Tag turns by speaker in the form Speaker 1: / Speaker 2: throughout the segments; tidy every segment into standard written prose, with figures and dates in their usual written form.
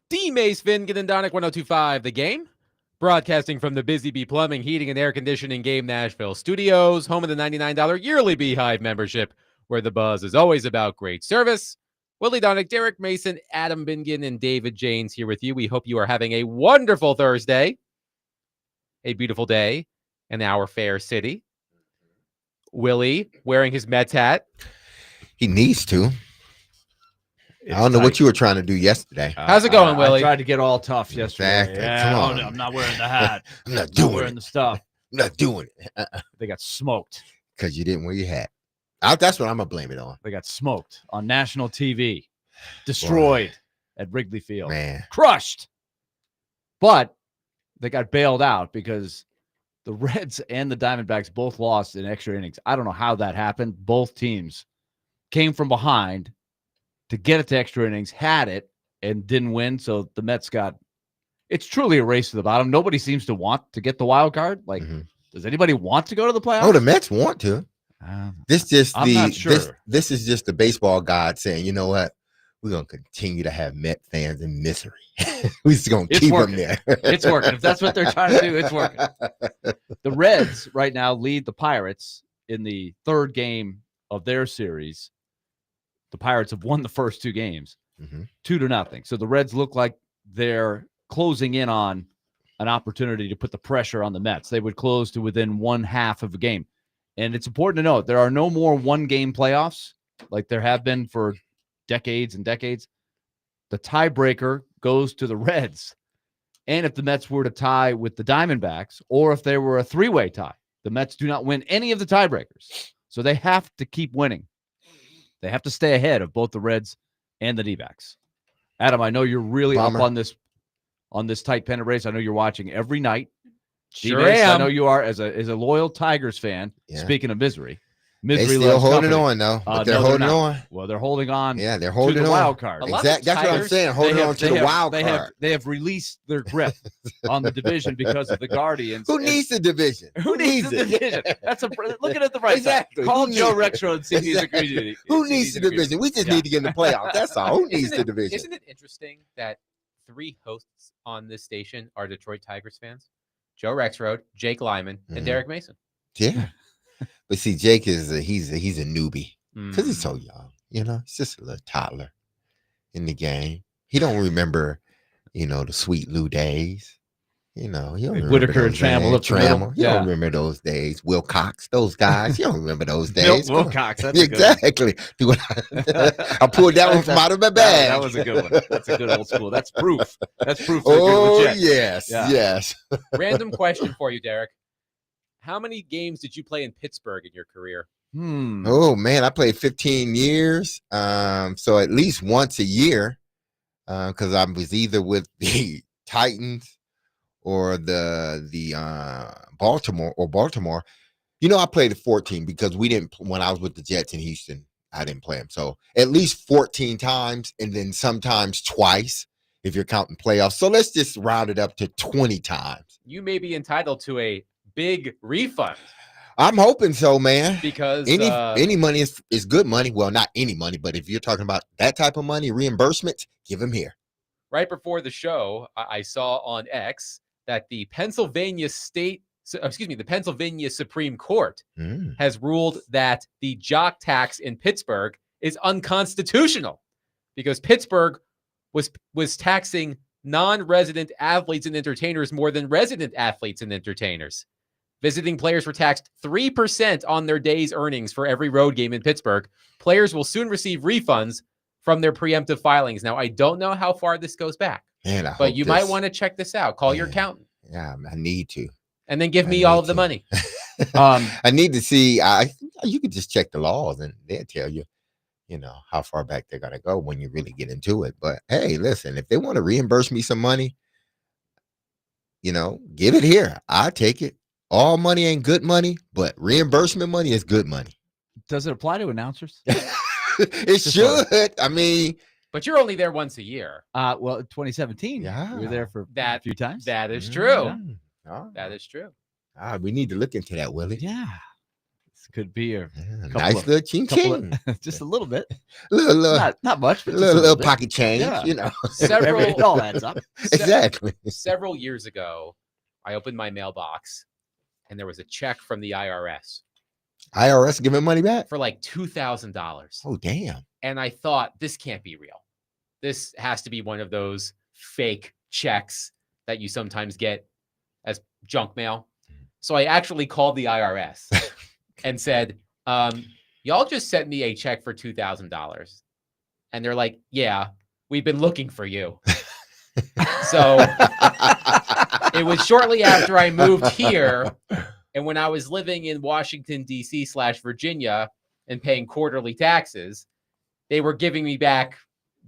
Speaker 1: D. Mace Fingan and Donick 1025 The Game. Broadcasting from the Busy Bee Plumbing, Heating, and Air Conditioning Game Nashville studios, home of the $99 yearly Beehive membership, where the buzz is always about great service. Willie Donick, Derek Mason, Adam Bingen, and David Janes here with you. We hope you are having a wonderful Thursday, a beautiful day in our fair city. Willie wearing his Mets hat.
Speaker 2: He needs to. I don't know what you were trying to do yesterday.
Speaker 1: How's it going, Willie?
Speaker 3: I tried to get all tough yesterday.
Speaker 2: Exactly.
Speaker 3: Yeah,
Speaker 2: Come on.
Speaker 3: I'm not wearing the hat.
Speaker 2: I'm not
Speaker 3: I'm
Speaker 2: doing
Speaker 3: wearing
Speaker 2: it.
Speaker 3: the stuff.
Speaker 2: I'm not doing it.
Speaker 3: They got smoked.
Speaker 2: Because you didn't wear your hat. That's what I'm going to blame it on.
Speaker 3: They got smoked on national TV. Destroyed at Wrigley Field.
Speaker 2: Man.
Speaker 3: Crushed. But they got bailed out because the Reds and the Diamondbacks both lost in extra innings. I don't know how that happened. Both teams came from behind to get it to extra innings, had it, and didn't win. So the Mets it's truly a race to the bottom. Nobody seems to want to get the wild card. Like, does anybody want to go to the playoffs?
Speaker 2: Oh, the Mets want to. I'm not sure. This is just the baseball god saying, you know what? We're going to continue to have Met fans in misery. We're just going to keep them there.
Speaker 3: It's working. If that's what they're trying to do, it's working. The Reds right now lead the Pirates in the third game of their series. The Pirates have won the first two games, 2-0. So the Reds look like they're closing in on an opportunity to put the pressure on the Mets. They would close to within one half of a game. And it's important to note there are no more one-game playoffs like there have been for decades and decades. The tiebreaker goes to the Reds. And if the Mets were to tie with the Diamondbacks, or if there were a three-way tie, the Mets do not win any of the tiebreakers. So they have to keep winning. They have to stay ahead of both the Reds and the D-backs. Adam, I know you're really up on this tight pennant race. I know you're watching every night.
Speaker 1: Sure am.
Speaker 3: I know you are as a loyal Tigers fan. Yeah. Speaking of misery
Speaker 2: they still holding on though. But they're holding on.
Speaker 3: Well, they're holding on.
Speaker 2: Yeah, they're holding
Speaker 3: to the
Speaker 2: on.
Speaker 3: Wild card.
Speaker 2: Exactly. That's what I'm saying. Holding on to the wild card.
Speaker 3: They have released their grip on the division because of the Guardians.
Speaker 2: Who needs the division?
Speaker 3: Who needs the division? Look at the right
Speaker 2: exactly.
Speaker 3: side. Call Joe Rexrode and see if he's agreed.
Speaker 2: Who needs the division? We just need to get in the playoffs. That's all. Who needs the division?
Speaker 1: Isn't it interesting that three hosts on this station are Detroit Tigers fans? Joe Rexrode, Jake Lyman, and Derek Mason.
Speaker 2: Yeah. But see, Jake is he's a newbie because he's so young. You know, he's just a little toddler in the game. He don't remember, the Sweet Lou days. He don't remember
Speaker 3: Whitaker and Trammell.
Speaker 2: You don't remember those days. Wilcox, those guys. You don't remember those days.
Speaker 3: Wilcox. That's
Speaker 2: exactly. I pulled that one from out of my bag.
Speaker 3: That was a good one. That's a good old school. That's proof.
Speaker 2: Oh, yes. Yes.
Speaker 1: Random question for you, Derek. How many games did you play in Pittsburgh in your career?
Speaker 2: Oh, man, I played 15 years. So at least once a year because I was either with the Titans or the Baltimore. I played at 14 because when I was with the Jets in Houston, I didn't play them. So at least 14 times and then sometimes twice if you're counting playoffs. So let's just round it up to 20 times.
Speaker 1: You may be entitled to a big refund.
Speaker 2: I'm hoping so, man.
Speaker 1: Because
Speaker 2: any money is good money. Well, not any money, but if you're talking about that type of money, reimbursements, give them here.
Speaker 1: Right before the show, I saw on X that the Pennsylvania Supreme Court has ruled that the jock tax in Pittsburgh is unconstitutional because Pittsburgh was taxing non-resident athletes and entertainers more than resident athletes and entertainers. Visiting players were taxed 3% on their day's earnings for every road game in Pittsburgh. Players will soon receive refunds from their preemptive filings. Now, I don't know how far this goes back, but you might want to check this out. Call your accountant.
Speaker 2: Yeah, I need to.
Speaker 1: And then give me all of the money.
Speaker 2: I need to see. You could just check the laws and they'll tell you, how far back they're going to go when you really get into it. But hey, listen, if they want to reimburse me some money, give it here. I'll take it. All money ain't good money, but reimbursement money is good money.
Speaker 3: Does it apply to announcers?
Speaker 2: It should. I mean,
Speaker 1: but you're only there once a year.
Speaker 3: Well, 2017.
Speaker 2: Yeah,
Speaker 3: we were there for a few times.
Speaker 1: That is true.
Speaker 2: Yeah.
Speaker 1: That is true.
Speaker 2: We need to look into that, Willie.
Speaker 3: Yeah. Could be a
Speaker 2: nice little ching ching.
Speaker 3: just a little bit.
Speaker 2: Little,
Speaker 3: Not much, but just
Speaker 2: little
Speaker 3: bit.
Speaker 2: pocket change,
Speaker 3: Yeah.
Speaker 2: you know.
Speaker 3: It all adds up.
Speaker 2: Exactly.
Speaker 1: Several years ago, I opened my mailbox and there was a check from the IRS.
Speaker 2: IRS giving money back?
Speaker 1: For like $2,000.
Speaker 2: Oh, damn.
Speaker 1: And I thought, this can't be real. This has to be one of those fake checks that you sometimes get as junk mail. So I actually called the IRS and said, y'all just sent me a check for $2,000. And they're like, yeah, we've been looking for you. So it was shortly after I moved here. And when I was living in Washington, D.C. / Virginia and paying quarterly taxes, they were giving me back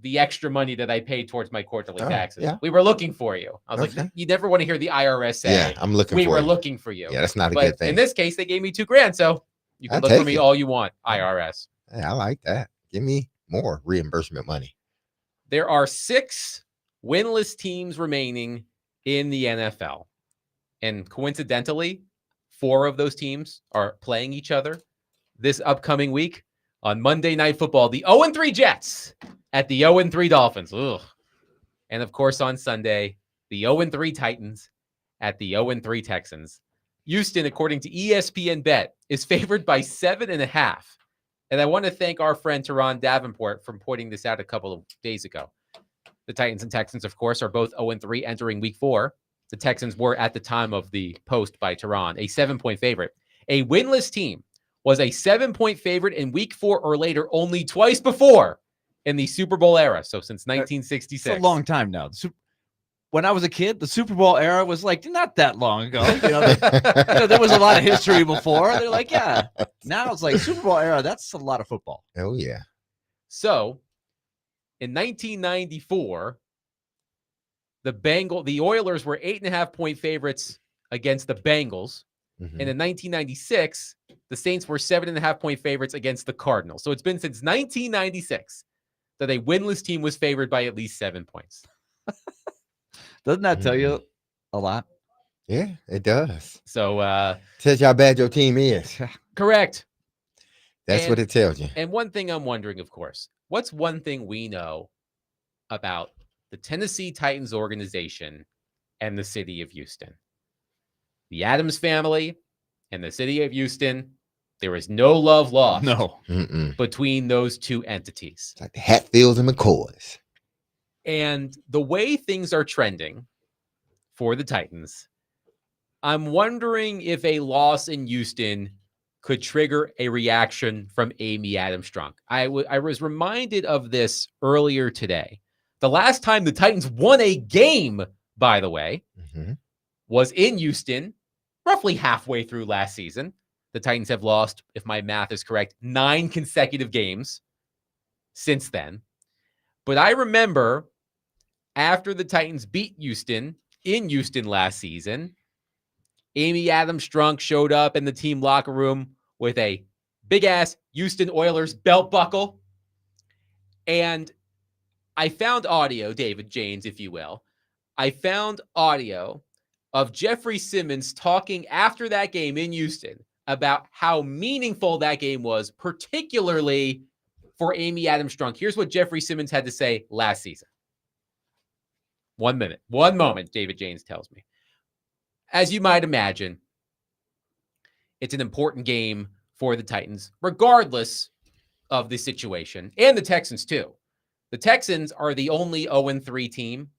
Speaker 1: the extra money that I paid towards my quarterly taxes. Yeah. We were looking for you. I was like, you never want to hear the IRS say,
Speaker 2: yeah, I'm looking for you.
Speaker 1: We were looking for you.
Speaker 2: Yeah, that's not a good thing.
Speaker 1: In this case, they gave me $2,000. So you can look for me all you want, IRS.
Speaker 2: Hey, I like that. Give me more reimbursement money.
Speaker 1: There are 6 winless teams remaining in the NFL. And coincidentally, 4 of those teams are playing each other this upcoming week on Monday Night Football. The 0-3 Jets at the 0-3 Dolphins. Ugh. And of course, on Sunday, the 0-3 Titans at the 0-3 Texans. Houston, according to ESPN Bet, is favored by 7.5. And I want to thank our friend Teron Davenport for pointing this out a couple of days ago. The Titans and Texans, of course, are both 0-3 entering week 4. The Texans were, at the time of the post by Teron, a 7-point favorite. A winless team was a 7-point favorite in week 4 or later only twice before in the Super Bowl era. So since 1966.
Speaker 3: It's a long time now. When I was a kid, the Super Bowl era was like not that long ago. There was a lot of history before. They're like, yeah. Now it's like Super Bowl era. That's a lot of football.
Speaker 2: Oh, yeah.
Speaker 1: So in 1994, the Oilers were 8.5-point favorites against the Bengals. Mm-hmm. And in 1996, the Saints were 7.5-point favorites against the Cardinals. So it's been since 1996 that a winless team was favored by at least 7 points.
Speaker 3: Doesn't that tell you a lot?
Speaker 2: Yeah, it does.
Speaker 1: So
Speaker 2: tells you how bad your team is.
Speaker 1: Correct.
Speaker 2: That's what it tells you.
Speaker 1: And one thing I'm wondering, of course, what's one thing we know about the Tennessee Titans organization and the city of Houston? The Adams family and the city of Houston, there is no love lost between those two entities.
Speaker 2: It's like the Hatfields and McCoys.
Speaker 1: And the way things are trending for the Titans, I'm wondering if a loss in Houston could trigger a reaction from Amy Adams Strunk. I was reminded of this earlier today. The last time the Titans won a game, by the way, was in Houston, roughly halfway through last season. The Titans have lost, if my math is correct, 9 consecutive games since then. But I remember after the Titans beat Houston in Houston last season, Amy Adams Strunk showed up in the team locker room with a big-ass Houston Oilers belt buckle. And I found audio, David Janes, if you will. I found audio of Jeffrey Simmons talking after that game in Houston about how meaningful that game was, particularly for Amy Adams Strunk. Here's what Jeffrey Simmons had to say last season. 1 minute. 1 moment, David Janes tells me. As you might imagine, it's an important game for the Titans, regardless of the situation, and the Texans too. The Texans are the only 0-3 team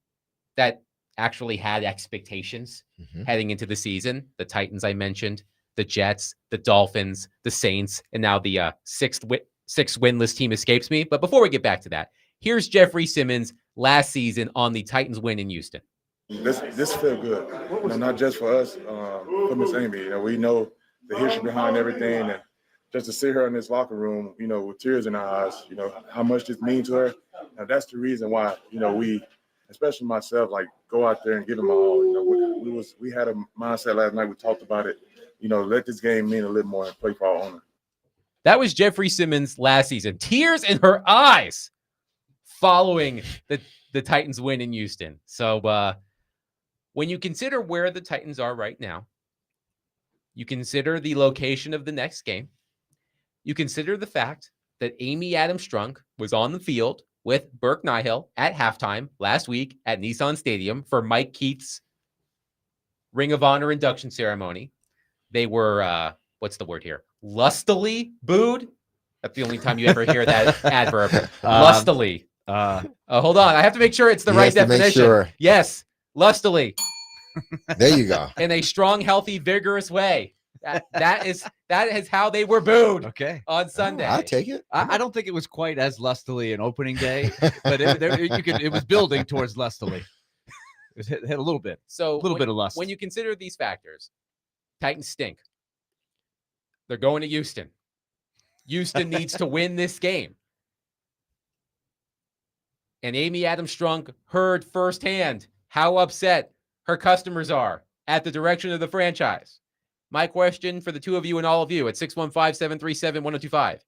Speaker 1: that actually had expectations heading into the season. The Titans, I mentioned, the Jets, the Dolphins, the Saints, and now the sixth winless team escapes me. But before we get back to that, here's Jeffrey Simmons last season on the Titans win in Houston.
Speaker 4: This feel good, not just for us, for Miss Amy. We know the history behind everything, and just to see her in this locker room, with tears in our eyes, how much this means to her. And that's the reason why, we, especially myself, go out there and give them all. We had a mindset last night. We talked about it. Let this game mean a little more and play for our owner.
Speaker 1: That was Jeffrey Simmons last season. Tears in her eyes following the Titans win in Houston. So when you consider where the Titans are right now, you consider the location of the next game, you consider the fact that Amy Adams Strunk was on the field with Burke Nihill at halftime last week at Nissan Stadium for Mike Keith's Ring of Honor induction ceremony. They were, what's the word here? Lustily booed. That's the only time you ever hear that adverb. Lustily. Hold on. I have to make sure it's the right definition. Sure. Yes. Lustily.
Speaker 2: There you go.
Speaker 1: In a strong, healthy, vigorous way. That is how they were booed.
Speaker 3: Okay.
Speaker 1: On Sunday.
Speaker 2: I'll take it.
Speaker 3: I don't think it was quite as lustily an opening day, but it was building towards lustily. It hit a little bit.
Speaker 1: So
Speaker 3: a little bit of lust.
Speaker 1: When you consider these factors, Titans stink. They're going to Houston. Houston needs to win this game. And Amy Adams Strunk heard firsthand how upset her customers are at the direction of the franchise. My question for the two of you and all of you at 615-737-1025.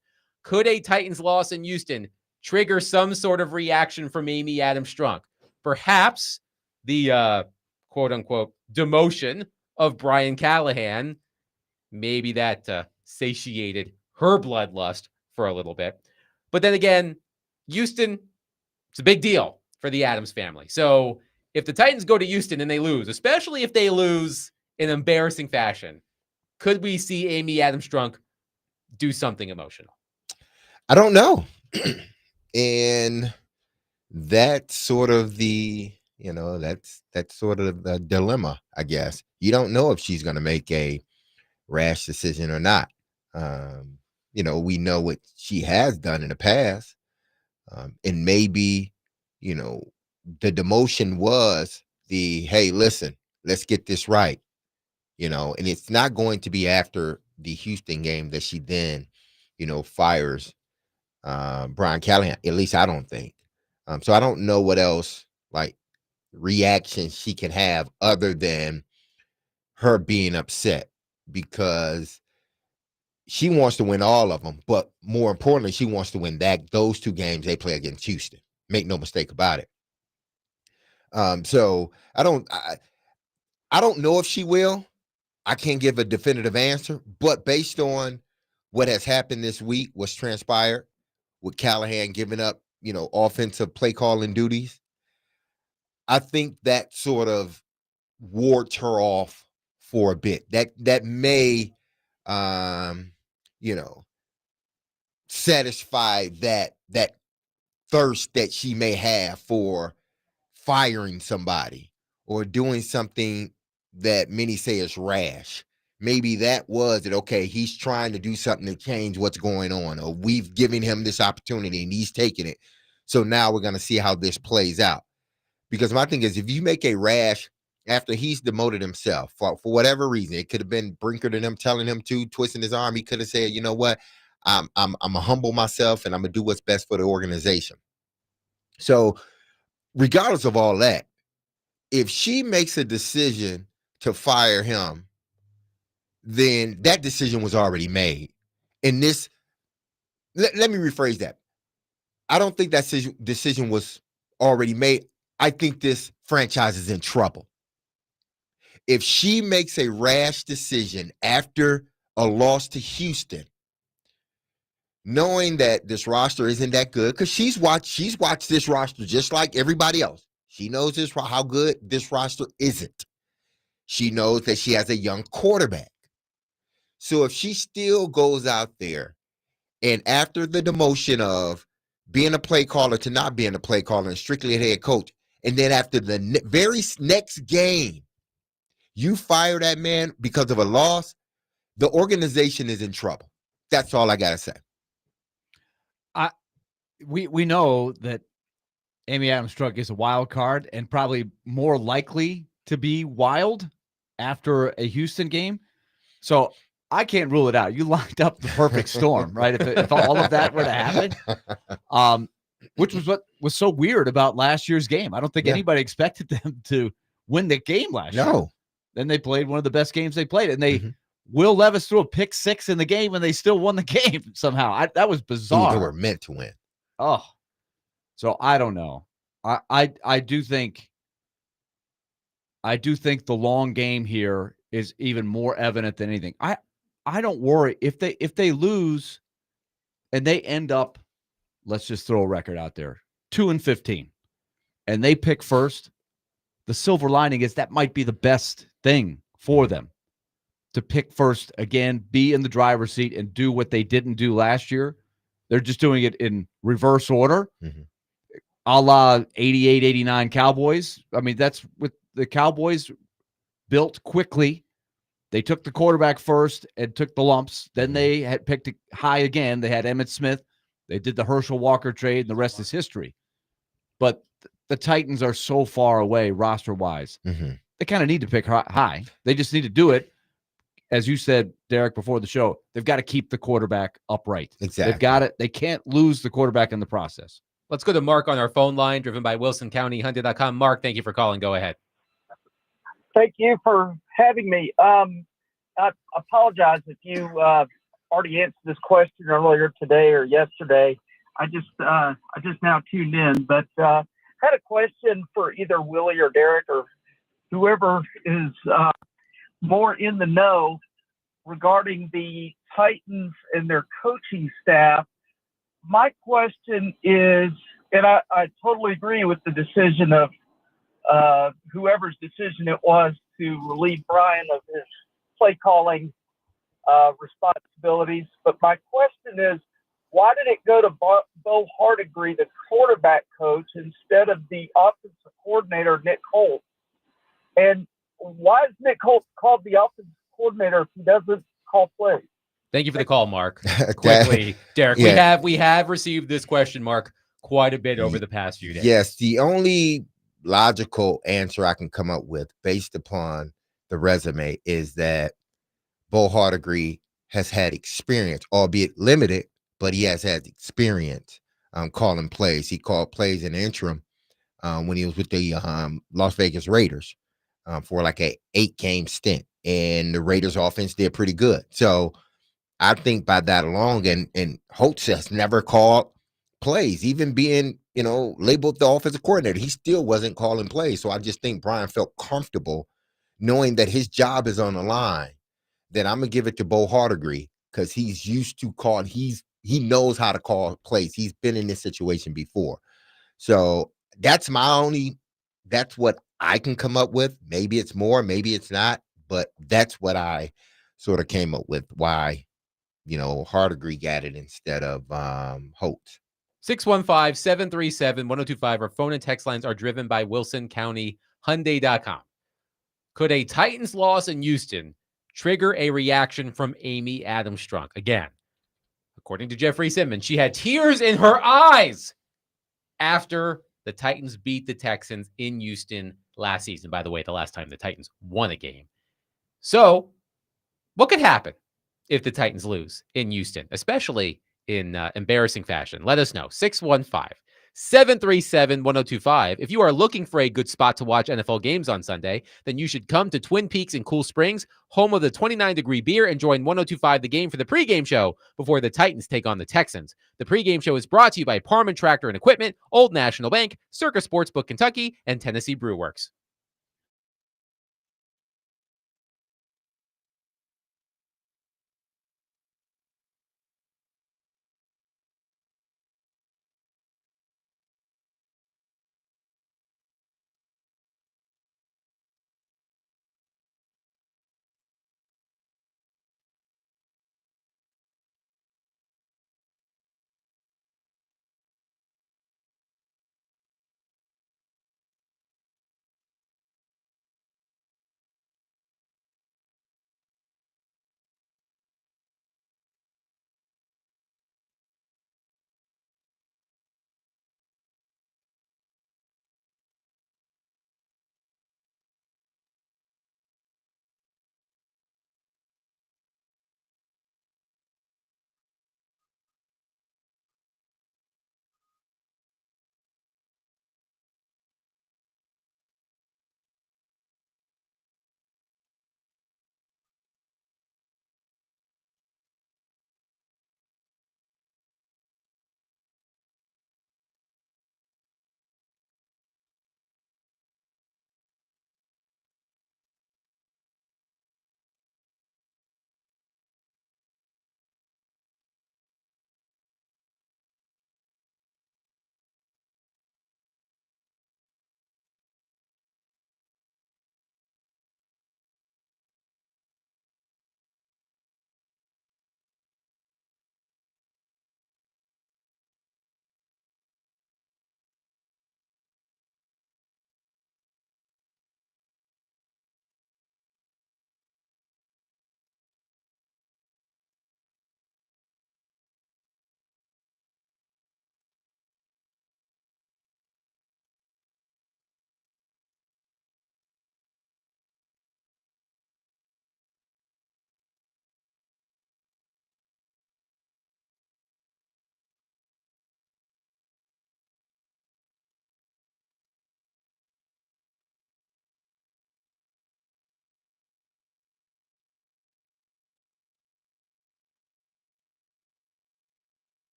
Speaker 1: Could a Titans loss in Houston trigger some sort of reaction from Amy Adams Strunk? Perhaps the quote-unquote demotion of Brian Callahan, maybe that satiated her bloodlust for a little bit. But then again, Houston, it's a big deal for the Adams family. So if the Titans go to Houston and they lose, especially if they lose in embarrassing fashion, could we see Amy Adams Strunk do something emotional?
Speaker 2: I don't know. And that's sort of that's sort of the dilemma, I guess. You don't know if she's going to make a rash decision or not. We know what she has done in the past. And maybe, the demotion was hey, listen, let's get this right. And it's not going to be after the Houston game that she then, fires Brian Callahan. At least I don't think. So I don't know what else reaction she can have other than her being upset, because she wants to win all of them. But more importantly, she wants to win those two games they play against Houston. Make no mistake about it. So I don't know if she will. I can't give a definitive answer, but based on what has happened this week, what's transpired with Callahan giving up, offensive play calling duties, I think that sort of wards her off for a bit. That may, satisfy that thirst that she may have for firing somebody or doing something that many say is rash. Maybe that was it. Okay, he's trying to do something to change what's going on, or we've given him this opportunity and he's taking it. So now we're going to see how this plays out. Because my thing is, if you make a rash after he's demoted himself for whatever reason, it could have been Brinker to him telling him to, twisting his arm. He could have said, you know what, I'm gonna humble myself and I'm gonna do what's best for the organization. So regardless of all that, if she makes a decision to fire him, then that decision was already made. And this, let me rephrase that. I don't think that decision was already made. I think this franchise is in trouble. If she makes a rash decision after a loss to Houston, knowing that this roster isn't that good, because she's watched this roster just like everybody else. She knows how good this roster isn't. She knows that she has a young quarterback. So if she still goes out there and after the demotion of being a play caller to not being a play caller and strictly a head coach, and then after the very next game, you fire that man because of a loss, the organization is in trouble. That's all I got to say.
Speaker 3: We know that Amy Adams Strunk is a wild card and probably more likely to be wild after a Houston game. So I can't rule it out. You lined up the perfect storm, right? If all of that were to happen, which was what was so weird about last year's game. I don't think anybody expected them to win the game last year. Then they played one of the best games they played, and they Will Levis threw a pick six in the game, and they still won the game somehow. That was bizarre.
Speaker 2: They were meant to win.
Speaker 3: Oh, so I don't know. I do think the long game here is even more evident than anything. I don't worry if they lose and they end up, let's just throw a record out there, 2-15, and they pick first, the silver lining is that might be the best thing for them to pick first again, be in the driver's seat, and do what they didn't do last year. They're just doing it in reverse order, a la 88, 89 Cowboys. I mean, that's with the Cowboys built quickly. They took the quarterback first and took the lumps. Then they had picked it high again. They had Emmitt Smith. They did the Herschel Walker trade, and the rest is history. But the Titans are so far away roster-wise. They kind of need to pick high. They just need to do it. As you said, Derek, before the show, they've got to keep the quarterback upright.
Speaker 2: Exactly.
Speaker 3: They've got it. They can't lose the quarterback in the process.
Speaker 1: Let's go to Mark on our phone line, driven by WilsonCountyHyundai.com. Mark, thank you for calling. Go ahead.
Speaker 5: Thank you for having me. I apologize if you already answered this question earlier today or yesterday. I just now tuned in, but had a question for either Willie or Derek or whoever is more in the know regarding the Titans and their coaching staff. My question is, and I totally agree with the decision of whoever's decision it was to relieve Brian of his play calling responsibilities. But my question is, why did it go to Bo Hardigree, the quarterback coach, instead of the offensive coordinator, Nick Holt? And why is Nick Holt called the offensive coordinator if he doesn't call plays?
Speaker 1: Thank you for the call, Mark. Quickly, Derek, we have received this question, Mark, quite a bit over the past few days.
Speaker 2: Yes, the only logical answer I can come up with based upon the resume is that Bo Hardigree has had experience, albeit limited, but he has had experience calling plays. He called plays in the interim when he was with the Las Vegas Raiders for like a 8-game stint, and the Raiders offense did pretty good. So I think by that alone, and Holtz has never called plays, even being, labeled the offensive coordinator, he still wasn't calling plays. So I just think Brian felt comfortable knowing that his job is on the line, that I'm gonna give it to Bo Hardigree because he's used to calling. He knows how to call plays. He's been in this situation before. So that's what I can come up with. Maybe it's more, maybe it's not, but that's what I sort of came up with. Why, Hardigree got it instead of Holtz.
Speaker 1: 615-737-1025. Our phone and text lines are driven by WilsonCountyHyundai.com. Could a Titans loss in Houston trigger a reaction from Amy Adams Strunk? Again, according to Jeffrey Simmons, she had tears in her eyes after the Titans beat the Texans in Houston last season. By the way, the last time the Titans won a game. So what could happen if the Titans lose in Houston, especially in embarrassing fashion? Let us know. 615-737-1025. If you are looking for a good spot to watch NFL games on Sunday, then you should come to Twin Peaks in Cool Springs, home of the 29-degree beer, and join 1025 The Game for the pregame show before the Titans take on the Texans. The pregame show is brought to you by Parman Tractor and Equipment, Old National Bank, Circa Sportsbook Kentucky, and Tennessee Brew Works.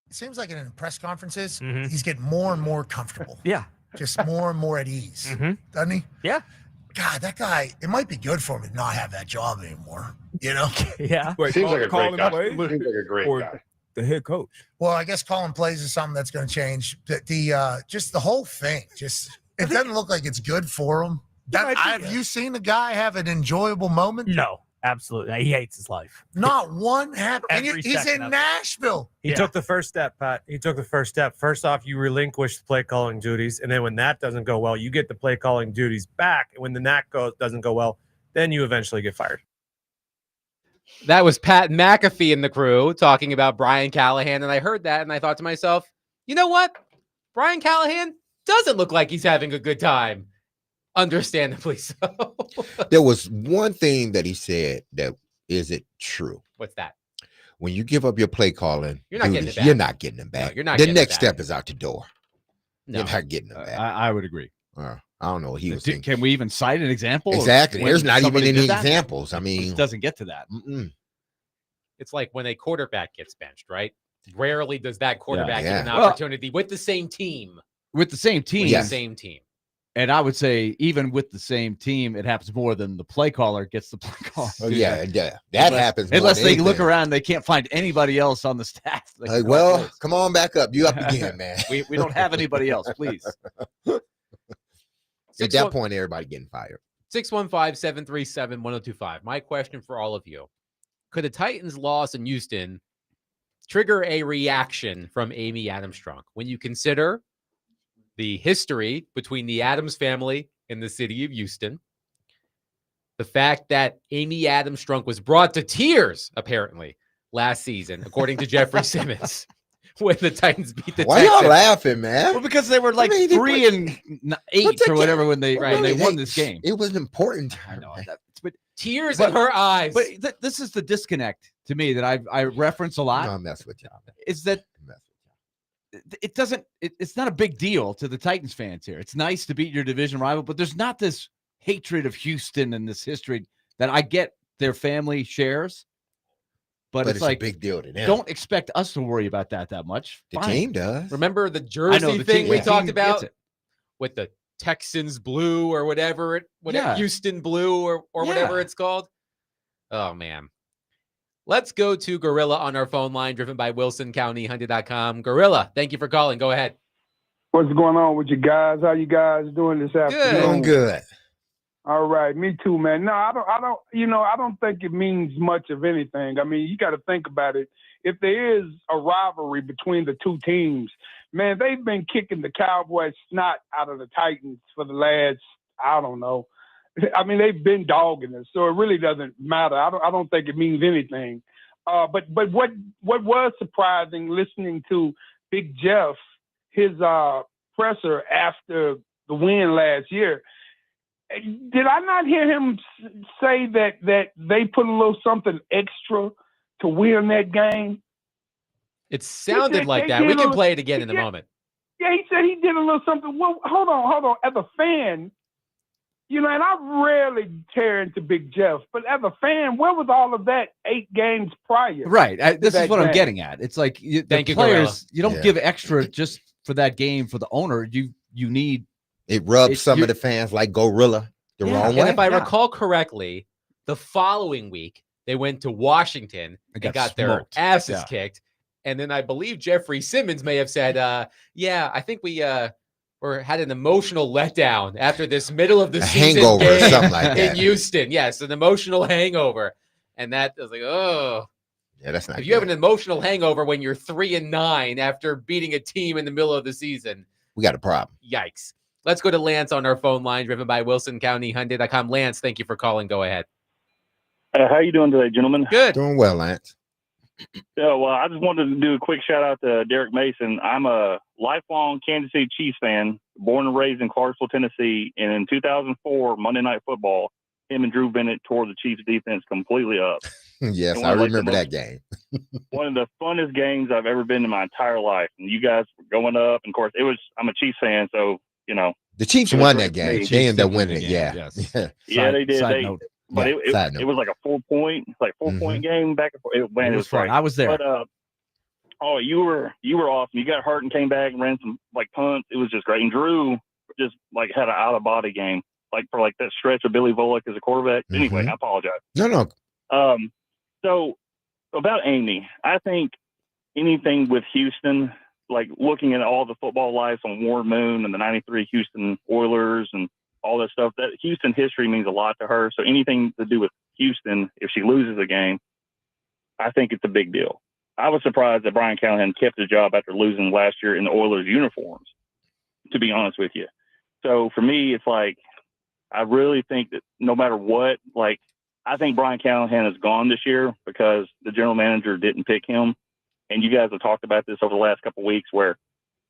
Speaker 6: It seems like in press conferences,
Speaker 7: Mhm.
Speaker 6: he's getting more and more comfortable.
Speaker 7: Yeah.
Speaker 6: Just more and more at ease,
Speaker 7: Mhm.
Speaker 6: doesn't he?
Speaker 7: Yeah.
Speaker 6: God, that guy, it might be good for him to not have that job anymore, you know?
Speaker 7: Yeah.
Speaker 8: Wait,
Speaker 9: Seems like a
Speaker 8: calling
Speaker 9: great guy.
Speaker 8: plays
Speaker 9: Seems like a great
Speaker 8: or
Speaker 9: guy.
Speaker 8: the head coach?
Speaker 6: Well, I guess calling plays is something that's going to change. The just the whole thing, just it doesn't look like it's good for him. Have you seen the guy have an enjoyable moment?
Speaker 7: No, absolutely. He hates his life.
Speaker 6: Not one happened. And
Speaker 7: Every
Speaker 6: he's
Speaker 7: second
Speaker 6: in
Speaker 7: of it.
Speaker 6: Nashville.
Speaker 10: He
Speaker 7: Yeah.
Speaker 10: took the first step, Pat. He took the first step. First off, you relinquish the play calling duties, and then when that doesn't go well, you get the play calling duties back. And when doesn't go well, then you eventually get fired.
Speaker 1: That was Pat McAfee and the crew talking about Brian Callahan. And I heard that and I thought to myself, you know what? Brian Callahan doesn't look like he's having a good time. Understandably so.
Speaker 2: There was one thing that he said that isn't true.
Speaker 1: What's that?
Speaker 2: When you give up your play calling,
Speaker 1: You're not getting
Speaker 2: duties,
Speaker 1: it back.
Speaker 2: you're not getting them back.
Speaker 1: you're not
Speaker 2: The
Speaker 1: getting it
Speaker 2: next
Speaker 1: back.
Speaker 2: step is out the door.
Speaker 1: No.
Speaker 2: You're not getting them back.
Speaker 3: I would agree.
Speaker 2: I don't know what he was thinking.
Speaker 3: Can we even cite an example? of
Speaker 2: Exactly.
Speaker 3: when
Speaker 2: There's not even
Speaker 3: somebody
Speaker 2: any
Speaker 3: did that?
Speaker 2: examples. I
Speaker 3: It
Speaker 2: mean,
Speaker 3: doesn't get to that.
Speaker 1: It's like when a quarterback gets benched, right? Rarely does that quarterback
Speaker 2: Yeah.
Speaker 1: get an
Speaker 3: Well-
Speaker 1: opportunity with the same team.
Speaker 3: With the same team,
Speaker 1: With
Speaker 2: Yes.
Speaker 1: the same team.
Speaker 3: and I would say even with the same team, it happens more than the play caller gets the play call.
Speaker 2: oh, yeah, that happens. more
Speaker 3: Unless
Speaker 2: than
Speaker 3: they look
Speaker 2: anything.
Speaker 3: around, they can't find anybody else on the staff. that
Speaker 2: Like,
Speaker 3: can call
Speaker 2: well,
Speaker 3: plays.
Speaker 2: come on back up. You up again, man.
Speaker 3: we don't have anybody else, please.
Speaker 2: At that point, everybody getting fired.
Speaker 1: 615-737-1025. My question for all of you. Could a Titans loss in Houston trigger a reaction from Amy Adams Strunk when you consider the history between the Adams family and the city of Houston? The fact that Amy Adams Strunk was brought to tears, apparently, last season, according to Jeffrey Simmons, when the Titans beat the
Speaker 2: Why y'all
Speaker 1: Texans.
Speaker 2: laughing, man?
Speaker 3: Well, because they were like
Speaker 2: I mean, they
Speaker 3: 3-8 or whatever when they won this
Speaker 2: Hey,
Speaker 3: game.
Speaker 2: It was an important.
Speaker 3: I know that, but
Speaker 1: Tears in her eyes.
Speaker 3: But this is the disconnect to me that I reference a lot.
Speaker 2: No, I mess with y'all.
Speaker 3: Is that it doesn't it's not a big deal to the Titans fans here. It's nice to beat your division rival, but there's not this hatred of Houston and this history that I get their family shares. But it's like
Speaker 2: a big deal to them.
Speaker 3: don't expect us to worry about that much.
Speaker 2: The
Speaker 3: Fine.
Speaker 2: team does.
Speaker 1: Remember the
Speaker 3: I know
Speaker 1: jersey
Speaker 3: the
Speaker 1: thing
Speaker 3: team-
Speaker 1: we
Speaker 3: the
Speaker 1: talked
Speaker 3: team
Speaker 1: about
Speaker 3: gets it.
Speaker 1: with the Texans blue or whatever
Speaker 3: Yeah.
Speaker 1: Houston blue or whatever
Speaker 3: Yeah.
Speaker 1: it's called. Oh man. Let's go to Gorilla on our phone line, driven by WilsonCountyHunter.com. Gorilla, thank you for calling. Go ahead.
Speaker 11: What's going on with you guys? How you guys doing this afternoon?
Speaker 2: Doing good.
Speaker 11: All right, me too, man. No, I don't think it means much of anything. I mean, you got to think about it. If there is a rivalry between the two teams, man, they've been kicking the Cowboys snot out of the Titans for the last, I don't know. I mean, they've been dogging us, so it really doesn't matter. I don't think it means anything. But what was surprising listening to Big Jeff, his presser after the win last year, did I not hear him say that they put a little something extra to win that game?
Speaker 1: It sounded like that. We can play it again in a moment.
Speaker 11: Yeah, he said he did a little something. Well, hold on. As a fan, and I rarely tear into Big Jeff, but as a fan, where was all of that 8 games prior?
Speaker 3: Right. This is
Speaker 11: that
Speaker 3: what I'm
Speaker 11: game?
Speaker 3: getting at. It's like the
Speaker 1: Thank you,
Speaker 3: players,
Speaker 1: Gorilla.
Speaker 3: you don't
Speaker 2: Yeah.
Speaker 3: give extra just for that game for the owner. You need
Speaker 2: It rubs
Speaker 3: It's-
Speaker 2: some
Speaker 3: you-
Speaker 2: of the fans like Gorilla the
Speaker 3: Yeah,
Speaker 2: wrong
Speaker 1: And
Speaker 2: way.
Speaker 1: if I
Speaker 3: Yeah.
Speaker 1: recall correctly, the following week, they went to Washington
Speaker 3: They
Speaker 1: and
Speaker 3: got
Speaker 1: got their
Speaker 3: smoked.
Speaker 1: asses
Speaker 3: Yeah.
Speaker 1: kicked. And then I believe Jeffrey Simmons may have said, yeah, I think we had an emotional letdown after this middle of the
Speaker 2: A
Speaker 1: season
Speaker 2: hangover or
Speaker 1: game
Speaker 2: something like
Speaker 1: in
Speaker 2: that.
Speaker 1: Houston. Yes, an emotional hangover. And that was like, oh,
Speaker 2: Yeah, that's not
Speaker 1: if you have
Speaker 2: good.
Speaker 1: an emotional hangover when you're 3-9 after beating a team in the middle of the season,
Speaker 2: We got a problem.
Speaker 1: yikes. Let's go to Lance on our phone line, driven by WilsonCountyHunter.com. Lance, thank you for calling. Go ahead.
Speaker 12: How you doing today, gentlemen?
Speaker 1: Good.
Speaker 2: Doing well, Lance.
Speaker 12: Yeah, well, I just wanted to do a quick shout out to Derek Mason. I'm a lifelong Kansas City Chiefs fan, born and raised in Clarksville, Tennessee. And in 2004, Monday Night Football, him and Drew Bennett tore the Chiefs defense completely up.
Speaker 2: Yes,
Speaker 12: And
Speaker 2: I
Speaker 12: one of, like,
Speaker 2: remember
Speaker 12: the
Speaker 2: that game.
Speaker 12: One of the funnest games I've ever been in my entire life. And you guys were going up. And of course, I'm a Chiefs fan, so,
Speaker 2: The Chiefs
Speaker 12: It was
Speaker 2: won
Speaker 12: great
Speaker 2: that
Speaker 12: for
Speaker 2: game.
Speaker 12: me.
Speaker 2: They
Speaker 3: Chiefs
Speaker 2: ended up
Speaker 3: did win
Speaker 2: winning
Speaker 3: the
Speaker 2: it.
Speaker 3: game,
Speaker 2: Yeah.
Speaker 3: yes.
Speaker 2: Yeah.
Speaker 12: yeah, they did.
Speaker 3: Side note.
Speaker 12: But
Speaker 2: Yeah, side
Speaker 12: it
Speaker 2: note.
Speaker 12: was like a 4-point game back and forth.
Speaker 3: It was fun.
Speaker 12: great.
Speaker 3: I was there.
Speaker 12: But Oh, you were awesome. You got hurt and came back and ran some like punts. It was just great. And Drew just like had an out of body game, like for like that stretch of Billy Volek as a quarterback. Anyway, I apologize.
Speaker 2: No.
Speaker 12: So about Amy, I think anything with Houston, like looking at all the football lives on Warren Moon and the '93 Houston Oilers and all that stuff, that Houston history means a lot to her. So anything to do with Houston, if she loses a game, I think it's a big deal. I was surprised that Brian Callahan kept his job after losing last year in the Oilers uniforms, to be honest with you. So for me, it's like, I really think that no matter what, like, I think Brian Callahan is gone this year because the general manager didn't pick him. And you guys have talked about this over the last couple of weeks where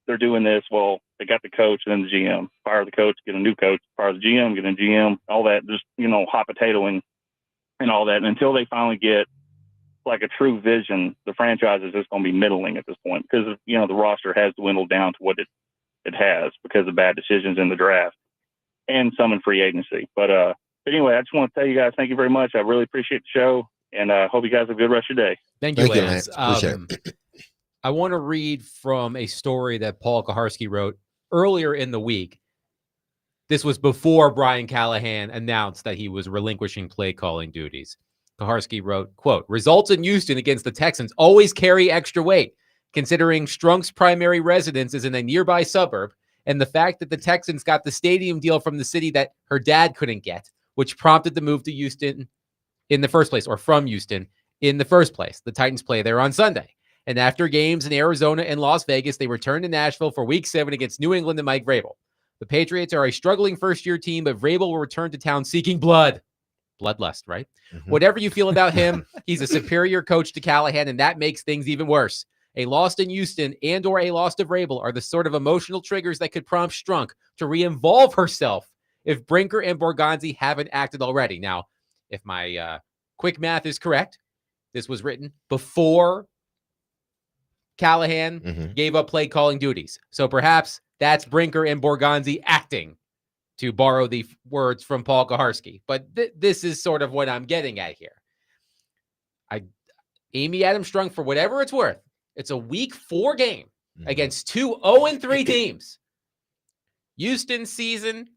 Speaker 12: they're doing this. Well, they got the coach and then the GM. Fire the coach, get a new coach. Fire the GM, get a GM. All that, just, hot potatoing and all that. And until they finally get like a true vision, the franchise is just going to be middling at this point because, the roster has dwindled down to what it has because of bad decisions in the draft and some in free agency. But anyway, I just want to tell you guys, thank you very much. I really appreciate the show, and I hope you guys have a good rest of your day.
Speaker 1: Thank you, Lance. I want to read from a story that Paul Kaharski wrote earlier in the week. This was before Brian Callahan announced that he was relinquishing play calling duties. Kaharski wrote, quote, results in Houston against the Texans always carry extra weight, considering Strunk's primary residence is in a nearby suburb, and the fact that the Texans got the stadium deal from the city that her dad couldn't get, which prompted the move to Houston in the first place, or from Houston in the first place. The Titans play there on Sunday. And after games in Arizona and Las Vegas, they return to Nashville for Week 7 against New England and Mike Vrabel. The Patriots are a struggling first-year team, but Vrabel will return to town seeking blood. Bloodlust, right? Mm-hmm. Whatever you feel about him, he's a superior coach to Callahan, and that makes things even worse. A loss in Houston and or a loss to Vrabel are the sort of emotional triggers that could prompt Strunk to re-involve herself if Brinker and Borgonzi haven't acted already. Now, if my quick math is correct, this was written before Callahan gave up play calling duties. So perhaps that's Brinker and Borgonzi acting, to borrow the words from Paul Kaharski. But this is sort of what I'm getting at here. Amy Adams Strunk, for whatever it's worth, it's a Week 4 game against two 0-3 teams. Houston's season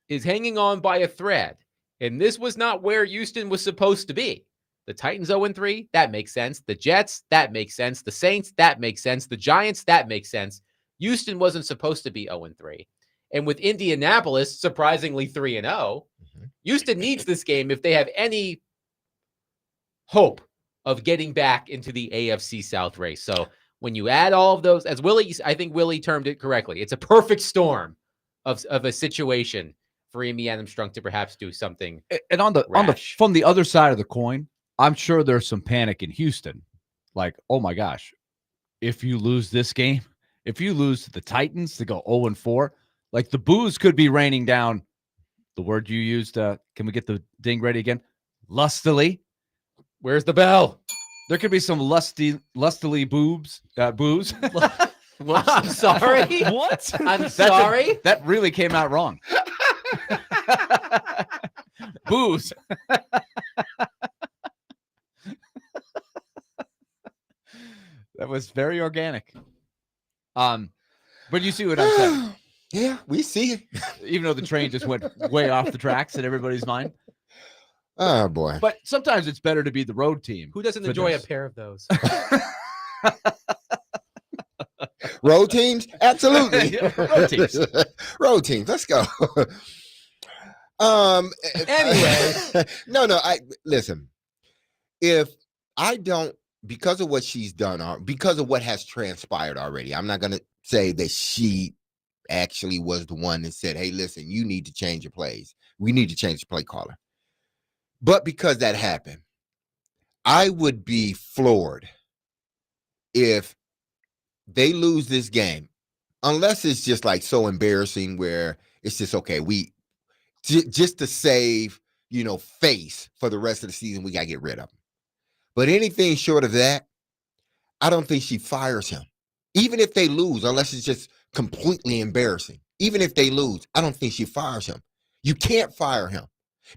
Speaker 1: is hanging on by a thread, and this was not where Houston was supposed to be. The Titans 0-3, that makes sense. The Jets, that makes sense. The Saints, that makes sense. The Giants, that makes sense. Houston wasn't supposed to be 0-3. And with Indianapolis, surprisingly 3-0, Houston needs this game if they have any hope of getting back into the AFC South race. So when you add all of those, as I think Willie termed it correctly, it's a perfect storm of a situation for Amy Adams Strunk to perhaps do something. And
Speaker 3: from the other side of the coin, I'm sure there's some panic in Houston. Like, oh my gosh, if you lose this game, if you lose to the Titans to go 0-4, like the boos could be raining down. The word you used, can we get the ding ready again? Lustily.
Speaker 1: Where's the bell?
Speaker 3: There could be some lustily booze.
Speaker 1: What? I'm sorry.
Speaker 3: What?
Speaker 1: I'm sorry.
Speaker 3: That really came out wrong. Booze. That was very organic. But you see what I'm saying?
Speaker 2: Yeah, we see it.
Speaker 3: Even though the train just went way off the tracks in everybody's mind.
Speaker 2: Oh, boy.
Speaker 3: But sometimes it's better to be the road team.
Speaker 1: Who doesn't enjoy a pair of those?
Speaker 2: Road teams? Absolutely.
Speaker 3: Road teams.
Speaker 2: Road teams. Let's go.
Speaker 1: Anyway.
Speaker 2: No, listen. If I don't, because of what she's done, because of what has transpired already, I'm not going to say that she actually was the one that said, hey, listen, you need to change your plays. We need to change the play caller. But because that happened, I would be floored if they lose this game, unless it's just like so embarrassing where it's just, okay, just to save, face for the rest of the season, we got to get rid of him. But anything short of that, I don't think she fires him. Even if they lose, unless it's just completely embarrassing. Even if they lose, I don't think she fires him. You can't fire him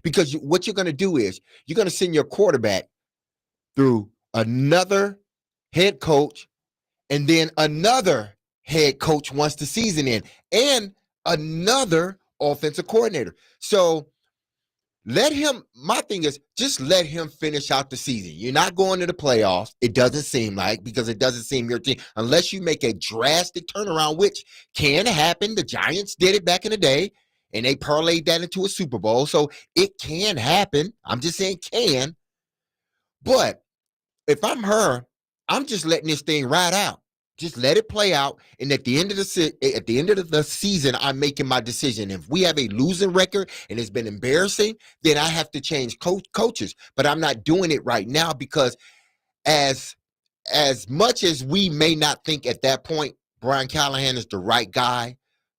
Speaker 2: because what you're going to do is you're going to send your quarterback through another head coach and then another head coach once the season ends, and another offensive coordinator. So let him, my thing is just let him finish out the season. You're not going to the playoffs. It doesn't seem like, because it doesn't seem your team, unless you make a drastic turnaround, which can happen. The Giants did it back in the day, and they parlayed that into a Super Bowl. So it can happen. I'm just saying can. But if I'm her, I'm just letting this thing ride out. Just let it play out, and at the end of the season, I'm making my decision. If we have a losing record and it's been embarrassing, then I have to change coaches. But I'm not doing it right now, because as much as we may not think at that point Brian Callahan is the right guy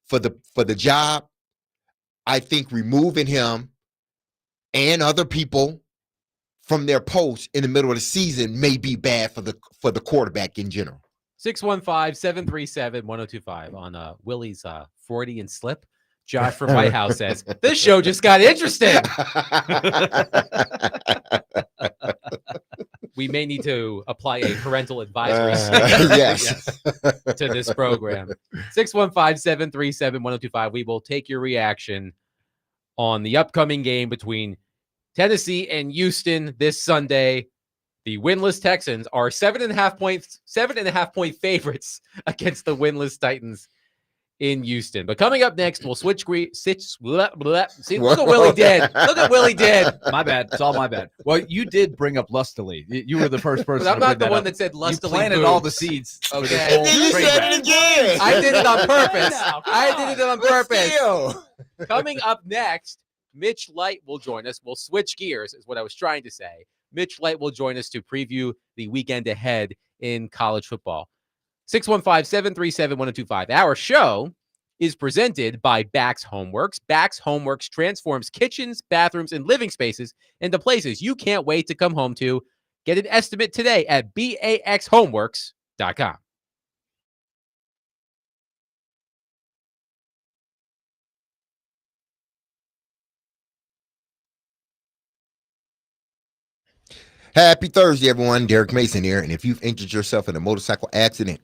Speaker 2: for the job, I think removing him and other people from their posts in the middle of the season may be bad for the quarterback in general.
Speaker 1: 615-737-1025 on Willie's Freudian slip. Josh from White House says, this show just got interesting. We may need to apply a parental advisory
Speaker 2: yes.
Speaker 1: to this program. 615-737-1025. We will take your reaction on the upcoming game between Tennessee and Houston this Sunday. The winless Texans are 7.5 point favorites against the winless Titans in Houston. But coming up next, we'll switch. See, look at Willie did. Look at Willie did.
Speaker 3: My bad. It's all my bad. Well, you did bring up lustily. You were the first person.
Speaker 1: I'm
Speaker 3: to
Speaker 1: not
Speaker 3: bring
Speaker 1: the one
Speaker 3: up.
Speaker 1: that said lustily.
Speaker 3: You planted all the seeds.
Speaker 1: Okay.
Speaker 2: And then you said it again.
Speaker 1: I did it on purpose. I did it on
Speaker 2: But
Speaker 1: purpose.
Speaker 2: still.
Speaker 1: Coming up next, Mitch Light will join us. We'll switch gears, is what I was trying to say. Mitch Light will join us to preview the weekend ahead in college football. 615-737-1025. Our show is presented by Bax Homeworks. Bax Homeworks transforms kitchens, bathrooms, and living spaces into places you can't wait to come home to. Get an estimate today at baxhomeworks.com.
Speaker 2: Happy Thursday, everyone. Derek Mason here. And if you've injured yourself in a motorcycle accident,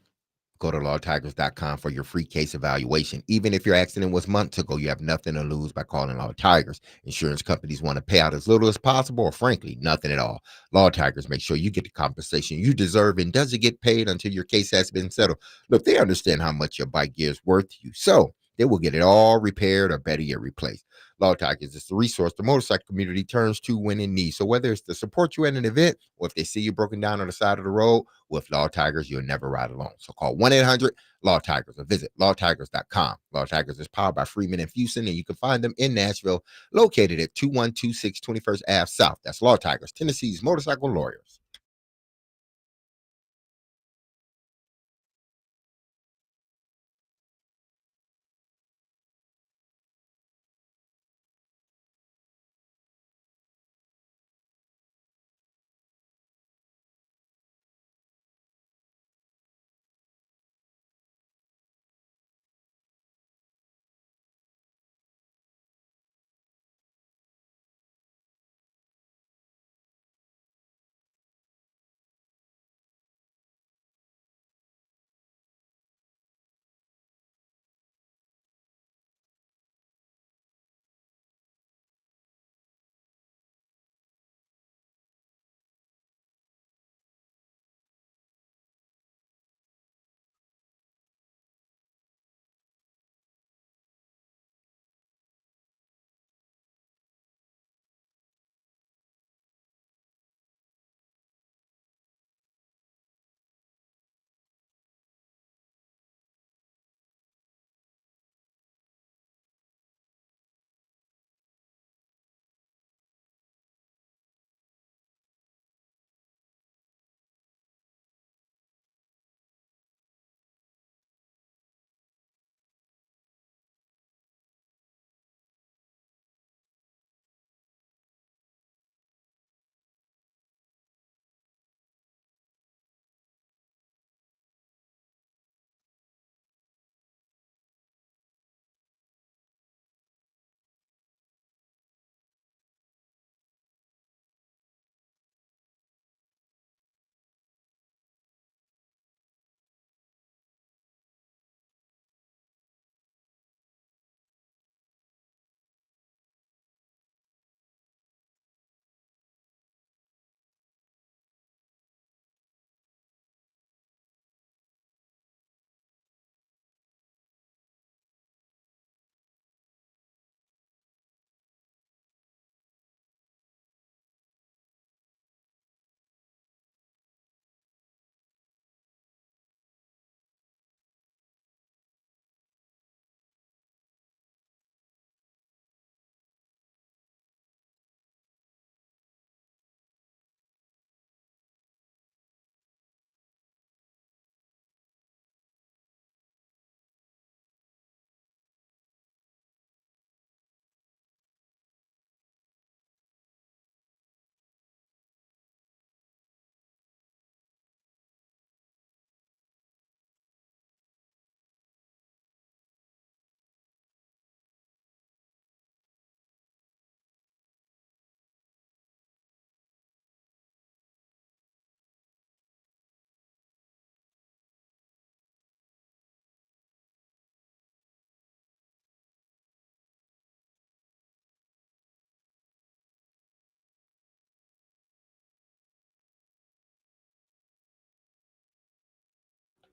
Speaker 2: go to lawtigers.com for your free case evaluation. Even if your accident was months ago, you have nothing to lose by calling Law Tigers. Insurance companies want to pay out as little as possible, or frankly, nothing at all. Law Tigers make sure you get the compensation you deserve and doesn't get paid until your case has been settled. Look, they understand how much your bike gear is worth to you, so they will get it all repaired, or better yet, replaced. Law Tigers is the resource the motorcycle community turns to when in need. So whether it's to support you at an event, or if they see you broken down on the side of the road, with Law Tigers, you'll never ride alone. So call 1-800-LAW-TIGERS or visit lawtigers.com. Law Tigers is powered by Freeman and Fuson, and you can find them in Nashville, located at 2126 21st Ave South. That's Law Tigers, Tennessee's motorcycle lawyers.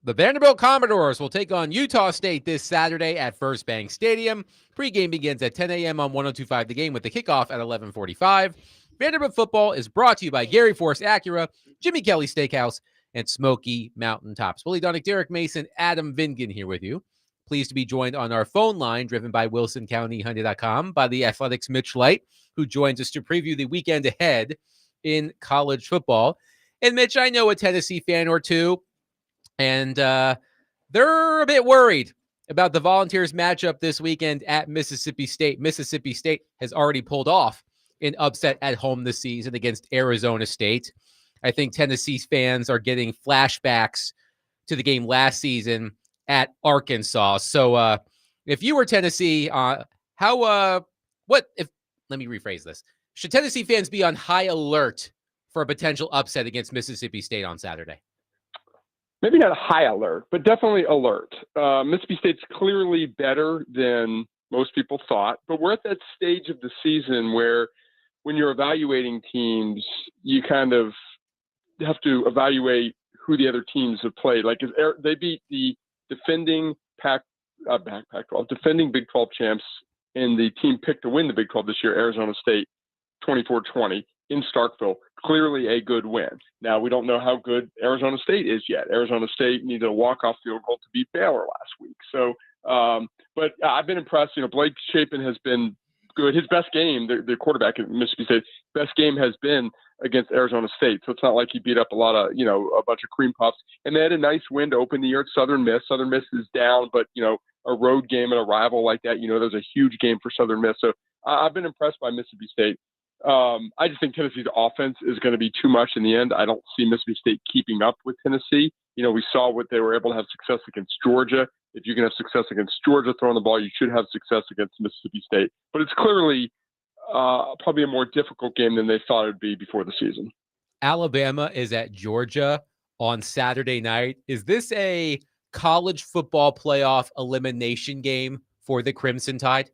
Speaker 1: The Vanderbilt Commodores will take on Utah State this Saturday at First Bank Stadium. Pregame begins at 10 a.m. on 102.5 The Game with the kickoff at 11:45. Vanderbilt football is brought to you by Gary Force Acura, Jimmy Kelly Steakhouse, and Smoky Mountain Tops. Willie Donick, Derek Mason, Adam Vingan here with you. Pleased to be joined on our phone line, driven by WilsonCountyHyundai.com, by the Athletics' Mitch Light, who joins us to preview the weekend ahead in college football. And Mitch, I know a Tennessee fan or two, and they're a bit worried about the Volunteers matchup this weekend at Mississippi State. Mississippi State has already pulled off an upset at home this season against Arizona State. I think Tennessee fans are getting flashbacks to the game last season at Arkansas. So if you were Tennessee, let me rephrase this. Should Tennessee fans be on high alert for a potential upset against Mississippi State on Saturday?
Speaker 8: Maybe not a high alert, but definitely alert. Mississippi State's clearly better than most people thought, but we're at that stage of the season where when you're evaluating teams, you kind of have to evaluate who the other teams have played. Like they beat the defending defending Big 12 champs, and the team picked to win the Big 12 this year, Arizona State, 24-20 in Starkville. Clearly a good win. Now, we don't know how good Arizona State is yet. Arizona State needed a walk-off field goal to beat Baylor last week. So, but I've been impressed. Blake Shapen has been good. His best game, the quarterback at Mississippi State, best game has been against Arizona State. So it's not like he beat up a lot of, a bunch of cream puffs. And they had a nice win to open the year at Southern Miss. Southern Miss is down, but, a road game and a rival like that, there's a huge game for Southern Miss. So I've been impressed by Mississippi State. I just think Tennessee's offense is going to be too much in the end. I don't see Mississippi State keeping up with Tennessee. We saw what they were able to have success against Georgia. If you can have success against Georgia throwing the ball, you should have success against Mississippi State. But it's clearly probably a more difficult game than they thought it would be before the season.
Speaker 1: Alabama is at Georgia on Saturday night. Is this a college football playoff elimination game for the Crimson Tide?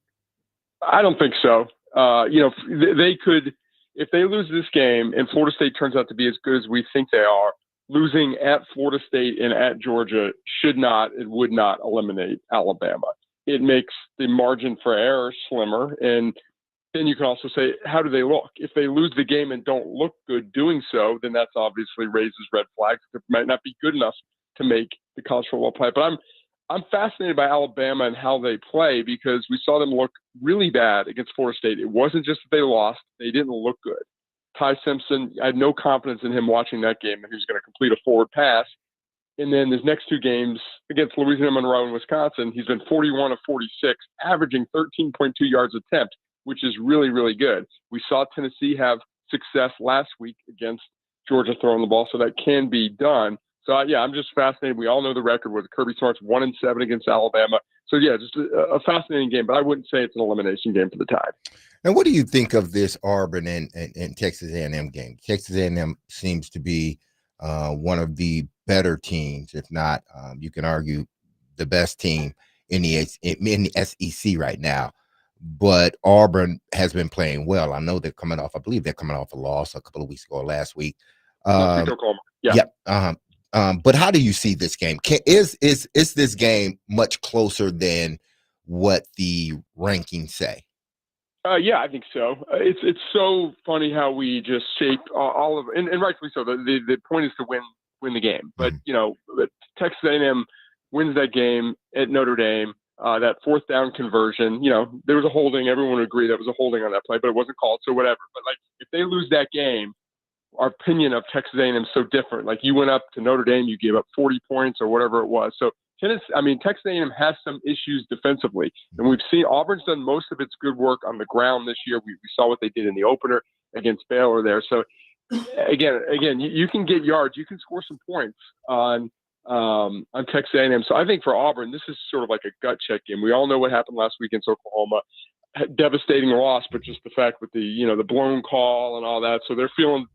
Speaker 8: I don't think so. They could, if they lose this game and Florida State turns out to be as good as we think they are, losing at Florida State and at Georgia would not eliminate Alabama. It makes the margin for error slimmer. And then you can also say, how do they look? If they lose the game and don't look good doing so, then that's obviously raises red flags. It might not be good enough to make the college football play. But I'm fascinated by Alabama and how they play because we saw them look really bad against Florida State. It wasn't just that they lost. They didn't look good. Ty Simpson, I had no confidence in him watching that game that he was going to complete a forward pass. And then his next two games against Louisiana Monroe and Wisconsin, he's been 41 of 46, averaging 13.2 yards attempt, which is really, really good. We saw Tennessee have success last week against Georgia throwing the ball, so that can be done. So, I'm just fascinated. We all know the record with Kirby Smart's 1-7 against Alabama. So, just a fascinating game, but I wouldn't say it's an elimination game for the Tide.
Speaker 2: And what do you think of this Auburn and Texas A&M game? Texas A&M seems to be one of the better teams, if not, you can argue, the best team in the SEC right now. But Auburn has been playing well. I know I believe they're coming off a loss a couple of weeks ago, last week. But how do you see this game? Is this game much closer than what the rankings say?
Speaker 8: I think so. It's so funny how we just shape all of, and rightfully so. The point is to win the game. But Texas A&M wins that game at Notre Dame. That fourth down conversion, there was a holding. Everyone would agree that was a holding on that play, but it wasn't called. So whatever. But if they lose that game, our opinion of Texas A&M is so different. Like you went up to Notre Dame, you gave up 40 points or whatever it was. So Texas A&M has some issues defensively, and we've seen Auburn's done most of its good work on the ground this year. We saw what they did in the opener against Baylor there. So again, you can get yards, you can score some points on Texas A&M. So I think for Auburn, this is sort of like a gut check game. We all know what happened last week against Oklahoma. Devastating loss, but just the fact with the blown call and all that. So they're feeling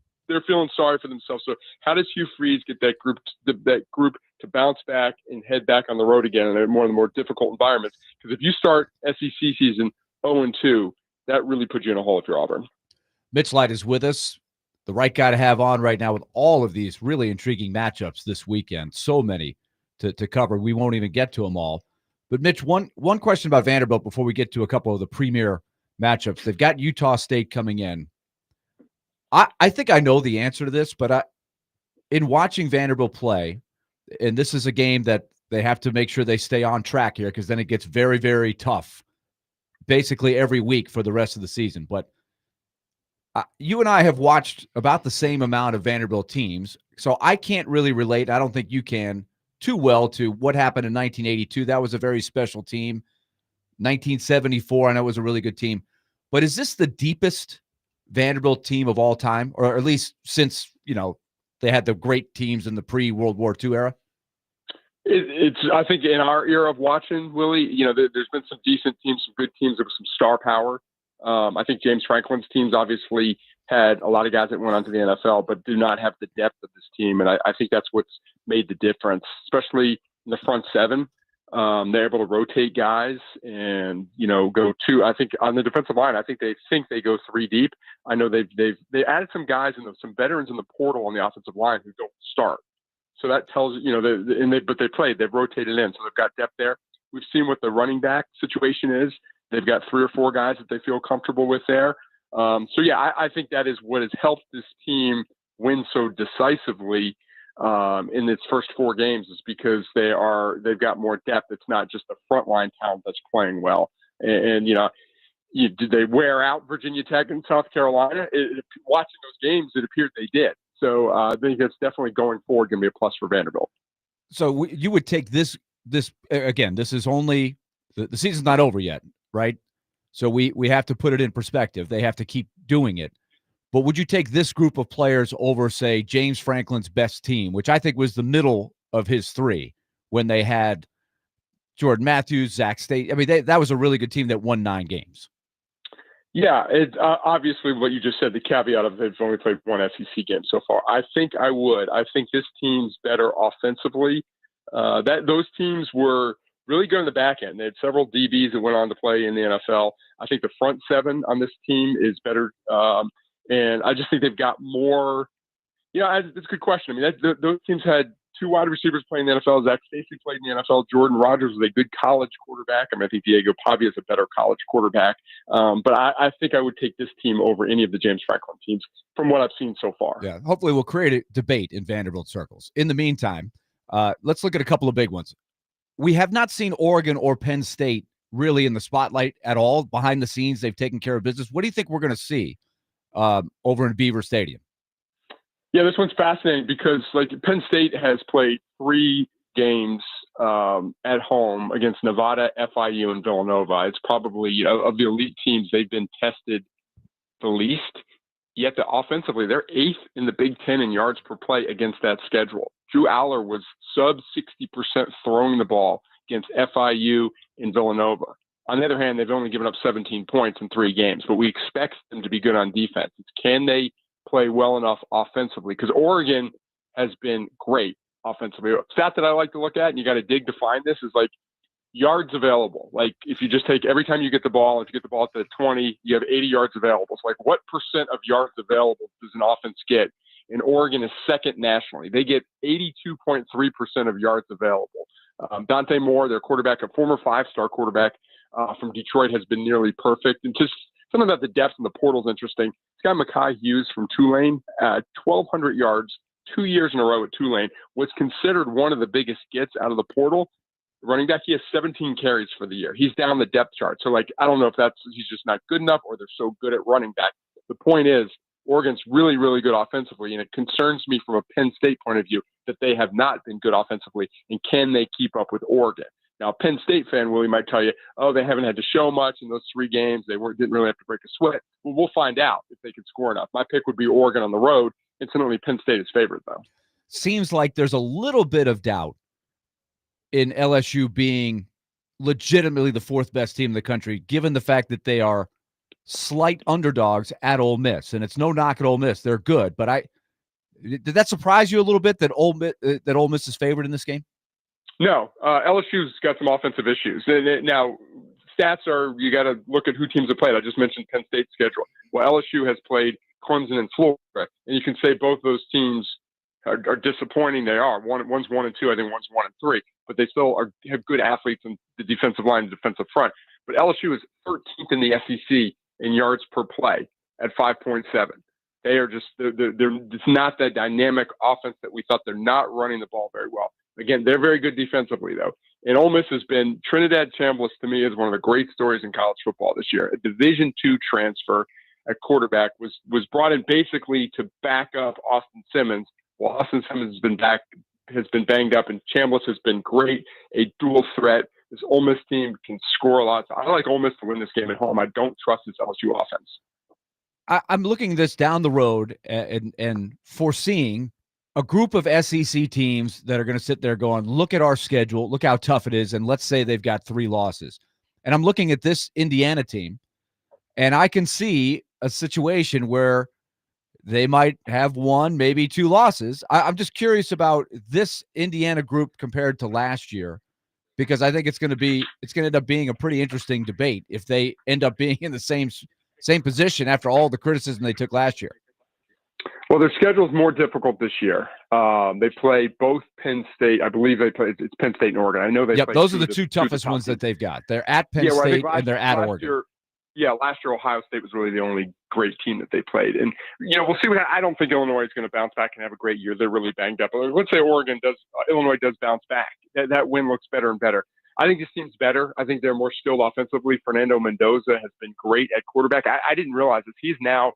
Speaker 8: sorry for themselves. So how does Hugh Freeze get that group to bounce back and head back on the road again in one of the more difficult environments? Because if you start SEC season 0-2, that really puts you in a hole if you're Auburn.
Speaker 3: Mitch Light is with us, the right guy to have on right now with all of these really intriguing matchups this weekend. So many to cover. We won't even get to them all. But Mitch, one question about Vanderbilt before we get to a couple of the premier matchups. They've got Utah State coming in. I think I know the answer to this, but in watching Vanderbilt play, and this is a game that they have to make sure they stay on track here because then it gets very, very tough basically every week for the rest of the season. But you and I have watched about the same amount of Vanderbilt teams, so I can't really relate. I don't think you can too well to what happened in 1982. That was a very special team. 1974, I know it was a really good team. But is this the deepest Vanderbilt team of all time, or at least since, they had the great teams in the pre-World War II era?
Speaker 8: It's I think in our era of watching, Willie, there's been some decent teams, some good teams with some star power. I think James Franklin's teams obviously had a lot of guys that went on to the NFL, but do not have the depth of this team. And I think that's what's made the difference, especially in the front seven. They're able to rotate guys and, go two. I think on the defensive line, I think they go three deep. I know they added some guys and some veterans in the portal on the offensive line who don't start. So that tells but they've rotated in, so they've got depth there. We've seen what the running back situation is. They've got 3 or 4 guys that they feel comfortable with there. I think that is what has helped this team win so decisively in its first 4 games, is because they've got more depth. It's not just the frontline talent that's playing well. And did they wear out Virginia Tech and South Carolina? Watching those games, it appeared they did. So I think that's definitely going forward going to be a plus for Vanderbilt.
Speaker 3: So you would take this again. This is only the season's not over yet, right? So we have to put it in perspective. They have to keep doing it. But would you take this group of players over, say, James Franklin's best team, which I think was the middle of his 3 when they had Jordan Matthews, Zach State? I mean, that was a really good team that won 9 games.
Speaker 8: Yeah, it's obviously what you just said, the caveat of they've only played 1 SEC game so far. I think I would. I think this team's better offensively. Those teams were really good on the back end. They had several DBs that went on to play in the NFL. I think the front 7 on this team is better. And I just think they've got more. It's a good question. I mean, those teams had 2 wide receivers playing in the NFL. Zach Stacy played in the NFL. Jordan Rodgers was a good college quarterback. I think Diego Pavia is a better college quarterback. But I think I would take this team over any of the James Franklin teams from what I've seen so far.
Speaker 3: Yeah, hopefully we'll create a debate in Vanderbilt circles. In the meantime, let's look at a couple of big ones. We have not seen Oregon or Penn State really in the spotlight at all. Behind the scenes, they've taken care of business. What do you think we're going to see over in Beaver Stadium?
Speaker 8: Yeah, this one's fascinating because Penn State has played 3 games at home against Nevada, FIU, and Villanova. It's probably of the elite teams, they've been tested the least. Yet offensively, they're 8th in the Big Ten in yards per play against that schedule. Drew Aller was sub 60% throwing the ball against FIU and Villanova. On the other hand, they've only given up 17 points in 3 games, but we expect them to be good on defense. Can they play well enough offensively? Because Oregon has been great offensively. A stat that I like to look at, and you got to dig to find this, is yards available. If you just take every time you get the ball, if you get the ball at the 20, you have 80 yards available. So what percent of yards available does an offense get? And Oregon is second nationally. They get 82.3% of yards available. Dante Moore, their quarterback, a former 5-star quarterback from Detroit, has been nearly perfect. And just something about the depth in the portal is interesting. This guy, Mekhi Hughes from Tulane, 1,200 yards, 2 years in a row at Tulane, was considered one of the biggest gets out of the portal. Running back, he has 17 carries for the year. He's down the depth chart. So, I don't know if he's just not good enough or they're so good at running back. The point is, Oregon's really, really good offensively, and it concerns me from a Penn State point of view that they have not been good offensively, and can they keep up with Oregon? Now, a Penn State fan, Willie, might tell you, they haven't had to show much in those 3 games. They didn't really have to break a sweat. Well, we'll find out if they can score enough. My pick would be Oregon on the road. Incidentally, Penn State is favored, though.
Speaker 3: Seems like there's a little bit of doubt in LSU being legitimately the 4th best team in the country, given the fact that they are slight underdogs at Ole Miss. And it's no knock at Ole Miss. They're good. But did that surprise you a little bit that Ole Miss is favored in this game? No.
Speaker 8: LSU's got some offensive issues. Now, stats are, you got to look at who teams have played. I just mentioned Penn State's schedule. Well, LSU has played Clemson and Florida. And you can say both those teams are disappointing. They are. One's 1-2. I think one's 1-3. But they still have good athletes in the defensive line and defensive front. But LSU is 13th in the SEC in yards per play at 5.7. They are just they're it's not that dynamic offense that we thought. They're not running the ball very well. Again, they're very good defensively though. And Ole Miss has been Trinidad Chambliss to me is one of the great stories in college football this year. A Division II transfer at quarterback was brought in basically to back up Austin Simmons. Well, Austin Simmons has been banged up, and Chambliss has been great. A dual threat. This Ole Miss team can score a lot. So I like Ole Miss to win this game at home. I don't trust this LSU offense.
Speaker 3: I'm looking this down the road and foreseeing a group of SEC teams that are going to sit there going, look at our schedule, look how tough it is, and let's say they've got 3 losses. And I'm looking at this Indiana team, and I can see a situation where they might have 1, maybe 2 losses. I'm just curious about this Indiana group compared to last year, because I think it's going to end up being a pretty interesting debate if they end up being in the same position after all the criticism they took last year.
Speaker 8: Well, their schedule is more difficult this year. They play both Penn State. I believe it's Penn State and Oregon. I know they.
Speaker 3: Yep, those are the two toughest ones that they've got. They're at Penn State and they're at Oregon.
Speaker 8: Last year Ohio State was really the only great team that they played, and we'll see. I don't think Illinois is going to bounce back and have a great year. They're really banged up. Let's say Illinois does bounce back. That win looks better and better. I think this team's better. I think they're more skilled offensively. Fernando Mendoza has been great at quarterback. I didn't realize this. He's now,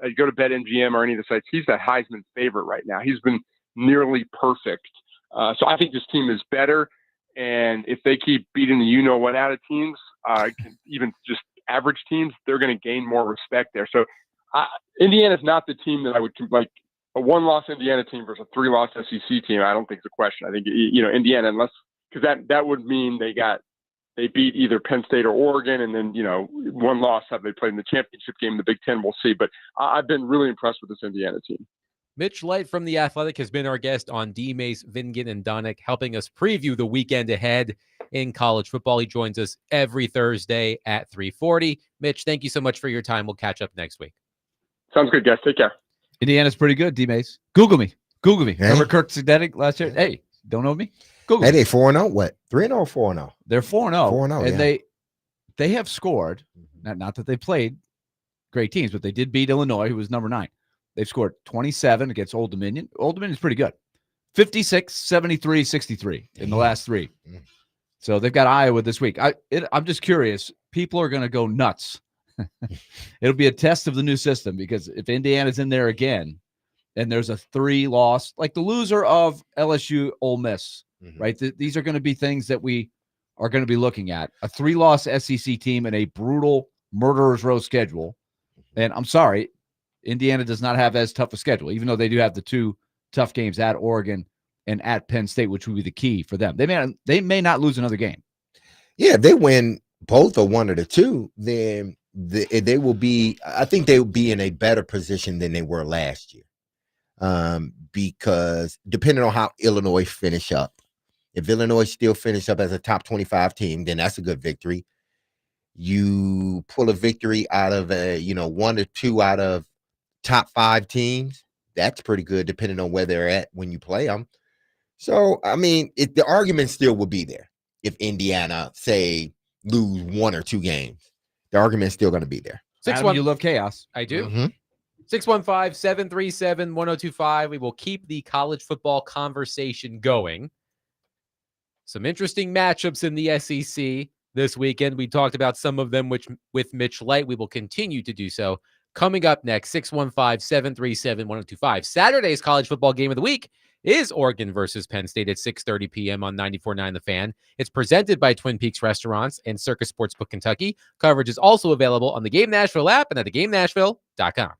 Speaker 8: you go to BetMGM or any of the sites, he's the Heisman favorite right now. He's been nearly perfect. So I think this team is better. And if they keep beating the you-know-what out of teams, even just average teams, they're going to gain more respect there. So Indiana's not the team that I would like. A 1-loss Indiana team versus a 3-loss SEC team, I don't think it's a question. I think, Indiana, because that would mean they beat either Penn State or Oregon, and then 1 loss have they played in the championship game in the Big Ten. We'll see, but I've been really impressed with this Indiana team.
Speaker 1: Mitch Light from The Athletic has been our guest on D. Mace, Vingan, and Donick, helping us preview the weekend ahead in college football. He joins us every Thursday at 3:40. Mitch, thank you so much for your time. We'll catch up next week.
Speaker 8: Sounds good, guys. Take care.
Speaker 3: Indiana's pretty good, D. Mace. Google me.
Speaker 2: Hey.
Speaker 3: Remember Kirk Cedenic last year? Hey, don't know me? Google
Speaker 2: Hey,
Speaker 3: me.
Speaker 2: they 4-0. What? 3-0 or 4-0?
Speaker 3: They're 4-0.
Speaker 2: 4-0,
Speaker 3: And
Speaker 2: yeah.
Speaker 3: they have scored, not that they played great teams, but they did beat Illinois, who was number 9. They've scored 27 against Old Dominion. Old Dominion's pretty good. 56, 73, 63 in the last 3. So they've got Iowa this week. I'm just curious. People are going to go nuts. It'll be a test of the new system, because if Indiana's in there again and there's a 3-loss, like the loser of LSU Ole Miss, right? These are going to be things that we are going to be looking at. A 3-loss SEC team and a brutal murderer's row schedule. And I'm sorry, Indiana does not have as tough a schedule, even though they do have the 2 tough games at Oregon and at Penn State, which will be the key for them. They may not lose another game.
Speaker 2: Yeah, if they win both or 1 of the 2, then they will be. I think they will be in a better position than they were last year, because depending on how Illinois finish up, if Illinois still finish up as a top 25 team, then that's a good victory. You pull a victory out of 1 or 2 out of top 5 teams, that's pretty good, depending on where they're at when you play them. So, I mean, the argument still would be there if Indiana, say, lose 1 or 2 games. The argument is still going to be there.
Speaker 3: Adam, you love chaos.
Speaker 1: I do. 615-737-1025. We will keep the college football conversation going. Some interesting matchups in the SEC this weekend. We talked about some of them with Mitch Light. We will continue to do so. Coming up next, 615-737-1025. Saturday's college football game of the week is Oregon versus Penn State at 6:30 p.m. on 94.9 The Fan. It's presented by Twin Peaks Restaurants and Circus Sportsbook Kentucky. Coverage is also available on the Game Nashville app and at thegamenashville.com.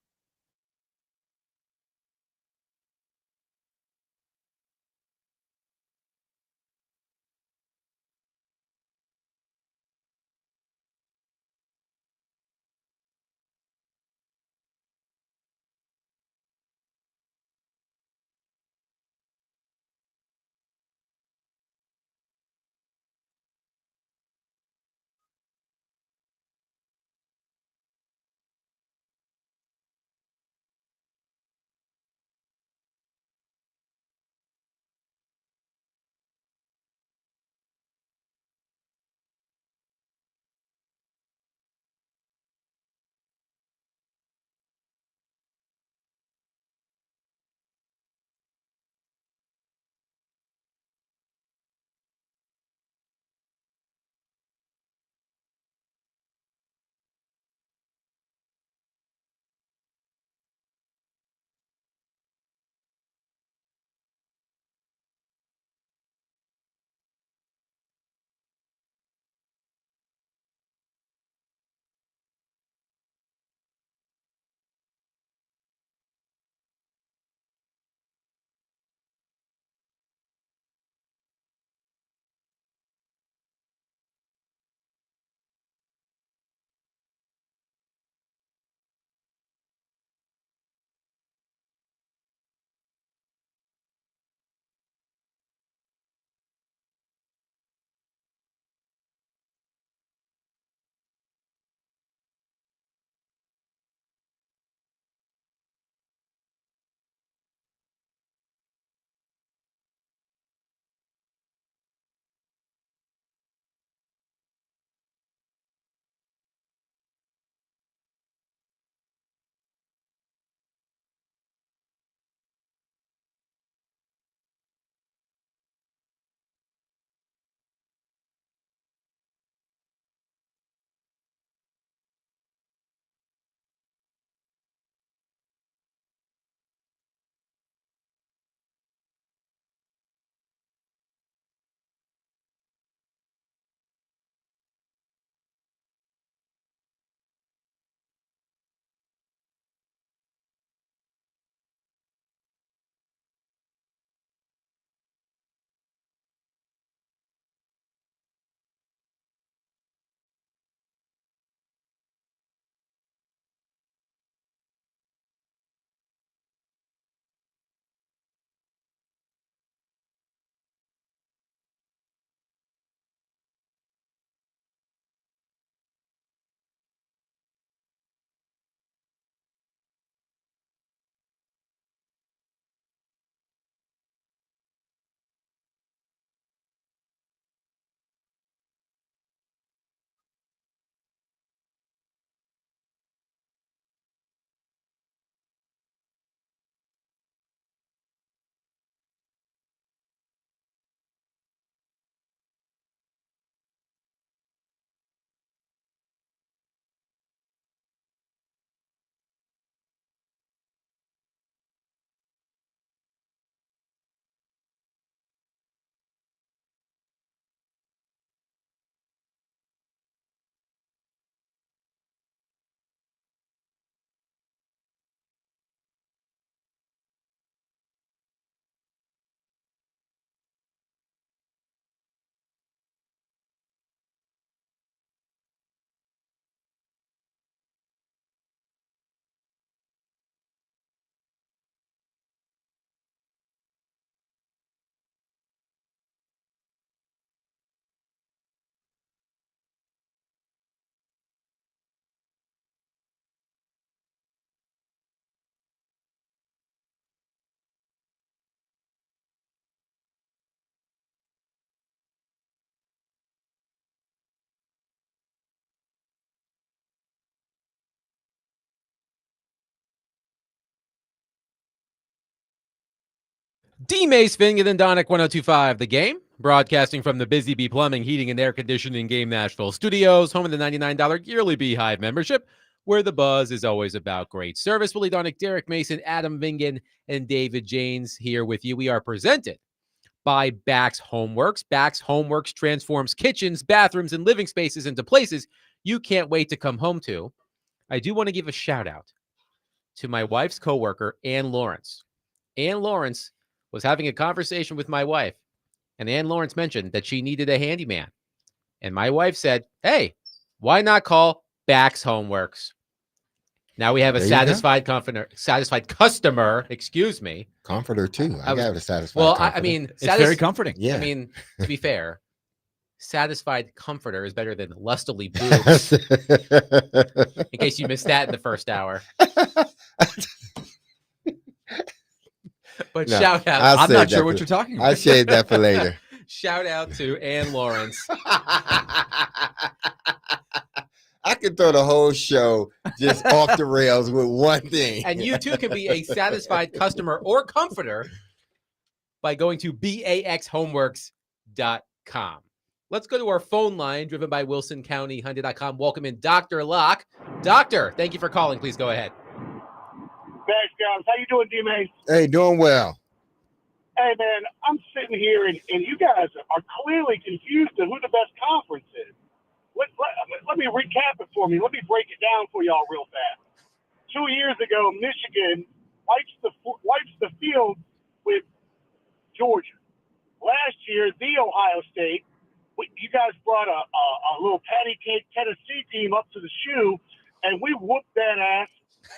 Speaker 1: D. Mace, Fingan, and Donick 1025, The Game, broadcasting from the Busy Bee Plumbing, Heating, and Air Conditioning Game Nashville studios, home of the $99 yearly Beehive membership, where the buzz is always about great service. Willie Donick, Derek Mason, Adam Vingan, and David Janes here with you. We are presented by Bax Homeworks. Bax Homeworks transforms kitchens, bathrooms, and living spaces into places you can't wait to come home to. I do want to give a shout out to my wife's coworker, Ann Lawrence. Ann Lawrence was having a conversation with my wife, and Ann Lawrence mentioned that she needed a handyman. And my wife said, hey, why not call Bax Homeworks? Now we have a satisfied customer, excuse me.
Speaker 2: Comforter too. I got a satisfied
Speaker 1: Well,
Speaker 2: comforter.
Speaker 1: I mean,
Speaker 3: It's very comforting.
Speaker 2: Yeah.
Speaker 1: I mean, to be fair, satisfied comforter is better than lustily boobs. In case you missed that in the first hour. But
Speaker 2: No,
Speaker 1: shout out.
Speaker 2: I'll
Speaker 3: I'm
Speaker 2: save
Speaker 3: not
Speaker 2: that
Speaker 3: sure what
Speaker 2: for-
Speaker 3: you're talking about.
Speaker 2: I'll save that for later.
Speaker 1: Shout out to Ann Lawrence.
Speaker 2: I could throw the whole show just off the rails with one thing.
Speaker 1: And you too can be a satisfied customer or comforter by going to baxhomeworks.com. Let's go to our phone line driven by WilsonCountyHyundai.com. Welcome in Dr. Locke. Doctor, thank you for calling. Please go ahead.
Speaker 9: Thanks, guys. How you doing, D-Mace?
Speaker 2: Hey, doing well.
Speaker 9: Hey, man, I'm sitting here, and you guys are clearly confused to who the best conference is. Let me recap it for me. Let me break it down for y'all real fast. 2 years ago, Michigan wipes the field with Georgia. Last year, the Ohio State, you guys brought a little patty cake Tennessee team up to the shoe, and we whooped that ass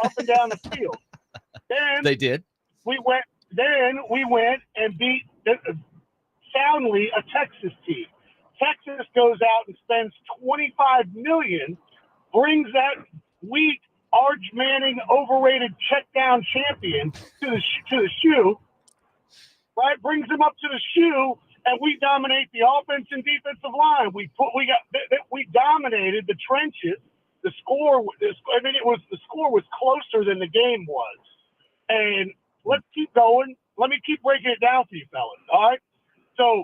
Speaker 9: up and down the field. Then
Speaker 3: They did.
Speaker 9: we went and beat soundly a Texas team. Texas goes out and spends $25 million, brings that weak, Arch Manning, overrated check-down champion to the shoe, right? Brings him up to the shoe, and we dominate the offense and defensive line. We dominated the trenches. The score was closer than the game was. And let's keep going. Let me keep breaking it down for you fellas, all right? So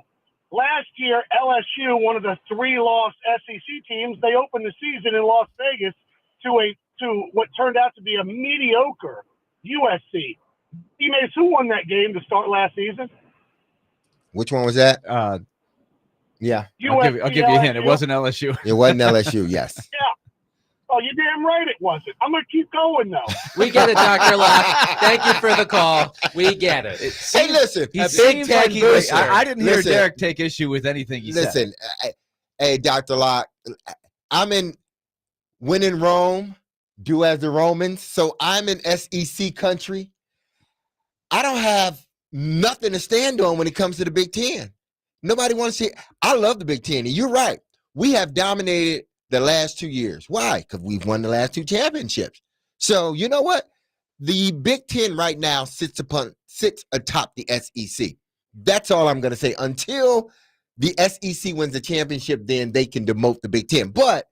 Speaker 9: last year, LSU, one of the 3-loss SEC teams, they opened the season in Las Vegas to what turned out to be a mediocre USC. Teammates, who won that game to start last season?
Speaker 2: Which one was that? Yeah.
Speaker 3: I'll give you a hint. It wasn't LSU.
Speaker 2: It wasn't LSU, yes.
Speaker 9: Yeah. Oh, you're damn right it wasn't. I'm going to keep going, though.
Speaker 1: We get it, Dr. Locke. Thank you for the call. We get it.
Speaker 2: Hey, listen.
Speaker 3: He
Speaker 1: A
Speaker 3: seems
Speaker 1: Big Ten
Speaker 3: like he
Speaker 1: booster.
Speaker 3: I didn't hear
Speaker 2: Listen.
Speaker 3: Derek take issue with anything he said.
Speaker 2: Listen, hey, Dr. Locke, I'm in when in Rome, do as the Romans. So I'm in SEC country. I don't have nothing to stand on when it comes to the Big Ten. Nobody wants to see. I love the Big Ten. And you're right. We have dominated the last 2 years. Why? Because we've won the last 2 championships. So you know what? The Big Ten right now sits atop the SEC. That's all I'm going to say. Until the SEC wins the championship, then they can demote the Big Ten. But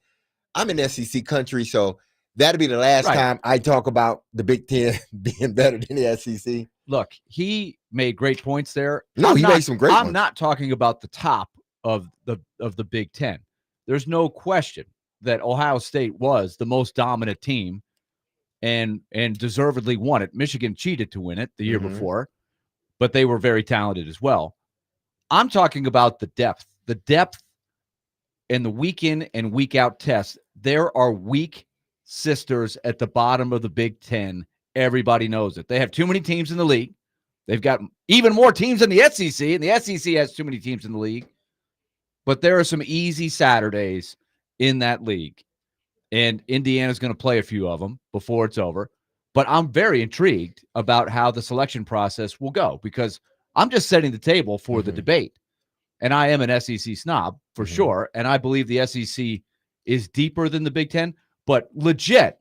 Speaker 2: I'm in SEC country, so that'll be the last time I talk about the Big Ten being better than the SEC.
Speaker 3: Look, he made great points there.
Speaker 2: No, he made some great
Speaker 3: I'm
Speaker 2: ones.
Speaker 3: not talking about the top of the Big Ten. There's no question that Ohio State was the most dominant team and deservedly won it. Michigan cheated to win it the year before, but they were very talented as well. I'm talking about the depth and the week in and week out tests. There are weak sisters at the bottom of the Big Ten. Everybody knows it. They have too many teams in the league. They've got even more teams in the SEC, and the SEC has too many teams in the league. But there are some easy Saturdays in that league, and Indiana's going to play a few of them before it's over. But I'm very intrigued about how the selection process will go because I'm just setting the table for the debate. And I am an SEC snob for sure, and I believe the SEC is deeper than the Big Ten, but legit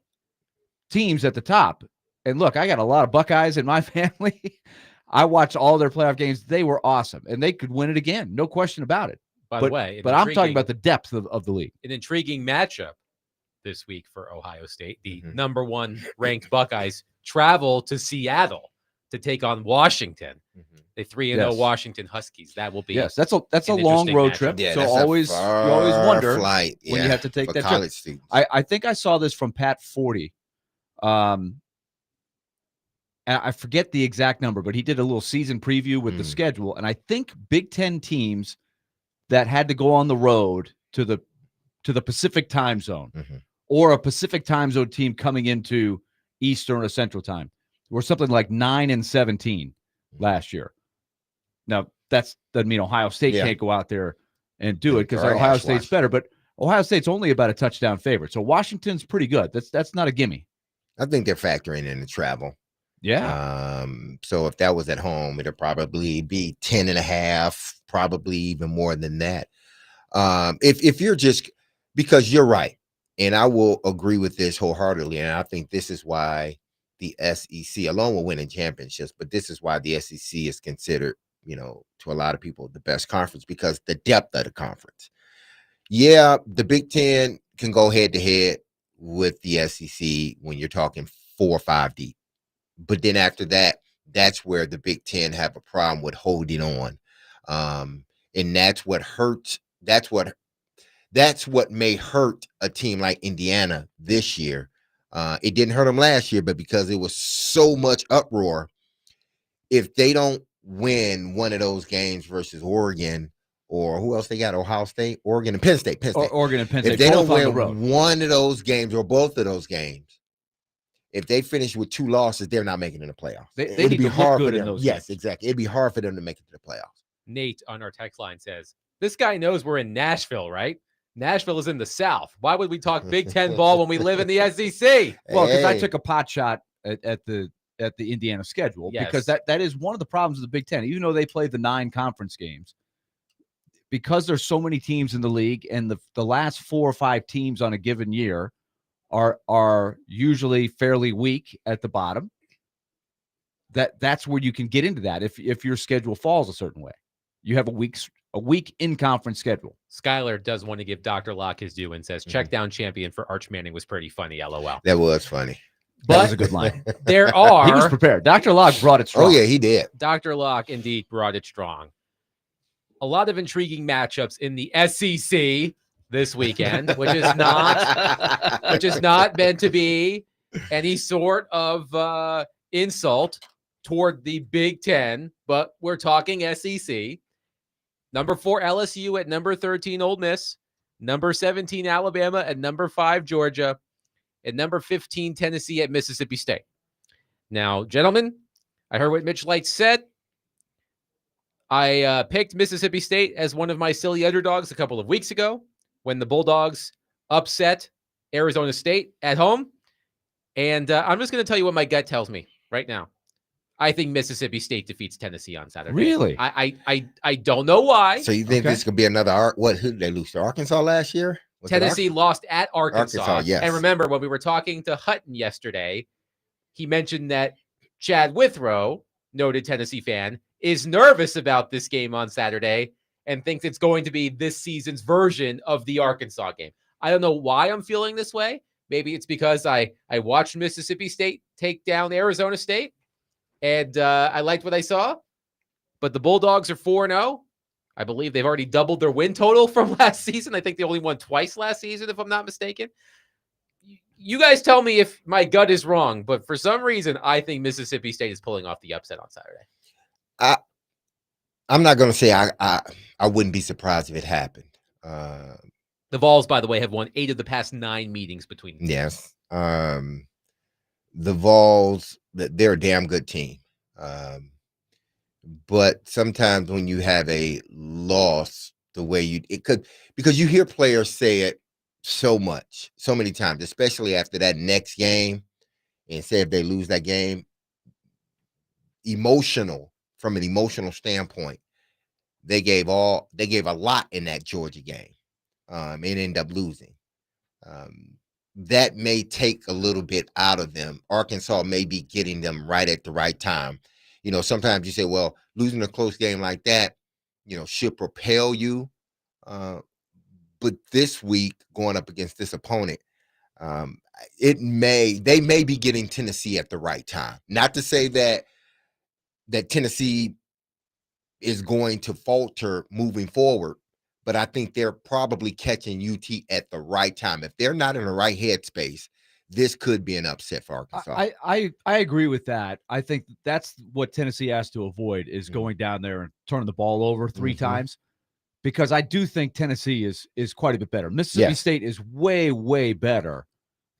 Speaker 3: teams at the top. And look, I got a lot of Buckeyes in my family. I watched all their playoff games. They were awesome, and they could win it again. No question about it.
Speaker 1: By the way,
Speaker 3: but I'm talking about the depth of the league.
Speaker 1: An intriguing matchup this week for Ohio State. The number 1 ranked Buckeyes travel to Seattle to take on Washington. The 3-0
Speaker 3: Yes.
Speaker 1: Washington Huskies. That will be
Speaker 3: that's a
Speaker 1: an
Speaker 3: long
Speaker 1: interesting
Speaker 3: road
Speaker 1: matchup.
Speaker 3: trip.
Speaker 2: Yeah,
Speaker 3: so
Speaker 2: that's
Speaker 3: always
Speaker 2: a
Speaker 3: you always
Speaker 2: far
Speaker 3: wonder
Speaker 2: flight,
Speaker 3: when you have to take
Speaker 2: for
Speaker 3: that
Speaker 2: college
Speaker 3: trip.
Speaker 2: students.
Speaker 3: I think I saw this from Pat 40. And I forget the exact number, but he did a little season preview with the schedule. And I think Big Ten teams that had to go on the road to the Pacific time zone or a Pacific time zone team coming into Eastern or Central time were something like 9 and 17 last year. Now, that doesn't mean Ohio State can't go out there and do it because Ohio State's better, but Ohio State's only about a touchdown favorite. So Washington's pretty good. That's not a gimme.
Speaker 2: I think they're factoring in the travel.
Speaker 3: Yeah.
Speaker 2: So if that was at home, it'll probably be 10.5, probably even more than that. If you're just, because you're right, and I will agree with this wholeheartedly, and I think this is why the SEC, along with winning championships, but this is why the SEC is considered, to a lot of people, the best conference, because the depth of the conference. Yeah, the Big Ten can go head to head with the SEC when you're talking 4 or 5 deep. But then after that, that's where the Big Ten have a problem with holding on. And that's what hurts. That's what may hurt a team like Indiana this year. It didn't hurt them last year, but because it was so much uproar, if they don't win one of those games versus Oregon, or who else they got? Ohio State, Oregon, and Penn State.
Speaker 3: Oregon and Penn State.
Speaker 2: If they don't win one of those games or both of those games, if they finish with 2 losses, they're not making it in the playoffs.
Speaker 3: They need to look good in those
Speaker 2: Yes,
Speaker 3: games.
Speaker 2: exactly. It'd be hard for them to make it to the playoffs.
Speaker 1: Nate on our text line says, this guy knows we're in Nashville, right? Nashville is in the South. Why would we talk Big Ten ball when we live in the SEC?
Speaker 3: Well, because I took a pot shot at the Indiana schedule, because that is one of the problems of the Big Ten. Even though they play the 9 conference games, because there's so many teams in the league, and the last 4 or 5 teams on a given year are usually fairly weak at the bottom. That's where you can get into that if your schedule falls a certain way. You have a week in conference schedule.
Speaker 1: Skylar does want to give Dr. Locke his due and says, check down champion for Arch Manning was pretty funny, LOL.
Speaker 2: That was funny.
Speaker 3: That was a good line.
Speaker 1: He
Speaker 3: was prepared. Dr. Locke brought it strong.
Speaker 2: Oh, yeah, he did.
Speaker 1: Dr. Locke indeed brought it strong. A lot of intriguing matchups in the SEC this weekend, which is not meant to be any sort of insult toward the Big Ten, but we're talking SEC. Number 4 LSU at number 13 Ole Miss, number 17 Alabama at number 5 Georgia, and number 15 Tennessee at Mississippi State. Now, gentlemen, I heard what Mitch Light said. I picked Mississippi State as one of my silly underdogs a couple of weeks ago when the Bulldogs upset Arizona State at home. And I'm just going to tell you what my gut tells me right now. I think Mississippi State defeats Tennessee on Saturday.
Speaker 3: Really?
Speaker 1: I don't know why.
Speaker 2: So you think this could be another who did they lose to Arkansas last year?
Speaker 1: Tennessee lost at Arkansas.
Speaker 2: Yes.
Speaker 1: And remember, when we were talking to Hutton yesterday, he mentioned that Chad Withrow, noted Tennessee fan, is nervous about this game on Saturday and thinks it's going to be this season's version of the Arkansas game. I don't know why I'm feeling this way. Maybe it's because I watched Mississippi State take down Arizona State, and I liked what I saw. But the Bulldogs are 4-0. I believe they've already doubled their win total from last season. I think they only won twice last season, if I'm not mistaken. You guys tell me if my gut is wrong, but for some reason, I think Mississippi State is pulling off the upset on Saturday.
Speaker 2: I'm not going to say I wouldn't be surprised if it happened.
Speaker 1: The Vols, by the way, have won 8 of the past 9 meetings between them.
Speaker 2: Yes. The Vols, they're a damn good team. But sometimes when you have a loss, the way because you hear players say it so many times, especially after that next game, and say if they lose that game, from an emotional standpoint, they gave a lot in that Georgia game, and ended up losing. That may take a little bit out of them. Arkansas may be getting them right at the right time. Sometimes you say, well, losing a close game like that, should propel you. But this week, going up against this opponent, they may be getting Tennessee at the right time. Not to say that that Tennessee is going to falter moving forward, but I think they're probably catching UT at the right time. If they're not in the right headspace, this could be an upset for Arkansas.
Speaker 3: I agree with that. I think that's what Tennessee has to avoid is going down there and turning the ball over 3 times, because I do think Tennessee is quite a bit better. Mississippi State is way, way better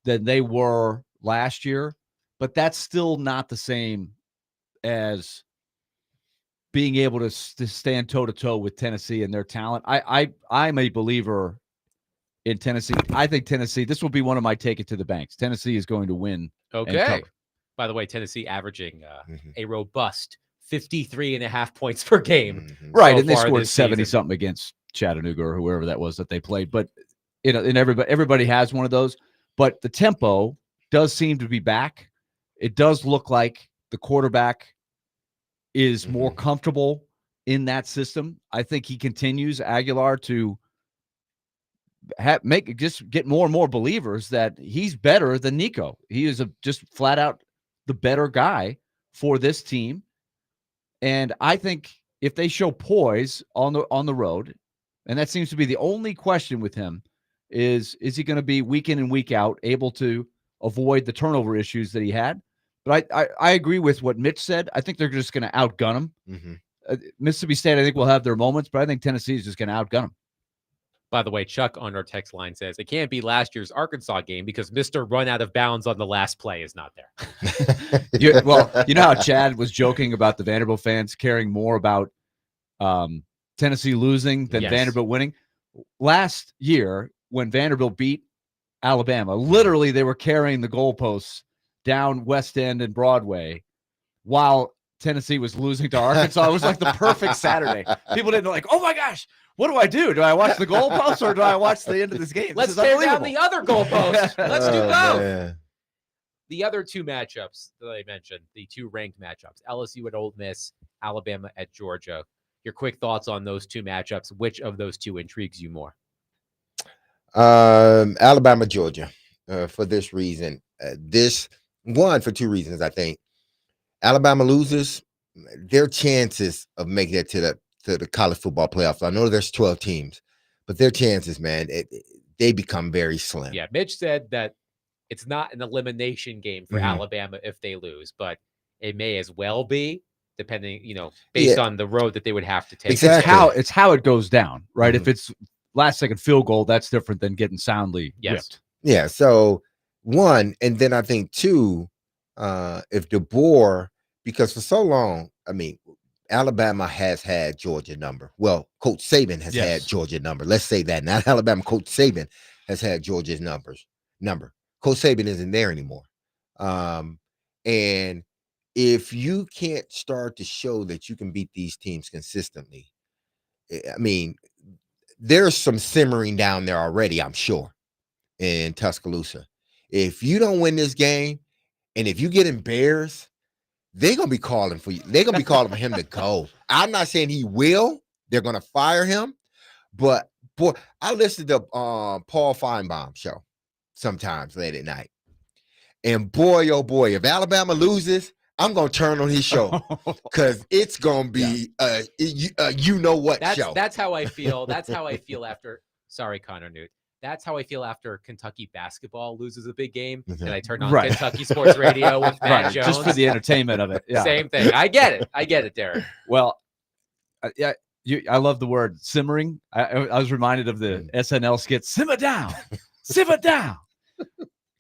Speaker 3: than they were last year, but that's still not the same as being able to stand toe-to-toe with Tennessee and their talent. I'm a believer in Tennessee. I think Tennessee, this will be one of my take it to the banks. Tennessee is going to win.
Speaker 1: Okay. By the way, Tennessee averaging a robust 53.5 points per game.
Speaker 3: Right, and they scored 70-something against Chattanooga or whoever that was that they played. But, and everybody has one of those. But the tempo does seem to be back. It does look like the quarterback is more comfortable in that system. I think he continues, Aguilar, to get more and more believers that he's better than Nico. He is just flat out the better guy for this team. And I think if they show poise on the road, and that seems to be the only question with him, is he going to be week in and week out able to avoid the turnover issues that he had? But I agree with what Mitch said. I think they're just going to outgun him. Mississippi State, I think, will have their moments, but I think Tennessee is just going to outgun them.
Speaker 1: By the way, Chuck on our text line says, it can't be last year's Arkansas game because Mr. Run out of bounds on the last play is not there.
Speaker 3: Well, you know how Chad was joking about the Vanderbilt fans caring more about Tennessee losing than Vanderbilt winning? Last year, when Vanderbilt beat Alabama, literally they were carrying the goalposts down West End and Broadway while Tennessee was losing to Arkansas. It was like the perfect Saturday. People didn't know, like, oh my gosh, what do I do? Do I watch the goalposts or do I watch the end of this game?
Speaker 1: Let's tear down the other goalposts. Let's do both.
Speaker 2: Man.
Speaker 1: The other 2 matchups that I mentioned, the 2 ranked matchups, LSU at Ole Miss, Alabama at Georgia. Your quick thoughts on those 2 matchups. Which of those 2 intrigues you more?
Speaker 2: Alabama, Georgia, for this reason. For 2 reasons, I think. Alabama loses, their chances of making it to the college football playoffs. I know there's 12 teams, but their chances, man, they become very slim.
Speaker 1: Yeah, Mitch said that it's not an elimination game for Alabama if they lose, but it may as well be, depending, based on the road that they would have to take.
Speaker 2: Exactly.
Speaker 3: It's how it goes down, right? If it's last second field goal, that's different than getting soundly whipped.
Speaker 2: Yeah. So 1, and then I think 2, if DeBoer, because for so long, I mean, Alabama has had Georgia number. Well, Coach Saban has had Georgia number. Let's say that. Not Alabama. Coach Saban has had Georgia's number. Coach Saban isn't there anymore. And if you can't start to show that you can beat these teams consistently, I mean, there's some simmering down there already, I'm sure, in Tuscaloosa. If you don't win this game, and if you get embarrassed, they're going to be calling for you. They're going to be calling for him to go. I'm not saying he will. They're going to fire him. But, boy, I listen to Paul Feinbaum show sometimes late at night. And, boy, oh, boy, if Alabama loses, I'm going to turn on his show because it's going to be show.
Speaker 1: That's how I feel. That's how I feel after – sorry, Connor Newt. That's how I feel after Kentucky basketball loses a big game, and I turn on Kentucky Sports Radio with Matt Jones.
Speaker 3: Just for the entertainment of it. Yeah.
Speaker 1: Same thing. I get it, Derek.
Speaker 3: Well, I love the word simmering. I was reminded of the SNL skit, simmer down,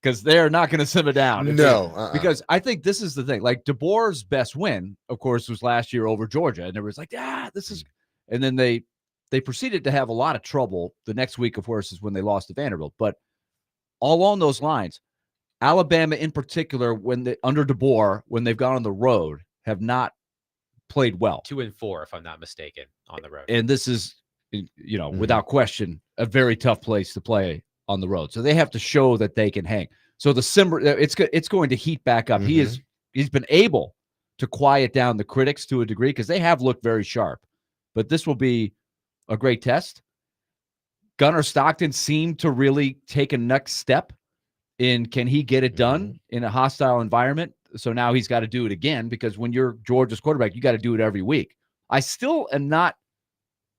Speaker 3: because they're not going to simmer down. Because I think this is the thing. Like DeBoer's best win, of course, was last year over Georgia, and everyone's like, this is – and then they proceeded to have a lot of trouble the next week, of course, is when they lost to Vanderbilt. But all along those lines, Alabama in particular, under DeBoer, when they've gone on the road, have not played well.
Speaker 1: 2-4, if I'm not mistaken, on the road.
Speaker 3: And this is, without question, a very tough place to play on the road. So they have to show that they can hang. So the simmer, it's going to heat back up. He's been able to quiet down the critics to a degree because they have looked very sharp. But this will be a great test. Gunnar Stockton seemed to really take a next step in can he get it done in a hostile environment. So now he's got to do it again because when you're Georgia's quarterback, you got to do it every week. I still am not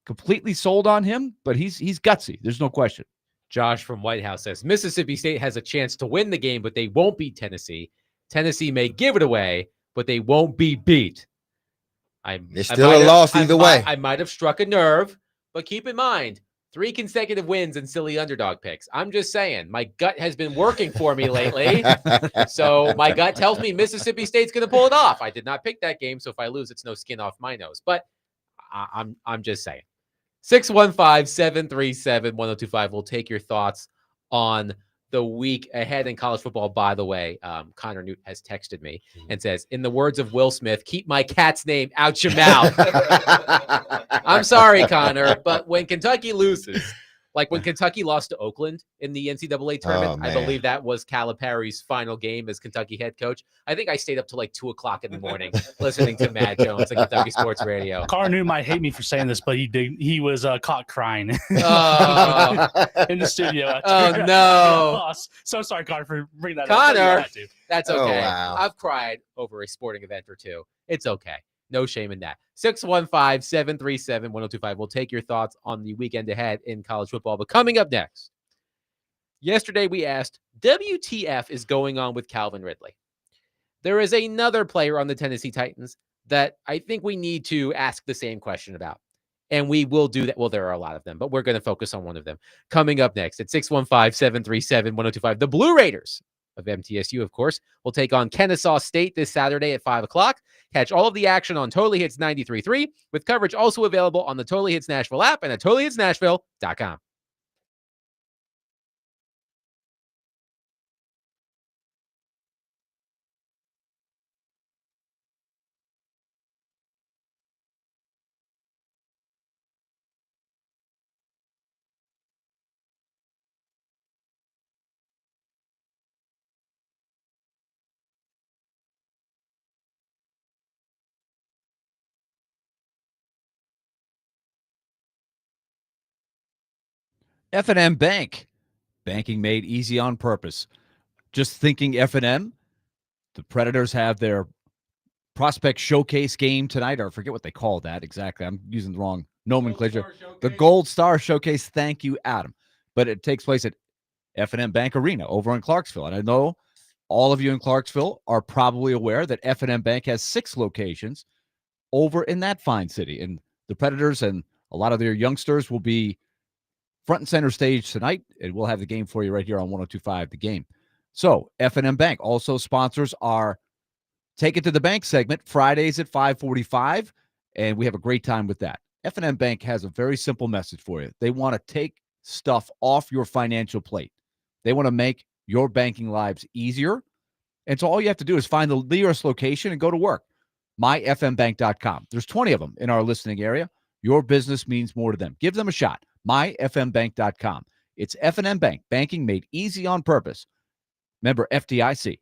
Speaker 3: completely sold on him, but he's gutsy. There's no question.
Speaker 1: Josh from White House says Mississippi State has a chance to win the game, but they won't beat Tennessee. Tennessee may give it away, but they won't be beat.
Speaker 2: It's still a loss either way.
Speaker 1: I might have struck a nerve, but keep in mind, 3 consecutive wins and silly underdog picks. I'm just saying, my gut has been working for me lately. So my gut tells me Mississippi State's going to pull it off. I did not pick that game, so if I lose, it's no skin off my nose. But I'm just saying. 615-737-1025. We'll take your thoughts on the week ahead in college football. By the way, Connor Newt has texted me and says, in the words of Will Smith, keep my cat's name out your mouth. I'm sorry, Connor, but when Kentucky loses, like when Kentucky lost to Oakland in the NCAA tournament, I believe that was Calipari's final game as Kentucky head coach. I think I stayed up till like 2:00 in the morning listening to Matt Jones on Kentucky Sports Radio.
Speaker 7: Connor Newt might hate me for saying this, but he was caught crying in the studio.
Speaker 1: Oh, no.
Speaker 7: So sorry, Connor, for bringing that
Speaker 1: Connor,
Speaker 7: up.
Speaker 1: that's okay.
Speaker 2: Oh, wow.
Speaker 1: I've cried over a sporting event or two. It's okay. No shame in that. 615-737-1025. We'll take your thoughts on the weekend ahead in college football. But coming up next, yesterday we asked, WTF is going on with Calvin Ridley? There is another player on the Tennessee Titans that I think we need to ask the same question about. And we will do that. Well, there are a lot of them, but we're going to focus on one of them. Coming up next at 615-737-1025. The Blue Raiders of MTSU, of course, will take on Kennesaw State this Saturday at 5 o'clock. Catch all of the action on Totally Hits 93.3, with coverage also available on the Totally Hits Nashville app and at TotallyHitsNashville.com.
Speaker 3: F&M Bank. Banking made easy on purpose. Just thinking F&M, the Predators have their prospect showcase game tonight, or I forget what they call that exactly. I'm using the wrong nomenclature. The Gold Star Showcase. Thank you, Adam. But it takes place at F&M Bank Arena over in Clarksville. And I know all of you in Clarksville are probably aware that F&M Bank has 6 locations over in that fine city. And the Predators and a lot of their youngsters will be front and center stage tonight, and we'll have the game for you right here on 102.5 The Game. So F&M Bank also sponsors our Take It to the Bank segment Fridays at 5:45, and we have a great time with that. F&M Bank has a very simple message for you. They want to take stuff off your financial plate. They want to make your banking lives easier, and so all you have to do is find the nearest location and go to work. myfmbank.com. There's 20 of them in our listening area. Your business means more to them. Give them a shot. myfmbank.com. It's F&M Bank, banking made easy on purpose. Member FDIC.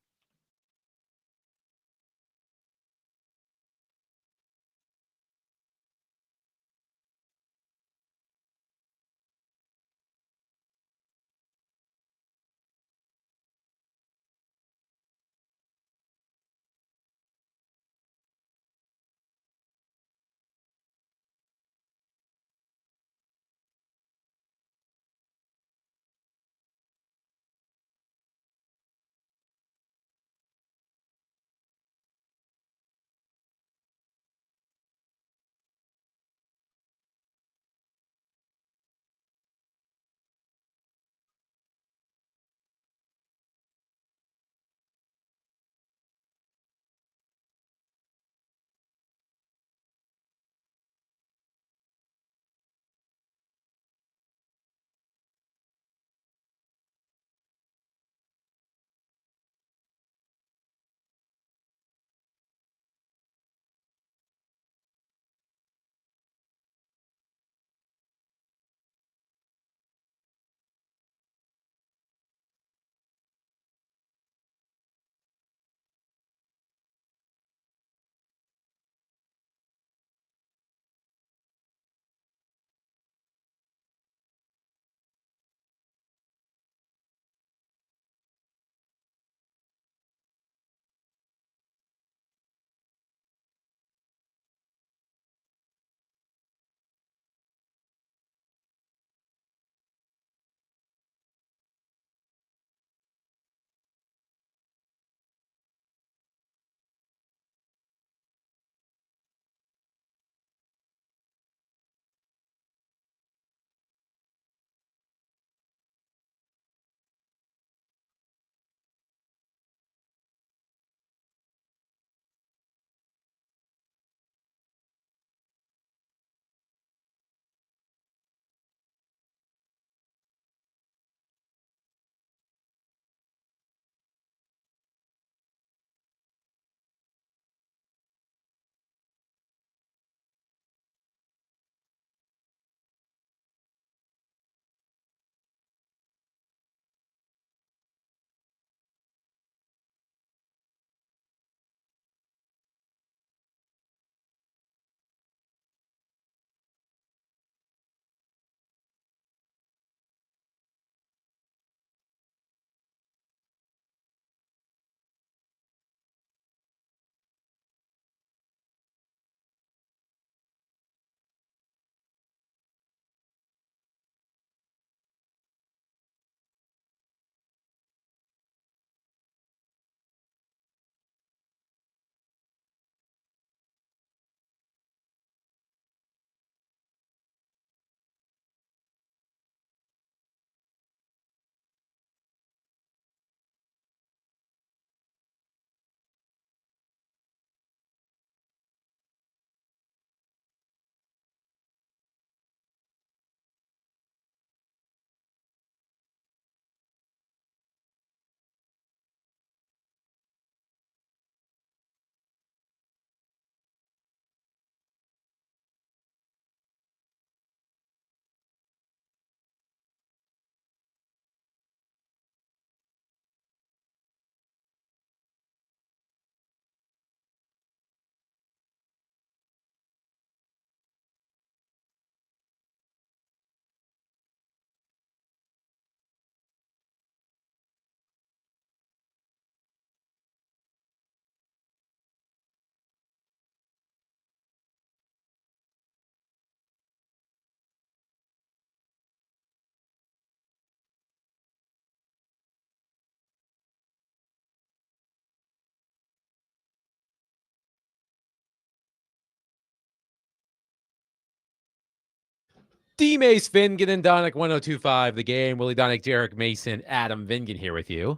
Speaker 1: D. Mace, Vingan, and Donick, 102.5 The Game. Willie Donick, Derek Mason, Adam Vingan here with you.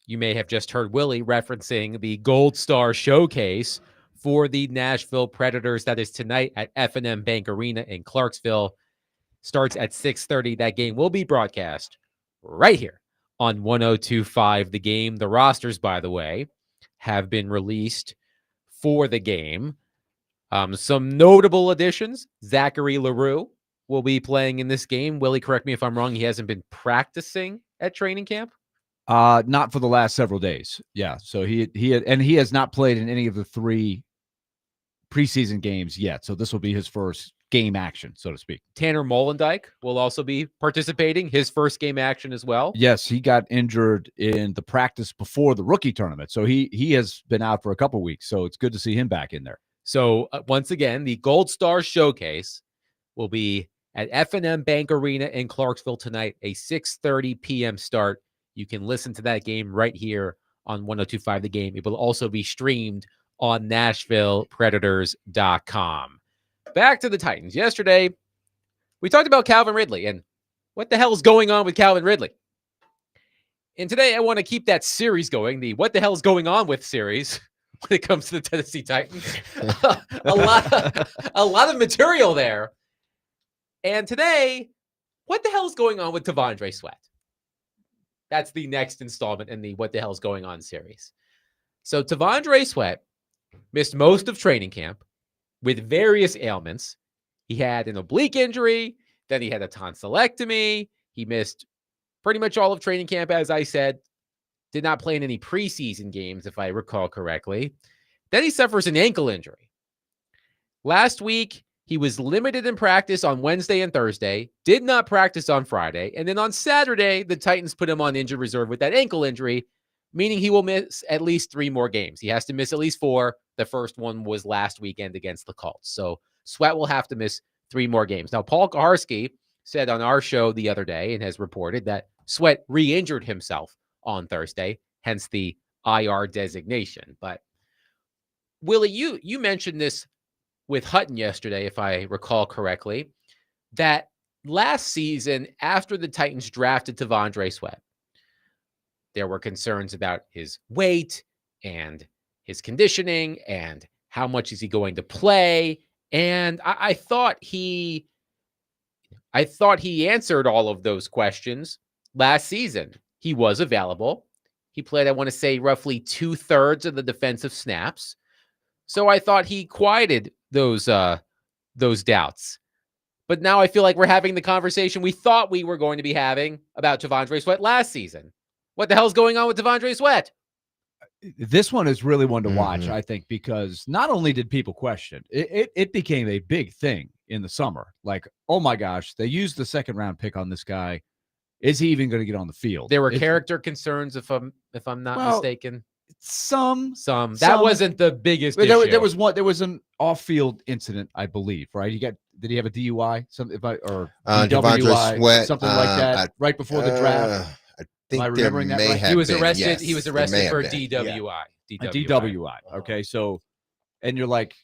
Speaker 1: You may have just heard Willie referencing the Gold Star Showcase for the Nashville Predators. That is tonight at F&M Bank Arena in Clarksville. Starts at 6:30. That game will be broadcast right here on 102.5 The Game. The rosters, by the way, have been released for the game. Some notable additions. Zachary LaRue will be playing in this game. Willie, correct me if I'm wrong. He hasn't been practicing at training camp.
Speaker 3: Not for the last several days. Yeah. So he has not played in any of the 3 preseason games yet. So this will be his first game action, so to speak.
Speaker 1: Tanner Molendijk will also be participating. His first game action as well.
Speaker 3: Yes, he got injured in the practice before the rookie tournament. So he has been out for a couple weeks. So it's good to see him back in there.
Speaker 1: So once again, the Gold Star Showcase will be at F&M Bank Arena in Clarksville tonight, a 6:30 p.m. start. You can listen to that game right here on 102.5 The Game. It will also be streamed on NashvillePredators.com. Back to the Titans. Yesterday, we talked about Calvin Ridley and what the hell is going on with Calvin Ridley. And today, I want to keep that series going, the What the Hell is Going On With series, when it comes to the Tennessee Titans. a lot of material there. And today, what the hell is going on with T'Vondre Sweat? That's the next installment in the What the Hell is Going On series. So T'Vondre Sweat missed most of training camp with various ailments. He had an oblique injury, then he had a tonsillectomy. He missed pretty much all of training camp, as I said. Did not play in any preseason games, if I recall correctly. Then he suffers an ankle injury. Last week, he was limited in practice on Wednesday and Thursday, did not practice on Friday, and then on Saturday, the Titans put him on injured reserve with that ankle injury, meaning he will miss at least 3 more games. He has to miss at least 4. The first one was last weekend against the Colts. So Sweat will have to miss 3 more games. Now, Paul Kaharski said on our show the other day and has reported that Sweat re-injured himself on Thursday, hence the IR designation. But Willie, you mentioned this with Hutton yesterday, if I recall correctly, that last season, after the Titans drafted T'Vondre Sweat, there were concerns about his weight and his conditioning and how much is he going to play. And I thought he answered all of those questions last season. He was available. He played, I want to say, roughly 2/3 of the defensive snaps. So I thought he quieted those doubts. But now I feel like we're having the conversation we thought we were going to be having about T'Vondre Sweat last season. What the hell's going on with T'Vondre Sweat?
Speaker 3: This one is really one to watch, I think, because not only did people question, it became a big thing in the summer. Like, oh my gosh, they used the 2nd round pick on this guy. Is he even going to get on the field?
Speaker 1: There were character concerns, if I'm not mistaken.
Speaker 3: Some.
Speaker 1: That wasn't the biggest issue.
Speaker 3: There was an off-field incident, I believe, right? Did he have a DUI? DWI,
Speaker 2: Sweat,
Speaker 3: something like that, right before the draft?
Speaker 2: I think
Speaker 3: Am I remembering that right?
Speaker 1: He was arrested.
Speaker 2: Yes,
Speaker 1: he was arrested for
Speaker 2: been.
Speaker 1: DWI.
Speaker 3: A DWI. Okay, so, and you're like,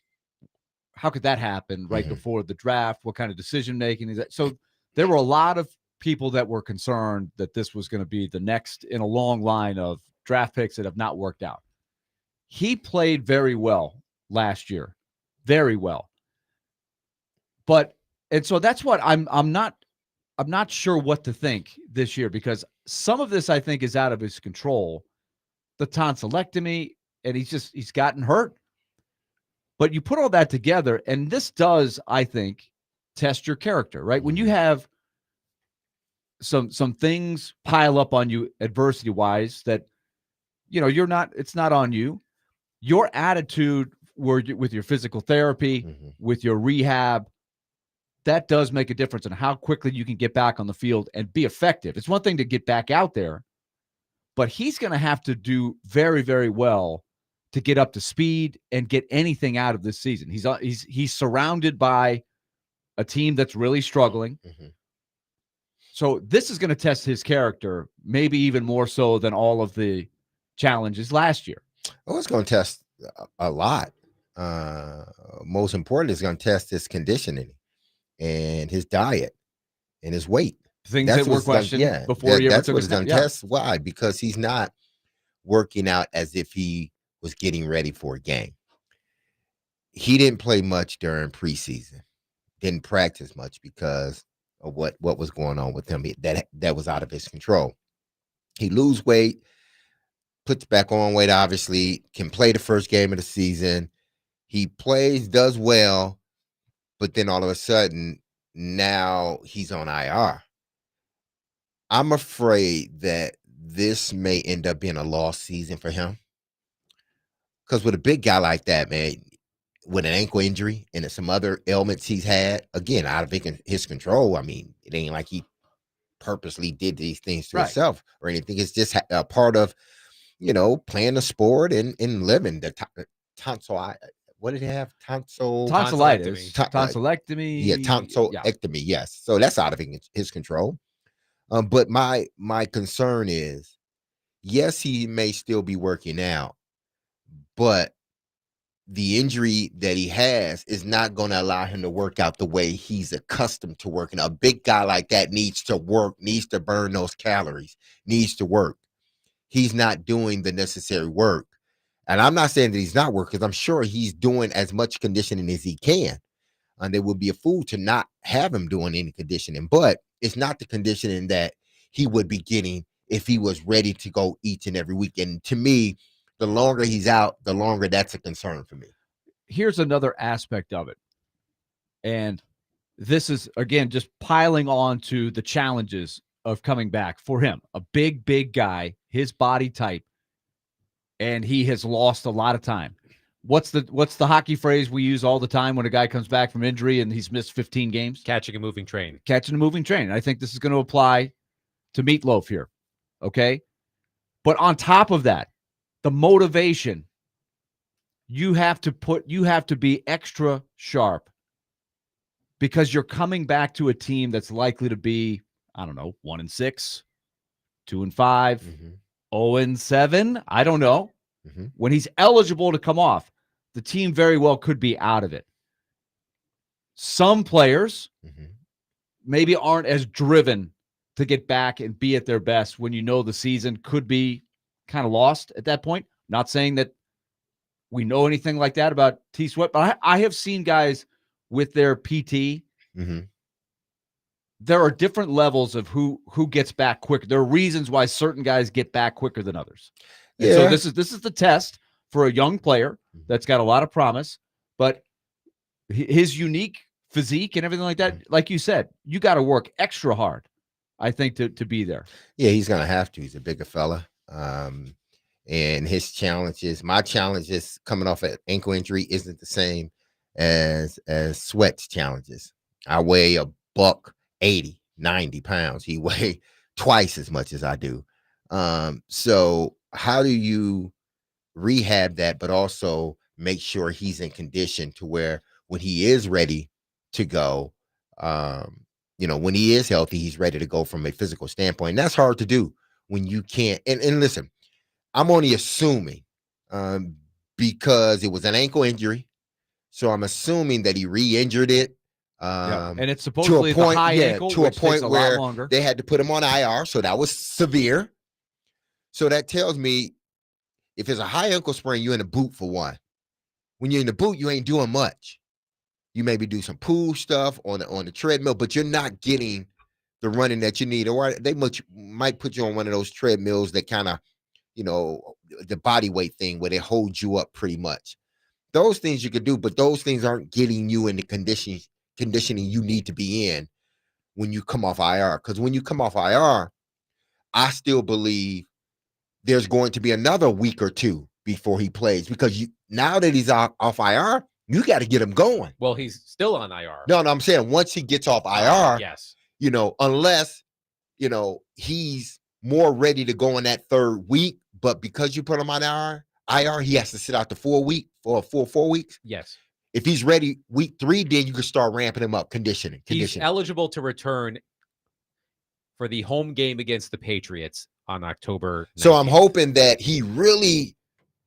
Speaker 3: how could that happen right before the draft? What kind of decision making is that? So there were a lot of people that were concerned that this was going to be the next in a long line of draft picks that have not worked out. He played very well last year, very well. And so that's what I'm not sure what to think this year, because some of this I think is out of his control. The tonsillectomy, and he's gotten hurt. But you put all that together, and this does, I think, test your character, right? When you have some things pile up on you adversity-wise that, it's not on you. Your attitude with your physical therapy, with your rehab, that does make a difference in how quickly you can get back on the field and be effective. It's one thing to get back out there, but he's going to have to do very, very well to get up to speed and get anything out of this season. He's surrounded by a team that's really struggling. So this is going to test his character, maybe even more so than all of the challenges last year.
Speaker 2: Oh, it's going to test a lot. Most important, it's going to test his conditioning. and his diet and his weight.
Speaker 3: Things that were questioned before he ever took his
Speaker 2: done tests. Why? Because he's not working out as if he was getting ready for a game. He didn't play much during preseason, didn't practice much because of what was going on with him. That was out of his control. He lose weight, puts back on weight, obviously, can play the first game of the season. He plays, does well, but then all of a sudden, now he's on IR. I'm afraid that this may end up being a lost season for him. Because with a big guy like that, man, with an ankle injury and some other ailments he's had, again, out of his control, I mean, it ain't like he purposely did these things to himself or anything. It's just a part of, playing the sport and living. The tonsil, what did he have?
Speaker 3: Tonsillitis. Tonsillectomy.
Speaker 2: Yeah, tonsillectomy, yes. So that's out of his control. But my concern is, yes, he may still be working out, but the injury that he has is not going to allow him to work out the way he's accustomed to working. A big guy like that needs to work, needs to burn those calories, needs to work. He's not doing the necessary work. And I'm not saying that he's not working, because I'm sure he's doing as much conditioning as he can. And it would be a fool to not have him doing any conditioning. But it's not the conditioning that he would be getting if he was ready to go each and every week. And to me, the longer he's out, the longer that's a concern for me.
Speaker 3: Here's another aspect of it. And this is, again, just piling on to the challenges of coming back for him. A big guy, his body type, and he has lost a lot of time. What's the hockey phrase we use all the time when a guy comes back from injury and he's missed 15 games?
Speaker 1: Catching a moving train.
Speaker 3: Catching a moving train. I think this is going to apply to Meatloaf here. Okay? But on top of that, the motivation, you have to be extra sharp, because you're coming back to a team that's likely to be, 1-6, 2-5, 0-7. I don't know. When he's eligible to come off, the team very well could be out of it. Some players maybe aren't as driven to get back and be at their best when the season could be kind of lost at that point. Not saying that we know anything like that about T-Sweat, but I have seen guys with their PT. There are different levels of who gets back quicker. There are reasons why certain guys get back quicker than others. And so this is the test for a young player that's got a lot of promise, but his unique physique and everything like that, like you said, you got to work extra hard, I think, to be there.
Speaker 2: Yeah, he's going to have to. He's a bigger fella. And his challenges, my challenges coming off an ankle injury isn't the same as Sweat's challenges. I weigh $180, 90 pounds. He weigh twice as much as I do. So how do you rehab that, but also make sure he's in condition to where when he is ready to go, when he is healthy, he's ready to go from a physical standpoint. And that's hard to do when you can't. And listen, I'm only assuming because it was an ankle injury. So I'm assuming that he re-injured it.
Speaker 3: And it's supposedly
Speaker 2: to a point,
Speaker 3: the high ankle,
Speaker 2: to a
Speaker 3: which
Speaker 2: point
Speaker 3: takes a
Speaker 2: where
Speaker 3: lot longer.
Speaker 2: They had to put him on IR. So that was severe. So that tells me if it's a high ankle sprain, you're in a boot for one. When you're in the boot, you ain't doing much. You maybe do some pool stuff on the treadmill, but you're not getting the running that you need. Or they might put you on one of those treadmills that kind of, the body weight thing where they hold you up pretty much. Those things you could do, but those things aren't getting you in the conditioning you need to be in when you come off IR. Because when you come off IR, I still believe there's going to be another week or two before he plays, because now that he's off IR, you got to get him going.
Speaker 1: Well, he's still on IR.
Speaker 2: No, I'm saying once he gets off IR,
Speaker 1: yes,
Speaker 2: unless, he's more ready to go in that third week, but because you put him on IR, he has to sit out the 4 weeks.
Speaker 1: Yes.
Speaker 2: If he's ready week 3, then you can start ramping him up, conditioning.
Speaker 1: He's eligible to return for the home game against the Patriots on October 19th.
Speaker 2: So I'm hoping that he really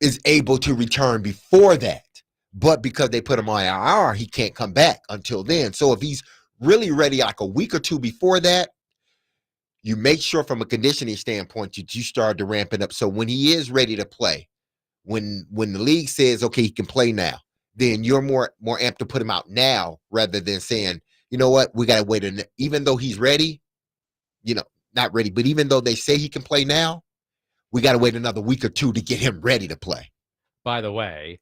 Speaker 2: is able to return before that. But because they put him on IR, he can't come back until then. So if he's really ready like a week or two before that, you make sure from a conditioning standpoint that you start to ramp it up. So when he is ready to play, when the league says, okay, he can play now, then you're more amped to put him out now rather than saying, you know what, we got to wait. Even though he's ready, not ready, but even though they say he can play now, we got to wait another week or two to get him ready to play.
Speaker 1: By the way,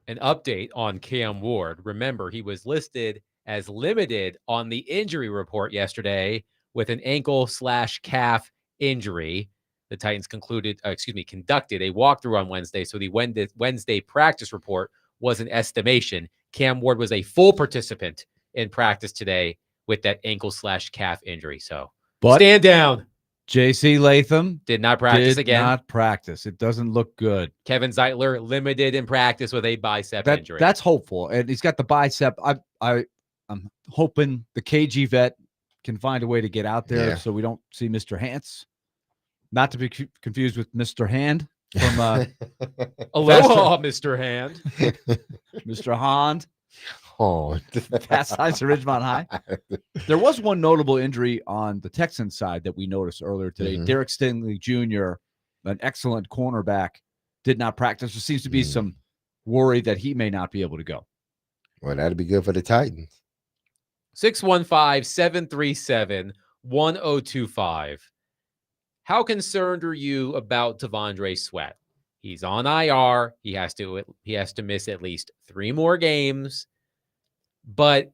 Speaker 1: an update on Cam Ward. Remember, he was listed as limited on the injury report yesterday with an ankle/calf injury. The Titans conducted a walkthrough on Wednesday, so the Wednesday practice report was an estimation. Cam Ward was a full participant in practice today with that ankle/calf injury. So stand down.
Speaker 3: J.C. Latham
Speaker 1: did not practice
Speaker 3: did
Speaker 1: again.
Speaker 3: Not practice. It doesn't look good.
Speaker 1: Kevin Zeitler limited in practice with a bicep injury.
Speaker 3: That's hopeful, and he's got the bicep. I'm hoping the KG vet can find a way to get out there so we don't see Mr. Hance. Not to be confused with Mr. Hand from
Speaker 1: Aloha, Mr. Hand.
Speaker 3: Mr. Hand.
Speaker 2: Oh,
Speaker 3: Fast Signs of Ridgemont High. There was one notable injury on the Texans side that we noticed earlier today. Derek Stingley Jr., an excellent cornerback, did not practice. There seems to be some worry that he may not be able to go.
Speaker 2: Well, that'd be good for the Titans.
Speaker 1: 615-737-1025. How concerned are you about T'Vondre Sweat? He's on IR. He has to miss at least 3 more games. But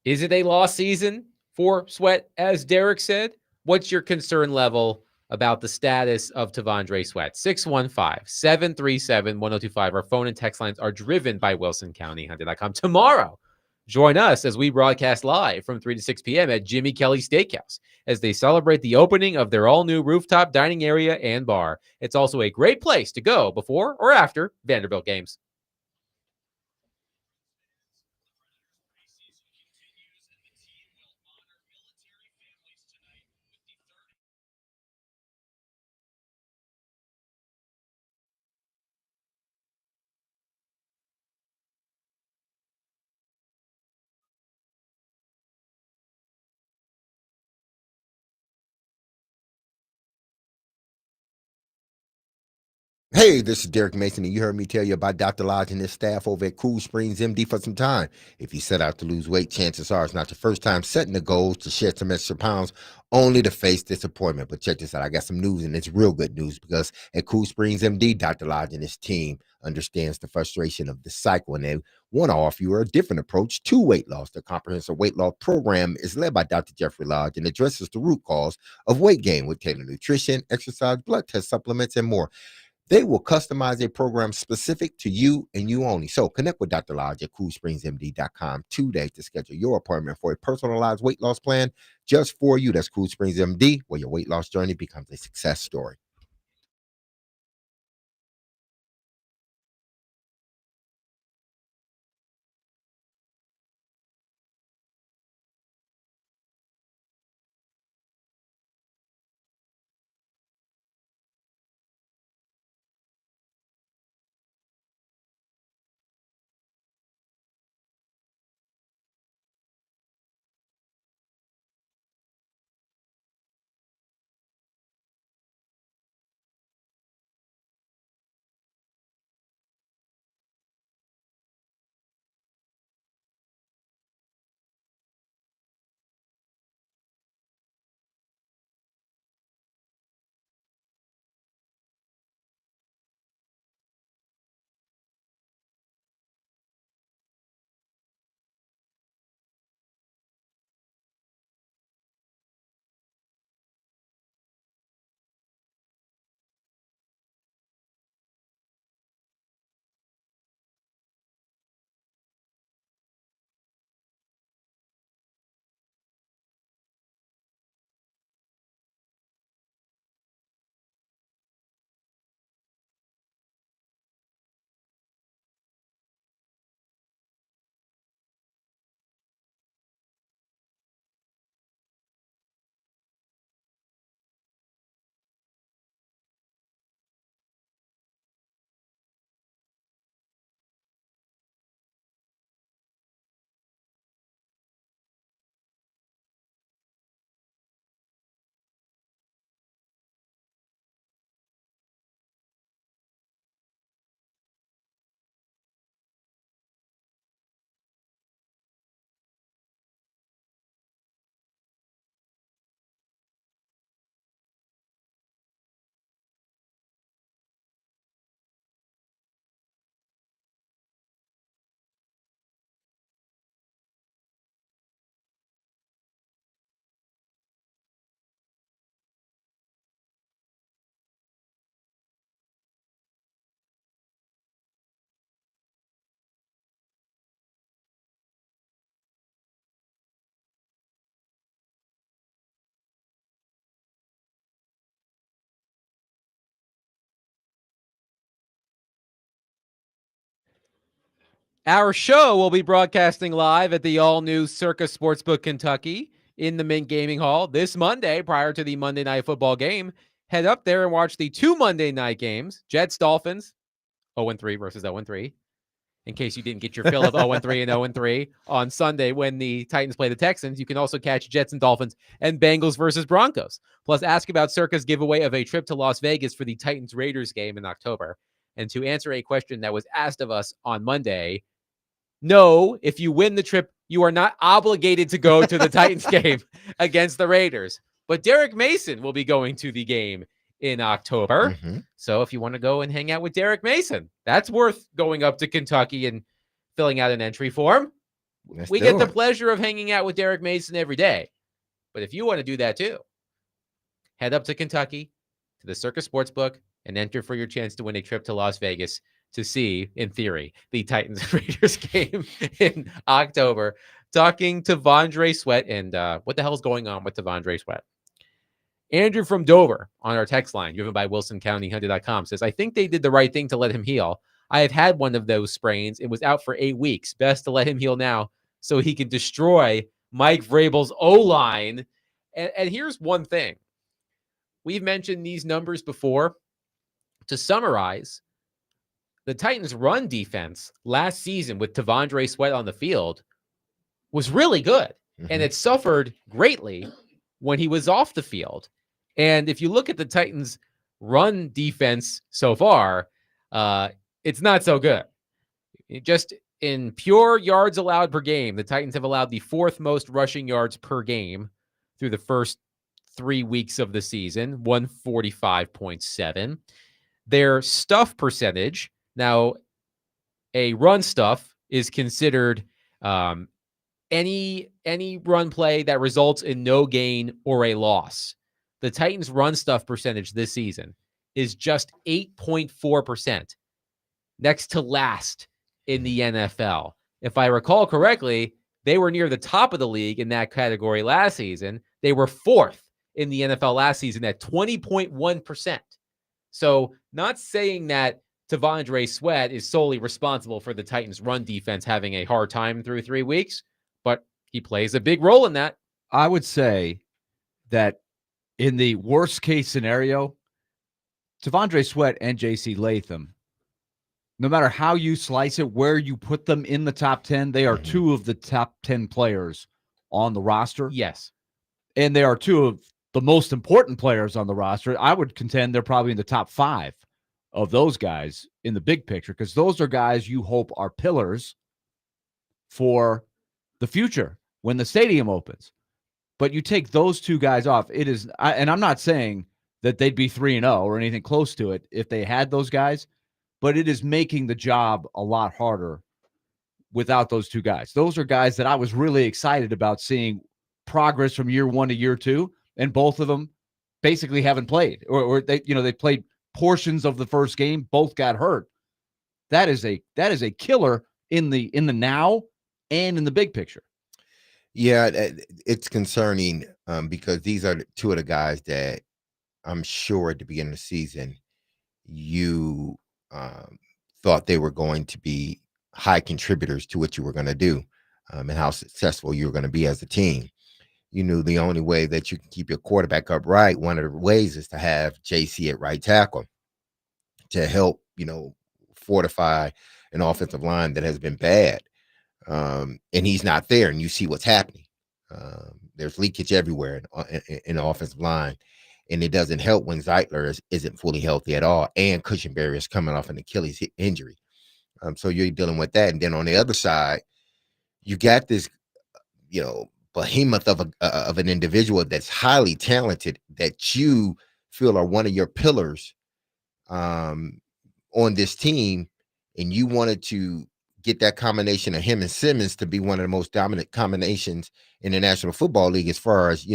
Speaker 1: is it a lost season for Sweat, as Derek said? What's your concern level about the status of T'Vondre Sweat? 615-737-1025. Our phone and text lines are driven by WilsonCountyHunter.com. Tomorrow, join us as we broadcast live from 3 to 6 p.m. at Jimmy Kelly Steakhouse as they celebrate the opening of their all-new rooftop dining area and bar. It's also a great place to go before or after Vanderbilt games.
Speaker 2: Hey, this is Derek Mason, and you heard me tell you about Dr. Lodge and his staff over at Cool Springs MD for some time. If you set out to lose weight, chances are it's not your first time setting the goals to shed some extra pounds, only to face disappointment. But check this out. I got some news, and it's real good news, because at Cool Springs MD, Dr. Lodge and his team understands the frustration of the cycle, and they want to offer you a different approach to weight loss. The comprehensive weight loss program is led by Dr. Jeffrey Lodge and addresses the root cause of weight gain with tailored nutrition, exercise, blood test supplements, and more. They will customize a program specific to you and you only. So connect with Dr. Lodge at CoolSpringsMD.com today to schedule your appointment for a personalized weight loss plan just for you. That's Cool Springs MD, where your weight loss journey becomes a success story.
Speaker 1: Our show will be broadcasting live at the all-new Circa Sportsbook Kentucky in the Mint Gaming Hall this Monday prior to the Monday Night Football game. Head up there and watch the 2 Monday night games, Jets-Dolphins, 0-3 versus 0-3, in case you didn't get your fill of 0-3 and 0-3 on Sunday when the Titans play the Texans. You can also catch Jets and Dolphins and Bengals versus Broncos. Plus, ask about Circa's giveaway of a trip to Las Vegas for the Titans-Raiders game in October. And to answer a question that was asked of us on Monday, no, if you win the trip, you are not obligated to go to the Titans game against the Raiders. But Derek Mason will be going to the game in October.
Speaker 2: Mm-hmm.
Speaker 1: So if you want to go and hang out with Derek Mason, that's worth going up to Kentucky and filling out an entry form. We get the pleasure of hanging out with Derek Mason every day. But if you want to do that too, head up to Kentucky, to the Circa Sportsbook, and enter for your chance to win a trip to Las Vegas to see, in theory, the Titans-Raiders game in October. Talking to Vondre Sweat, and what the hell is going on with Vondre Sweat? Andrew from Dover on our text line, driven by WilsonCountyHunter.com, says, I think they did the right thing to let him heal. I have had one of those sprains. It was out for 8 weeks. Best to let him heal now so he can destroy Mike Vrabel's O-line. And here's one thing. We've mentioned these numbers before. To summarize, the Titans' run defense last season with Vondre Sweat on the field was really good. Mm-hmm. And it suffered greatly when he was off the field. And if you look at the Titans' run defense so far, it's not so good. Just in pure yards allowed per game, the Titans have allowed the 4th most rushing yards per game through the first 3 weeks of the season, 145.7. Their stuff percentage, now a run stuff is considered any run play that results in no gain or a loss. The Titans' run stuff percentage this season is just 8.4%, next to last in the NFL. If I recall correctly, they were near the top of the league in that category last season. They were 4th in the NFL last season at 20.1%. So not saying that Vondre Sweat is solely responsible for the Titans' run defense having a hard time through 3 weeks, but he plays a big role in that.
Speaker 3: I would say that in the worst case scenario, Vondre Sweat and J.C. Latham, no matter how you slice it, where you put them in the top 10, they are 2 of the top 10 players on the roster.
Speaker 1: Yes.
Speaker 3: And they are 2 of the most important players on the roster. I would contend they're probably in the top 5 of those guys in the big picture, because those are guys you hope are pillars for the future when the stadium opens. But you take those 2 guys off, it is, and I'm not saying that they'd be 3-0 or anything close to it if they had those guys, but it is making the job a lot harder without those 2 guys. Those are guys that I was really excited about seeing progress from year 1 to year 2, and both of them basically haven't played, or they played portions of the first game, both got hurt. That is a killer in the now and in the big picture.
Speaker 2: Yeah, it's concerning because these are 2 of the guys that I'm sure at the beginning of the season you thought they were going to be high contributors to what you were going to do and how successful you were going to be as a team. You knew the only way that you can keep your quarterback upright, one of the ways is to have JC at right tackle to help, fortify an offensive line that has been bad. And he's not there, and you see what's happening. There's leakage everywhere in the offensive line, and it doesn't help when Zeitler isn't fully healthy at all, and Cushenberry is coming off an Achilles injury. So you're dealing with that, and then on the other side, you got this, behemoth of an individual that's highly talented that you feel are one of your pillars on this team, and you wanted to get that combination of him and Simmons to be one of the most dominant combinations in the National Football League as far as,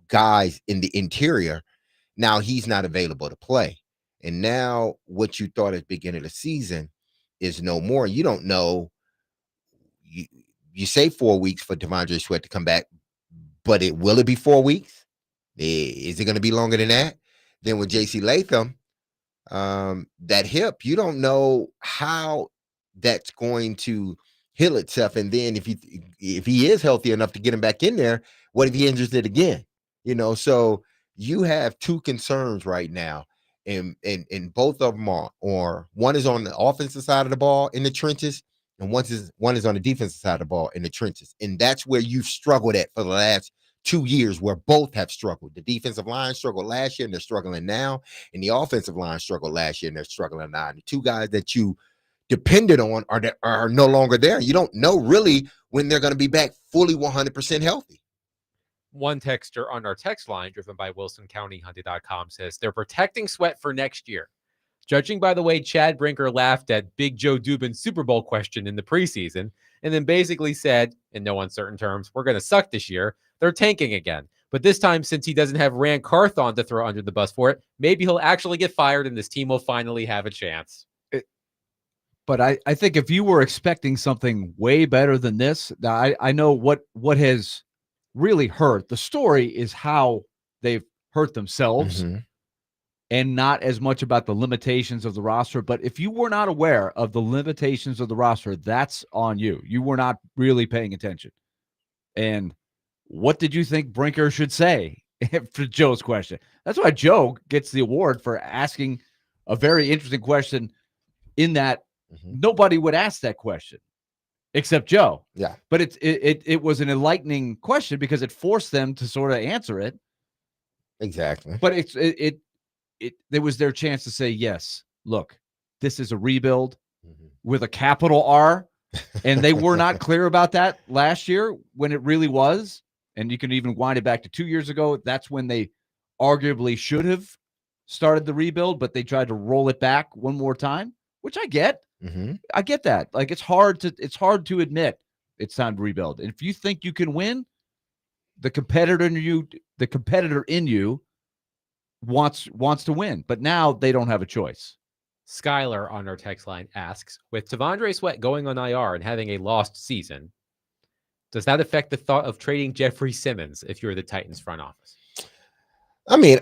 Speaker 2: guys in the interior. Now he's not available to play. And now what you thought at the beginning of the season is no more. You don't know. You say 4 weeks for Vondre Sweat to come back, but will it be 4 weeks? Is it going to be longer than that? Then with J.C. Latham, that hip, you don't know how that's going to heal itself. And then if he is healthy enough to get him back in there, what if he injures it again? So you have two concerns right now, and both of them are, or one is on the offensive side of the ball in the trenches, and one is on the defensive side of the ball in the trenches. And that's where you've struggled at for the last 2 years, where both have struggled. The defensive line struggled last year and they're struggling now, and the offensive line struggled last year and they're struggling now. And the two guys that you depended on are no longer there. You don't know really when they're going to be back fully 100% healthy.
Speaker 1: One texter on our text line, driven by WilsonCountyHunted.com, says they're protecting Sweat for next year. Judging by the way Chad Brinker laughed at Big Joe Dubin's Super Bowl question in the preseason, and then basically said, in no uncertain terms, we're going to suck this year, they're tanking again. But this time, since he doesn't have Rand Carthon to throw under the bus for it, maybe he'll actually get fired and this team will finally have a chance.
Speaker 3: But I think if you were expecting something way better than this, I know what has really hurt. The story is how they've hurt themselves, and not as much about the limitations of the roster. But if you were not aware of the limitations of the roster, that's on you. You were not really paying attention. And what did you think Brinker should say for Joe's question? That's why Joe gets the award for asking a very interesting question, in that nobody would ask that question except Joe.
Speaker 2: Yeah.
Speaker 3: But it was an enlightening question because it forced them to sort of answer it.
Speaker 2: Exactly.
Speaker 3: But it was their chance to say, yes, look, this is a rebuild with a capital R. And they were not clear about that last year when it really was. And you can even wind it back to 2 years ago. That's when they arguably should have started the rebuild, but they tried to roll it back one more time, which I get. I get that. Like, it's hard to admit it's time to rebuild. And if you think you can win, the competitor in you wants to win. But now they don't have a choice.
Speaker 1: Skylar on our text line asks, with T'Vondre Sweat going on IR and having a lost season, does that affect the thought of trading Jeffrey Simmons if you're the Titans front office?
Speaker 2: I mean,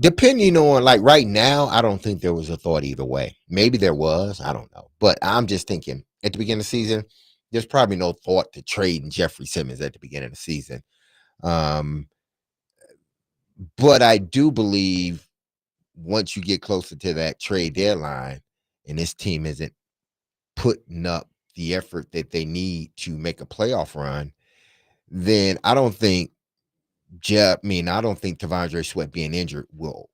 Speaker 2: depending on, like, right now, I don't think there was a thought either way. Maybe there was. I don't know. But I'm just thinking at the beginning of the season, there's probably no thought to trading Jeffrey Simmons at the beginning of the season. But I do believe once you get closer to that trade deadline and this team isn't putting up the effort that they need to make a playoff run, then I don't think T'Vondre Sweat being injured will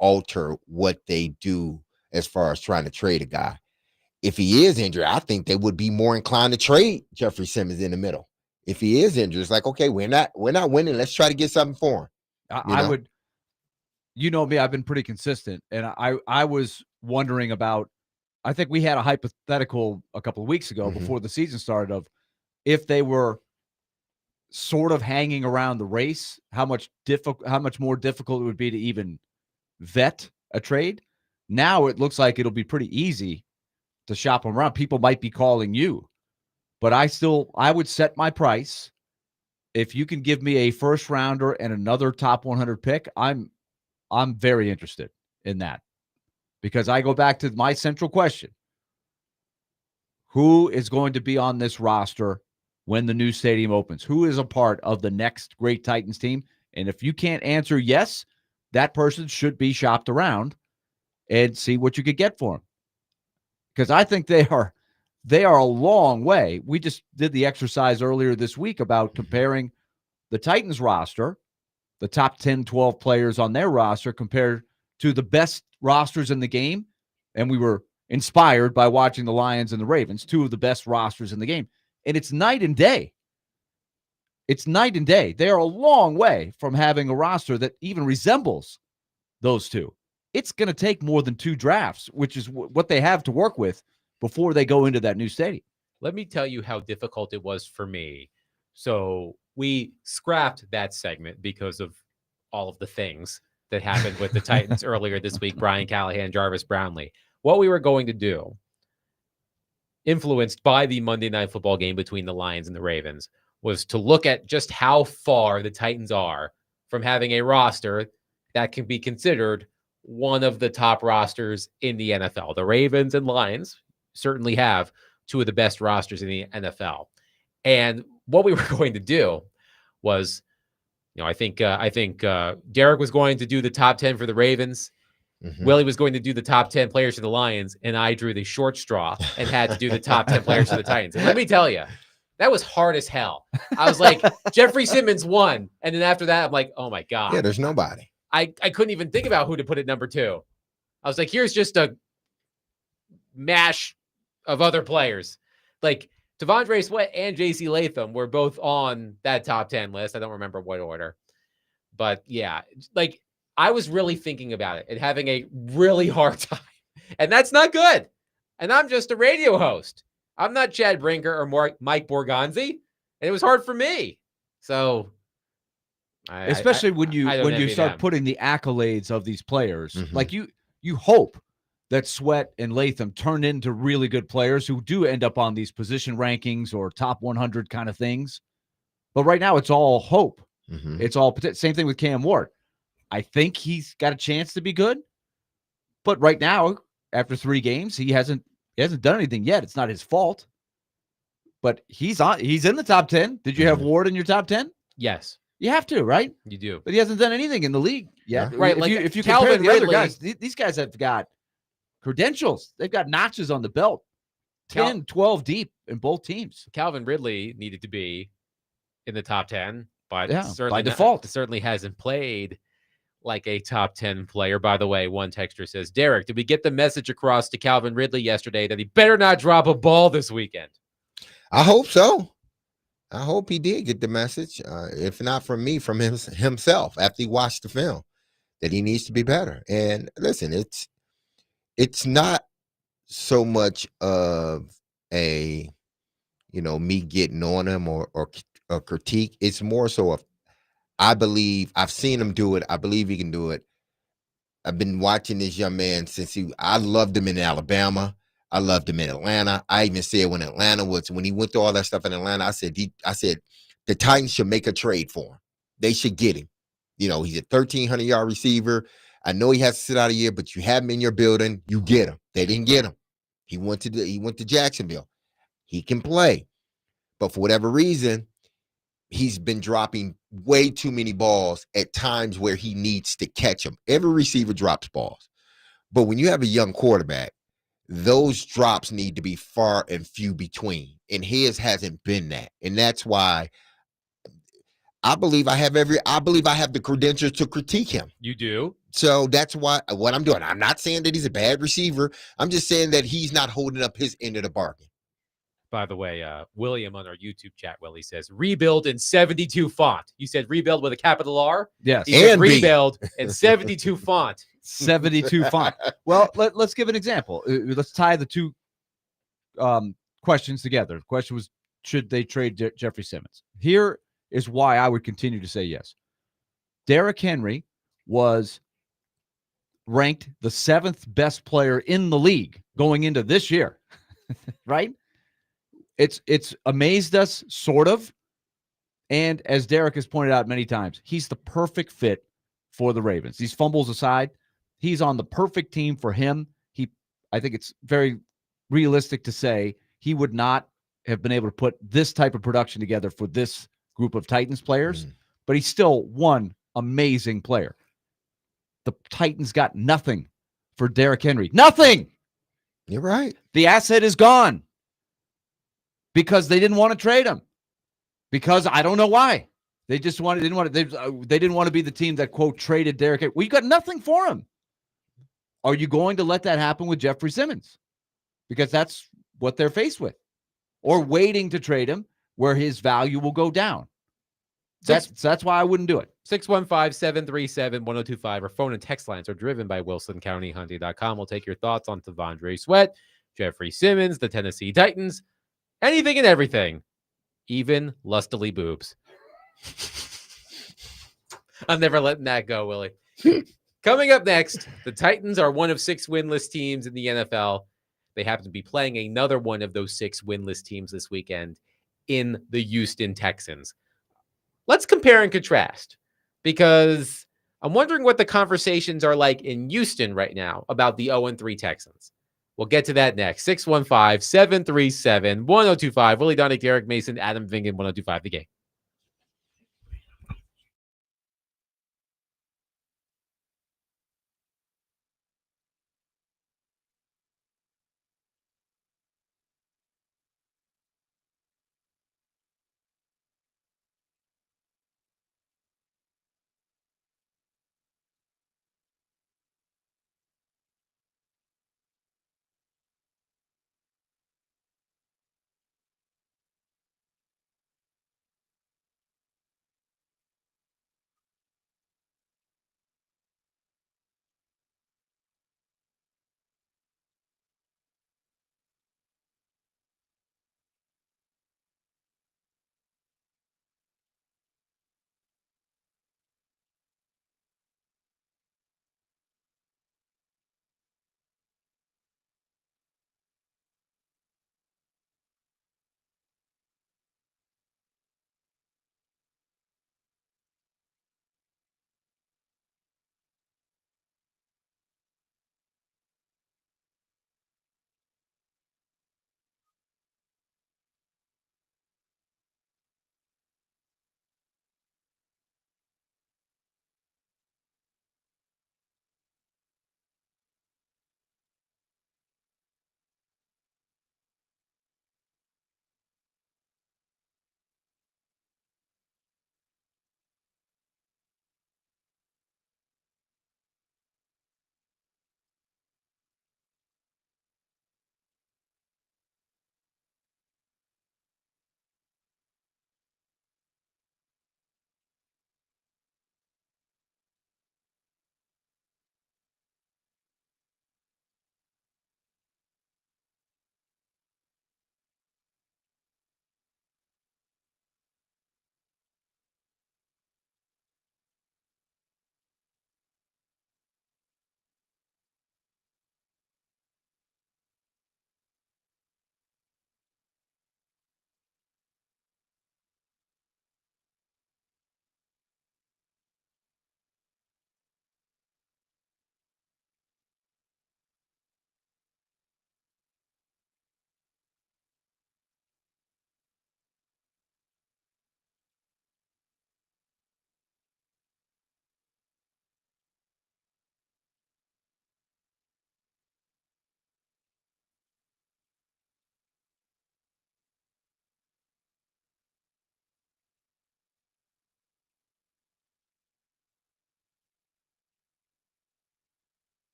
Speaker 2: alter what they do as far as trying to trade a guy. If he is injured, I think they would be more inclined to trade Jeffrey Simmons in the middle. If he is injured, it's like, okay, we're not winning. Let's try to get something for him.
Speaker 3: I would, you know me, I've been pretty consistent. And I was wondering about, I think we had a hypothetical a couple of weeks ago before the season started of if they were sort of hanging around the race, how much more difficult it would be to even vet a trade. Now it looks like it'll be pretty easy to shop them around. People might be calling you, but I would set my price. If you can give me a first rounder and another top 100 pick, I'm very interested in that, because I go back to my central question. Who is going to be on this roster when the new stadium opens? Who is a part of the next great Titans team? And if you can't answer yes, that person should be shopped around and see what you could get for them. Because I think they are a long way. We just did the exercise earlier this week about comparing the Titans roster, the top 10, 12 players on their roster, compared to the best rosters in the game. And we were inspired by watching the Lions and the Ravens, two of the best rosters in the game. And it's night and day. It's night and day. They are a long way from having a roster that even resembles those two. It's going to take more than 2 drafts, which is what they have to work with before they go into that new stadium.
Speaker 1: Let me tell you how difficult it was for me. So we scrapped that segment because of all of the things that happened with the Titans earlier this week, Brian Callahan, Jarvis Brownlee. What we were going to do, influenced by the Monday Night Football game between the Lions and the Ravens, was to look at just how far the Titans are from having a roster that can be considered one of the top rosters in the NFL. The Ravens and Lions, certainly have two of the best rosters in the NFL. And what we were going to do was, I think Derek was going to do the top 10 for the Ravens.
Speaker 2: Mm-hmm.
Speaker 1: Willie was going to do the top 10 players for the Lions, and I drew the short straw and had to do the top 10 players for the Titans. And let me tell you, that was hard as hell. I was like, Jeffrey Simmons won. And then after that, I'm like, oh my God.
Speaker 2: Yeah, there's nobody.
Speaker 1: I couldn't even think about who to put at number 2. I was like, here's just a mash of other players. Like Devondre Sweat and JC Latham were both on that top 10 list. I don't remember what order. But yeah, like I was really thinking about it and having a really hard time. And that's not good. And I'm just a radio host. I'm not Chad Brinker or Mike Borgonzi. And it was hard for me. So
Speaker 3: especially when you start putting the accolades of these players, like you hope that Sweat and Latham turn into really good players who do end up on these position rankings or top 100 kind of things. But right now it's all hope. It's all same thing with Cam Ward. I think he's got a chance to be good, but right now after 3 games, he hasn't done anything yet. It's not his fault, but he's in the top 10. Did you have Ward in your top 10?
Speaker 1: Yes.
Speaker 3: You have to, right?
Speaker 1: You do.
Speaker 3: But he hasn't done anything in the league yet.
Speaker 1: Yeah. Right.
Speaker 3: If you compare the other guys, these guys have got credentials. They've got notches on the belt, 10, 12 deep in both teams.
Speaker 1: Calvin Ridley needed to be in the top 10, but
Speaker 3: by default,
Speaker 1: certainly hasn't played like a top 10 player. By the way, one texter says, Derek, did we get the message across to Calvin Ridley yesterday that he better not drop a ball this weekend?
Speaker 2: I hope so. I hope he did get the message. If not from me, from himself after he watched the film, that he needs to be better. And listen, it's not so much of a, me getting on him or critique. It's more so of, I believe I've seen him do it. I believe he can do it. I've been watching this young man since I loved him in Alabama. I loved him in Atlanta. I even said when he went through all that stuff in Atlanta, I said the Titans should make a trade for him. They should get him. He's a 1,300-yard receiver. I know he has to sit out a year, but you have him in your building. You get him. They didn't get him. He went to Jacksonville. He can play, but for whatever reason, he's been dropping way too many balls at times where he needs to catch them. Every receiver drops balls, but when you have a young quarterback, those drops need to be far and few between, and his hasn't been that. And that's why I believe I have the credentials to critique him.
Speaker 1: You do.
Speaker 2: So that's what I'm doing. I'm not saying that he's a bad receiver. I'm just saying that he's not holding up his end of the bargain.
Speaker 1: By the way, William on our YouTube chat, Willie says, rebuild in 72 font. You said rebuild with a capital R?
Speaker 3: Yes.
Speaker 1: He said rebuild in 72 font.
Speaker 3: 72 font. Well, let's give an example. Let's tie the two questions together. The question was, should they trade Jeffrey Simmons? Here is why I would continue to say yes. Derrick Henry was ranked the 7th best player in the league going into this year, right? It's amazed us, sort of. And as Derek has pointed out many times, he's the perfect fit for the Ravens. These fumbles aside, he's on the perfect team for him. I think it's very realistic to say he would not have been able to put this type of production together for this group of Titans players, but he's still one amazing player. The Titans got nothing for Derrick Henry. Nothing.
Speaker 2: You're right.
Speaker 3: The asset is gone because they didn't want to trade him. Because I don't know why. They just didn't want to be the team that, quote, traded Derrick Henry. Well, you got nothing for him. Are you going to let that happen with Jeffrey Simmons? Because that's what they're faced with. Or waiting to trade him where his value will go down. That's why I wouldn't do it.
Speaker 1: 615-737-1025. Our phone and text lines are driven by WilsonCountyHunting.com. We'll take your thoughts on Devondre Sweat, Jeffrey Simmons, the Tennessee Titans, anything and everything, even lustily boobs. I'm never letting that go, Willie. Coming up next, the Titans are one of 6 winless teams in the NFL. They happen to be playing another one of those 6 winless teams this weekend in the Houston Texans. Let's compare and contrast, because I'm wondering what the conversations are like in Houston right now about the 0-3 Texans. We'll get to that next. 615-737-1025. Willie Donnie, Derek Mason, Adam Vingan, 1025 The Game.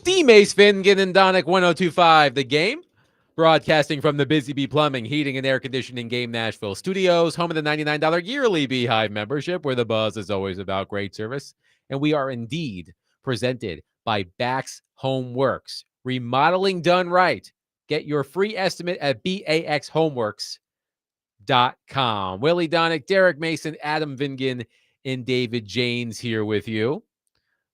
Speaker 1: The Mace Fingan and Donick 1025 The Game. Broadcasting from the Busy Bee Plumbing, Heating, and Air Conditioning Game Nashville Studios, home of the $99 yearly Beehive membership, where the buzz is always about great service. And we are indeed presented by Bax Home Works. Remodeling done right. Get your free estimate at baxhomeworks.com. Willie Donick, Derek Mason, Adam Vingan, and David Janes here with you.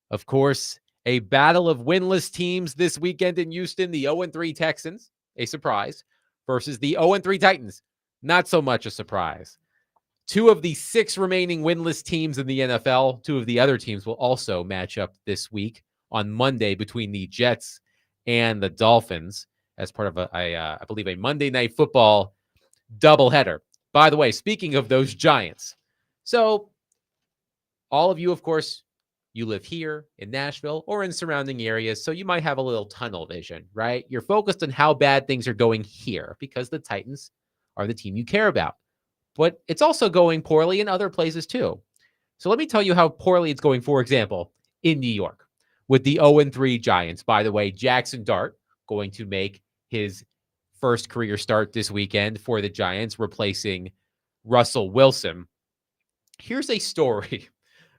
Speaker 1: Of course, a battle of winless teams this weekend in Houston. The 0-3 Texans, a surprise, versus the 0-3 Titans. Not so much a surprise. 2 of the 6 remaining winless teams in the NFL, 2 of the other teams will also match up this week on Monday between the Jets and the Dolphins as part of I believe a Monday Night Football doubleheader. By the way, speaking of those Giants, so all of you, of course, you live here in Nashville or in surrounding areas, so you might have a little tunnel vision, right? You're focused on how bad things are going here because the Titans are the team you care about. But it's also going poorly in other places too. So let me tell you how poorly it's going, for example, in New York with the 0-3 Giants. By the way, Jackson Dart going to make his first career start this weekend for the Giants, replacing Russell Wilson. Here's a story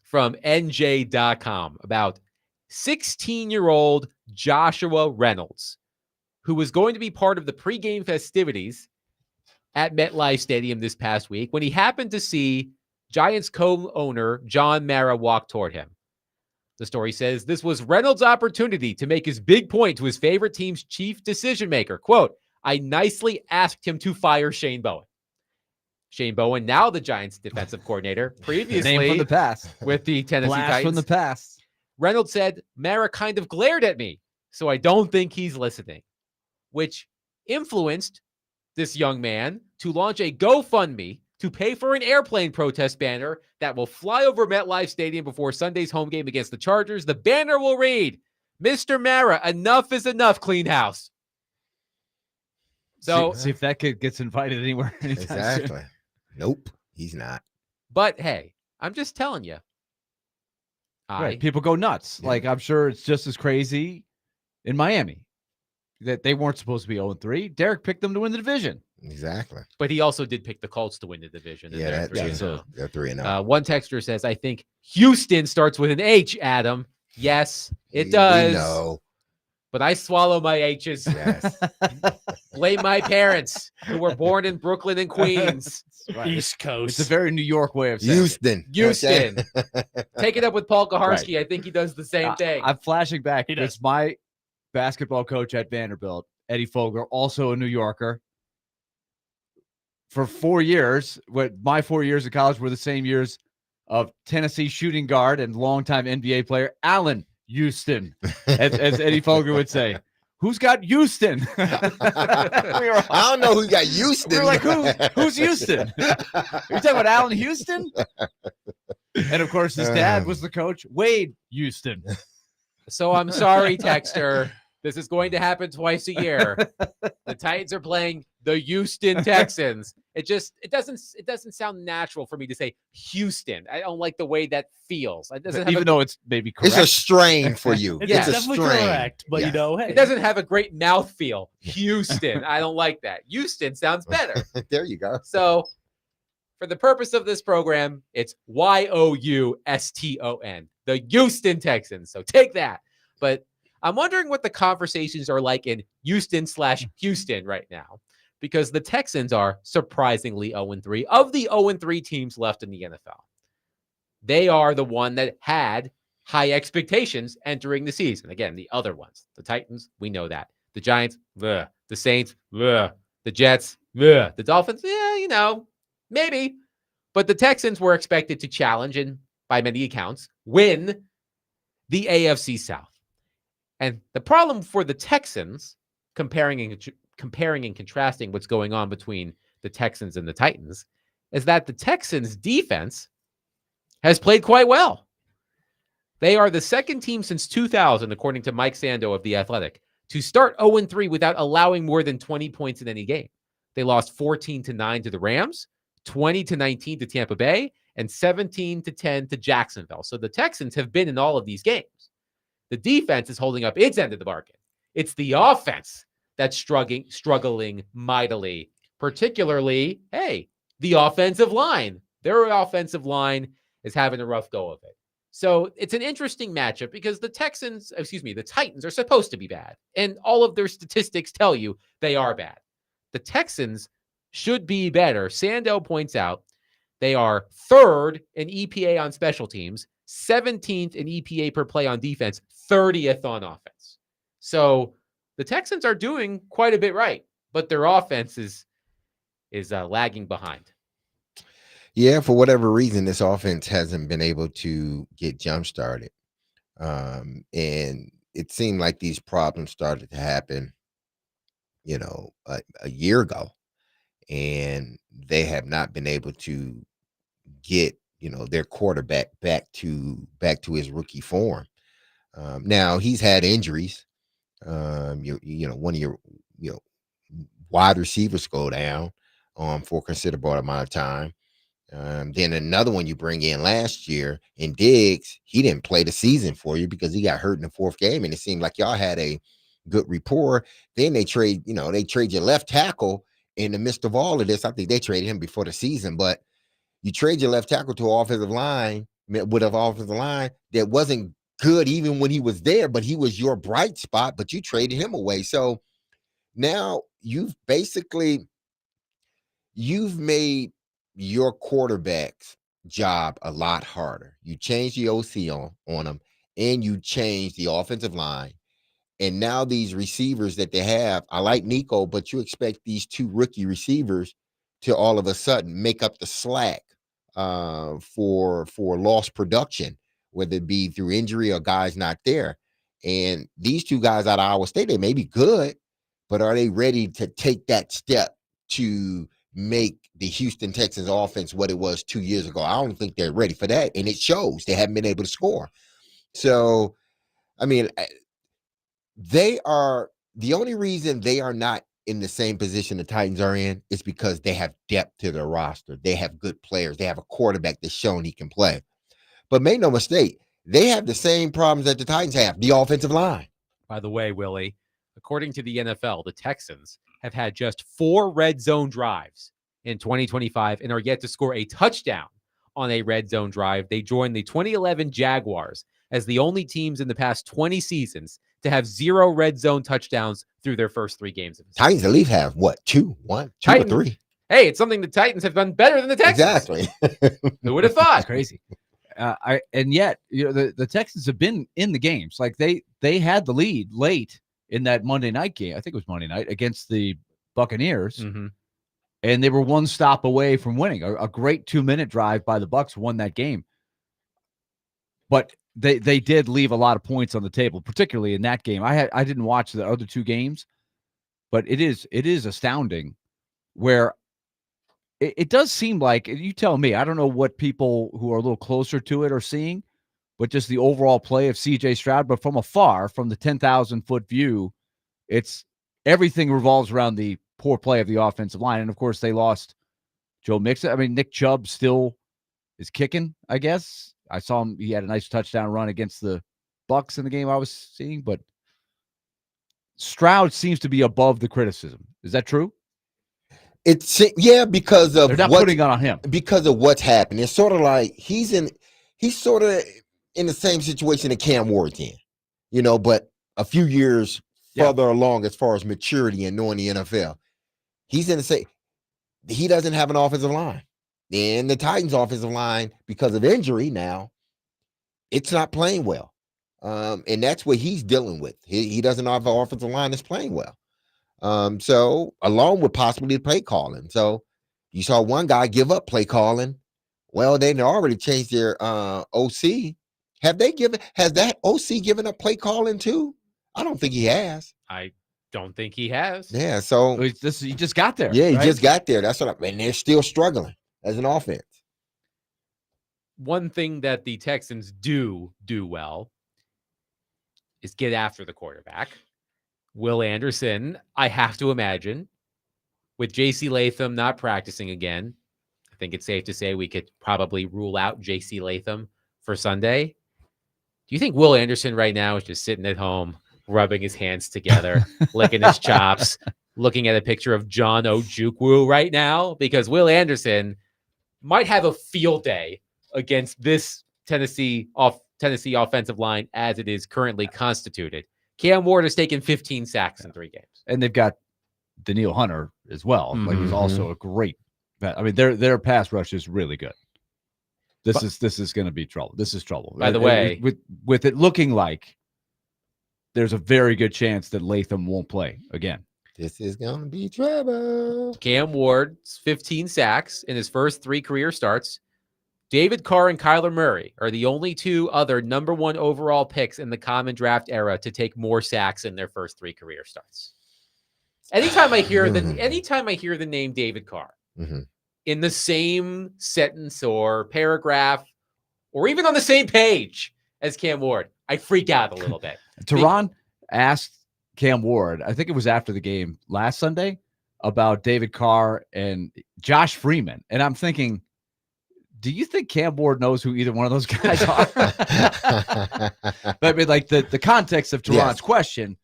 Speaker 1: from NJ.com about 16-year-old Joshua Reynolds, who was going to be part of the pregame festivities at MetLife Stadium this past week when he happened to see Giants co-owner John Mara walk toward him. The story says this was Reynolds' opportunity to make his big point to his favorite team's chief decision maker. Quote, I nicely asked him to fire Shane Bowen. Shane Bowen, now the Giants defensive coordinator, previously
Speaker 3: Name from the past
Speaker 1: with the Tennessee
Speaker 3: Blast
Speaker 1: Titans.
Speaker 3: from the past.
Speaker 1: Reynolds said, Mara kind of glared at me, so I don't think he's listening, which influenced this young man to launch a GoFundMe to pay for an airplane protest banner that will fly over MetLife Stadium before Sunday's home game against the Chargers. The banner will read, Mr. Mara, enough is enough, clean house. So
Speaker 3: see if that kid gets invited anywhere anytime
Speaker 2: Exactly.
Speaker 3: soon.
Speaker 2: Nope, he's not.
Speaker 1: But hey, I'm just telling you.
Speaker 3: Right. People go nuts.
Speaker 2: Yeah.
Speaker 3: Like, I'm sure it's just as crazy in Miami that they weren't supposed to be 0-3. Derek picked them to win the division.
Speaker 2: Exactly.
Speaker 1: But he also did pick the Colts to win the division.
Speaker 2: Yeah, that too.
Speaker 1: So
Speaker 2: They're 3-0.
Speaker 1: one texter says, I think Houston starts with an H, Adam. Yes, it does.
Speaker 2: We know.
Speaker 1: But I swallow my H's.
Speaker 2: Yes.
Speaker 1: Blame my parents who were born in Brooklyn and Queens.
Speaker 3: Right.
Speaker 7: East Coast.
Speaker 3: It's a very New York way of saying
Speaker 2: Houston.
Speaker 1: Houston.
Speaker 2: Okay.
Speaker 1: Take it up with Paul Kaharski. I think he does the same thing.
Speaker 3: I'm flashing back.
Speaker 7: He does.
Speaker 3: It's my basketball coach at Vanderbilt, Eddie Fogler, also a New Yorker. For 4 years, my 4 years of college were the same years of Tennessee shooting guard and longtime NBA player Allen Houston, as Eddie Fogler would say. Who's got Houston?
Speaker 2: I don't know who got Houston.
Speaker 3: We were like, who's Houston? Are you talking about Allen Houston? And of course, his dad was the coach, Wade Houston.
Speaker 1: So I'm sorry, texter. This is going to happen twice a year. The Titans are playing the Houston Texans. It doesn't sound natural for me to say Houston. I don't like the way that feels. It doesn't have
Speaker 3: Even though it's maybe correct.
Speaker 2: It's a strain for you.
Speaker 7: It's
Speaker 2: It's a
Speaker 7: definitely
Speaker 2: strain.
Speaker 7: correct, but you know, hey,
Speaker 1: it doesn't have a great mouth feel. Houston. I don't like that. Houston sounds better.
Speaker 2: There you go.
Speaker 1: So for the purpose of this program, it's Youston, the Houston Texans. So take that. But I'm wondering what the conversations are like in Houston/Houston right now, because the Texans are surprisingly 0-3 of the 0-3 teams left in the NFL. They are the one that had high expectations entering the season. Again, the other ones, the Titans, we know that. The Giants, bleh. The Saints, bleh. The Jets, bleh. The Dolphins, maybe. But the Texans were expected to challenge and, by many accounts, win the AFC South. And the problem for the Texans, comparing and contrasting what's going on between the Texans and the Titans, is that the Texans' defense has played quite well. They are the second team since 2000, according to Mike Sando of The Athletic, to start 0-3 without allowing more than 20 points in any game. They lost 14-9 to the Rams, 20-19 to Tampa Bay, and 17-10 to Jacksonville. So the Texans have been in all of these games. The defense is holding up its end of the bargain. It's the offense that's struggling mightily, particularly, the offensive line. Their offensive line is having a rough go of it. So it's an interesting matchup because the Titans are supposed to be bad. And all of their statistics tell you they are bad. The Texans should be better. Sando points out they are 3rd in EPA on special teams, 17th in EPA per play on defense, 30th on offense. So the Texans are doing quite a bit right, but their offense is lagging behind.
Speaker 2: Yeah, for whatever reason, this offense hasn't been able to get jump started. And it seemed like these problems started to happen, a year ago. And they have not been able to get, their quarterback back to his rookie form. Now he's had injuries. One of your, wide receivers go down for a considerable amount of time. Then another one you bring in last year in Diggs, he didn't play the season for you because he got hurt in the 4th game, and it seemed like y'all had a good rapport. Then they trade your left tackle in the midst of all of this. I think they traded him before the season, but you trade your left tackle to an offensive line with an offensive line that wasn't good even when he was there, but he was your bright spot, but you traded him away. So now you've made your quarterback's job a lot harder. You change the OC on them, and you change the offensive line. And now these receivers that they have, I like Nico, but you expect these 2 rookie receivers to all of a sudden make up the slack for lost production, whether it be through injury or guys not there. And these 2 guys out of Iowa State, they may be good, but are they ready to take that step to make the Houston Texans offense what it was 2 years ago? I don't think they're ready for that, and it shows. They haven't been able to score. So, I mean, they are the only reason they are not in the same position the Titans are in is because they have depth to their roster. They have good players. They have a quarterback that's shown he can play. But make no mistake, they have the same problems that the Titans have, the offensive line.
Speaker 1: By the way, Willie, according to the NFL, the Texans have had just 4 red zone drives in 2025 and are yet to score a touchdown on a red zone drive. They joined the 2011 Jaguars as the only teams in the past 20 seasons to have 0 red zone touchdowns through their first 3 games of the season.
Speaker 2: Titans at least have what? 2 or 3.
Speaker 1: Hey, it's something the Titans have done better than the Texans.
Speaker 2: Exactly.
Speaker 1: Who would have thought?
Speaker 3: It's crazy. And yet, the Texans have been in the games. Like they had the lead late in that Monday night game. I think it was Monday night against the Buccaneers.
Speaker 1: Mm-hmm.
Speaker 3: And they were 1 stop away from winning. A great 2-minute drive by the Bucs won that game. But they did leave a lot of points on the table, particularly in that game. I didn't watch the other 2 games, but it is astounding where it does seem like, you tell me, I don't know what people who are a little closer to it are seeing, but just the overall play of CJ Stroud. But from afar, from the 10,000-foot view, it's everything revolves around the poor play of the offensive line. And of course, they lost Joe Mixon. I mean, Nick Chubb still is kicking, I guess. I saw him. He had a nice touchdown run against the Bucs in the game I was seeing, but Stroud seems to be above the criticism. Is that true?
Speaker 2: Because of
Speaker 3: they're not putting it on him
Speaker 2: because of what's happened. It's sort of like he's sort of in the same situation that Cam Ward's in, but a few years further along as far as maturity and knowing the NFL. He's in the same. He doesn't have an offensive line, and the Titans' offensive line, because of injury now, it's not playing well, and that's what he's dealing with. He doesn't have an offensive line that's playing well. So along with possibly play calling. So you saw one guy give up play calling. Well, they already changed their OC. Has that OC given up play calling too? I don't think he has.
Speaker 1: I don't think he has.
Speaker 2: Yeah, so
Speaker 3: he just got there.
Speaker 2: Yeah, he just got there. That's what and they're still struggling as an offense.
Speaker 1: One thing that the Texans do well is get after the quarterback. Will Anderson, I have to imagine, with J.C. Latham not practicing again, I think it's safe to say we could probably rule out J.C. Latham for Sunday. Do you think Will Anderson right now is just sitting at home, rubbing his hands together, licking his chops, looking at a picture of John Ojukwu right now? Because Will Anderson might have a field day against this Tennessee offensive line as it is currently constituted. Cam Ward has taken 15 sacks in 3 games.
Speaker 3: And they've got Daniil Hunter as well. Like he's also a great. I mean, their pass rush is really good. This is going to be trouble. This is trouble.
Speaker 1: By the way,
Speaker 3: with it looking like there's a very good chance that Latham won't play again.
Speaker 2: This is going to be trouble.
Speaker 1: Cam Ward's 15 sacks in his first 3 career starts. David Carr and Kyler Murray are the only 2 other number 1 overall picks in the common draft era to take more sacks in their first 3 career starts. Anytime I hear the name David Carr in the same sentence or paragraph or even on the same page as Cam Ward, I freak out a little bit.
Speaker 3: Teron asked Cam Ward, I think it was after the game last Sunday, about David Carr and Josh Freeman. And I'm thinking, do you think Cam Ward knows who either one of those guys are? But I mean, like the context of Teron's question,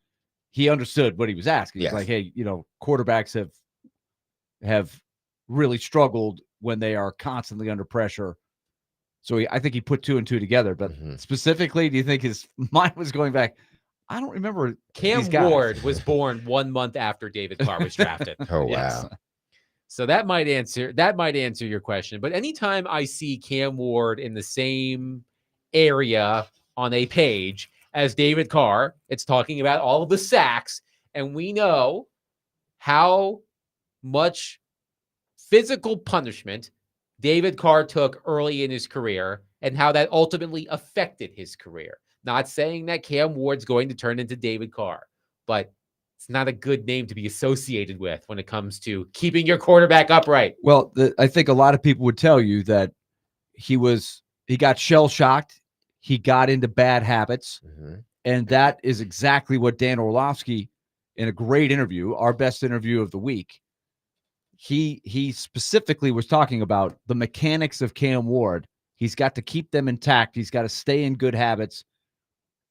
Speaker 3: he understood what he was asking. He's like, hey, quarterbacks have really struggled when they are constantly under pressure. So I think he put 2 and 2 together. But specifically, do you think his mind was going back? I don't remember.
Speaker 1: Cam Ward was born 1 month after David Carr was drafted.
Speaker 2: Oh, wow.
Speaker 1: So that might answer your question. But anytime I see Cam Ward in the same area on a page as David Carr, it's talking about all of the sacks. And we know how much physical punishment David Carr took early in his career and how that ultimately affected his career. Not saying that Cam Ward's going to turn into David Carr, but it's not a good name to be associated with when it comes to keeping your quarterback upright.
Speaker 3: Well, I think a lot of people would tell you that he got shell-shocked. He got into bad habits. And that is exactly what Dan Orlovsky, in a great interview, our best interview of the week, he specifically was talking about the mechanics of Cam Ward. He's got to keep them intact. He's got to stay in good habits.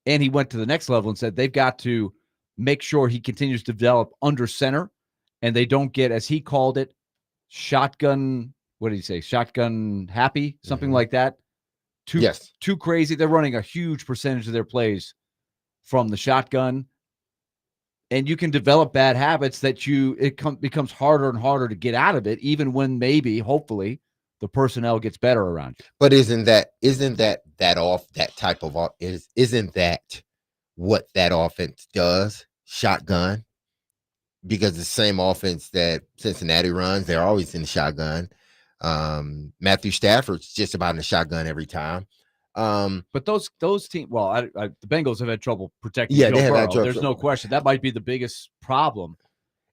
Speaker 3: And he went to the next level and said they've got to make sure he continues to develop under center and they don't get, as he called it, shotgun, what did he say? Shotgun happy, something like that. Too crazy. They're running a huge percentage of their plays from the shotgun. And you can develop bad habits that becomes harder and harder to get out of it, even when maybe, hopefully, the personnel gets better around you.
Speaker 2: But isn't that what that offense does? Shotgun. Because the same offense that Cincinnati runs, they're always in the shotgun. Matthew Stafford's just about in the shotgun every time.
Speaker 3: But those teams, the Bengals have had trouble protecting
Speaker 2: Joe
Speaker 3: Burrow.
Speaker 2: Had trouble.
Speaker 3: There's no question. That might be the biggest problem.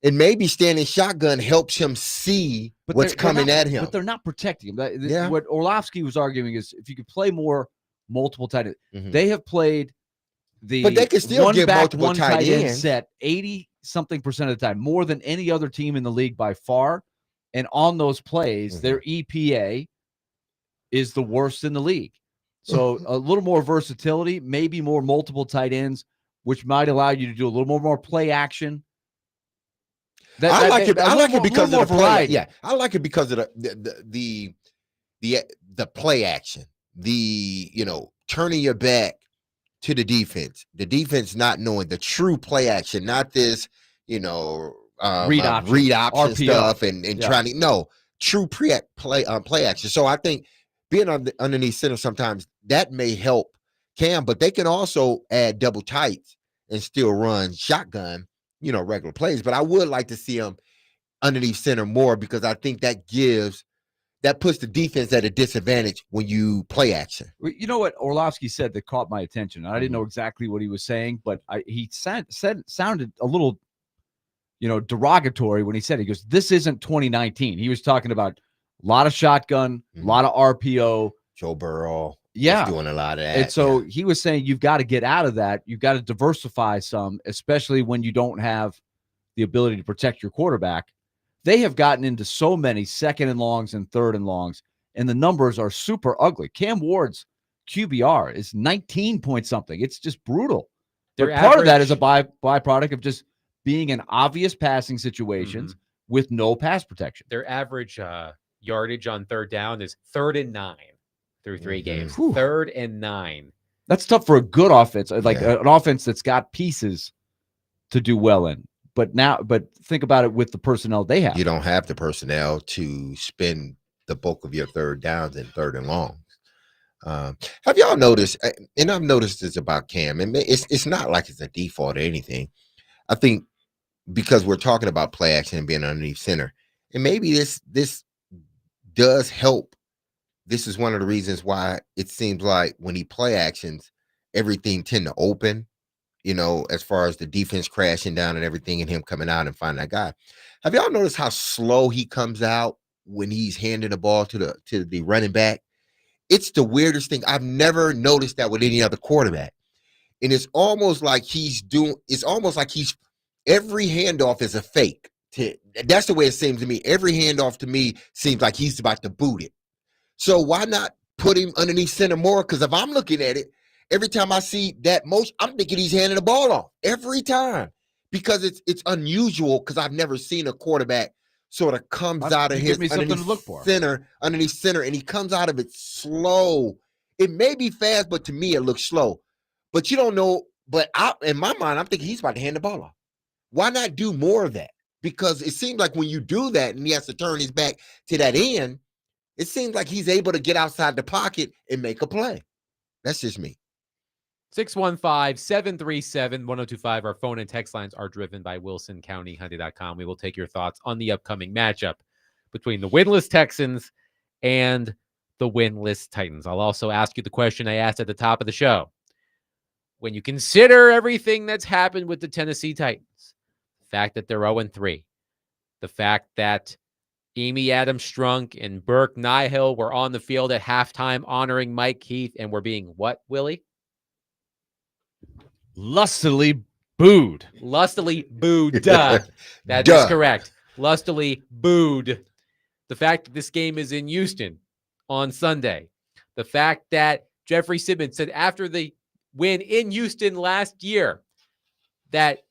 Speaker 2: And maybe standing shotgun helps him see what's coming at him.
Speaker 3: But they're not protecting him. What Orlovsky was arguing is if you could play more multiple tight ends. They have played
Speaker 2: but they can still give multiple tight ends
Speaker 3: set 80-something% of the time, more than any other team in the league by far. And on those plays, their EPA is the worst in the league. So a little more versatility, maybe more multiple tight ends, which might allow you to do a little more play action.
Speaker 2: I like it because of the play. Yeah, I like it because of the play action. Turning your back to the defense not knowing the true play action, not this, read option stuff and trying to true play action. So I think being underneath center sometimes that may help Cam, but they can also add double tights and still run shotgun, regular plays. But I would like to see him underneath center more because I think that puts the defense at a disadvantage when you play action.
Speaker 3: You know what Orlovsky said that caught my attention? I didn't know exactly what he was saying, but he sounded a little, derogatory when he goes, this isn't 2019. He was talking about a lot of shotgun, a lot of RPO.
Speaker 2: Joe Burrow.
Speaker 3: Yeah.
Speaker 2: Doing a lot of that.
Speaker 3: And so he was saying you've got to get out of that. You've got to diversify some, especially when you don't have the ability to protect your quarterback. They have gotten into so many second and longs and third and longs, and the numbers are super ugly. Cam Ward's QBR is 19 point something. It's just brutal. Part of that is a byproduct of just being in obvious passing situations with no pass protection.
Speaker 1: Their average yardage on third down is 3rd and 9. through 3 games.
Speaker 3: Whew.
Speaker 1: 3rd and 9.
Speaker 3: That's tough for a good offense, like
Speaker 2: Yeah.
Speaker 3: an offense that's got pieces to do well in. But think about it with the personnel they have.
Speaker 2: You don't have the personnel to spend the bulk of your third downs and 3rd and longs. Have y'all noticed? And I've noticed this about Cam, and it's not like it's a default or anything. I think because we're talking about play action and being underneath center, and maybe this does help. This is one of the reasons why it seems like when he play actions, everything tend to open, as far as the defense crashing down and everything and him coming out and finding that guy. Have y'all noticed how slow he comes out when he's handing the ball to the running back? It's the weirdest thing. I've never noticed that with any other quarterback. And it's almost like every handoff is a fake. That's the way it seems to me. Every handoff to me seems like he's about to boot it. So why not put him underneath center more? Because if I'm looking at it, every time I see that motion, I'm thinking he's handing the ball off every time, because it's unusual, because I've never seen a quarterback sort of comes out of his underneath center, and he comes out of it slow. It may be fast, but to me it looks slow. But you don't know. But in my mind, I'm thinking he's about to hand the ball off. Why not do more of that? Because it seems like when you do that and he has to turn his back to that end, it seems like he's able to get outside the pocket and make a play. That's just me.
Speaker 1: 615-737-1025. Our phone and text lines are driven by WilsonCountyHunting.com. We will take your thoughts on the upcoming matchup between the winless Texans and the winless Titans. I'll also ask you the question I asked at the top of the show. When you consider everything that's happened with the Tennessee Titans, the fact that they're 0-3, the fact that Amy Adams Strunk and Burke Nihill were on the field at halftime honoring Mike Keith and were being what, Willie?
Speaker 3: Lustily booed.
Speaker 1: Lustily booed. That is correct. Lustily booed. The fact that this game is in Houston on Sunday. The fact that Jeffrey Simmons said after the win in Houston last year that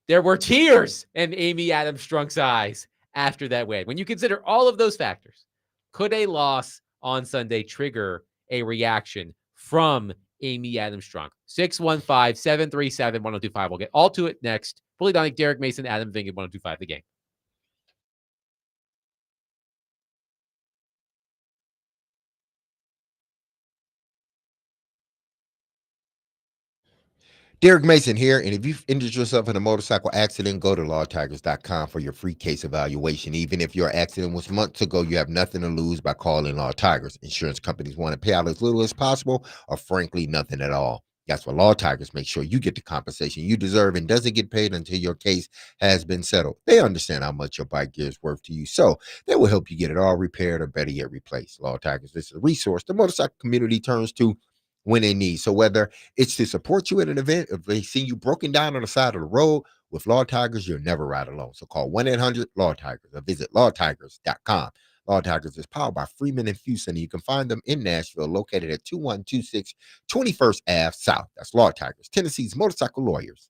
Speaker 1: there were tears in Amy Adams Strunk's eyes after that win. When you consider all of those factors, could a loss on Sunday trigger a reaction from Amy Adams Strunk? 615-737-1025. We'll get all to it next. Fully Donick, Derek Mason, Adam Vingan, 1025 The Game.
Speaker 2: Derek Mason here, and if you've injured yourself in a motorcycle accident, go to lawtigers.com for your free case evaluation. Even if your accident was months ago, you have nothing to lose by calling Law Tigers. Insurance companies want to pay out as little as possible, or frankly, nothing at all. That's why Law Tigers make sure you get the compensation you deserve and doesn't get paid until your case has been settled. They understand how much your bike gear is worth to you, so they will help you get it all repaired or better yet replaced. Law Tigers is a resource the motorcycle community turns to when they need. So whether it's to support you at an event, if they see you broken down on the side of the road, with Law Tigers, you'll never ride alone. So call 1-800-LAW-TIGERS or visit lawtigers.com. Law Tigers is powered by Freeman and Fuson, and you can find them in Nashville, located at 2126 21st Ave South. That's Law Tigers, Tennessee's motorcycle lawyers.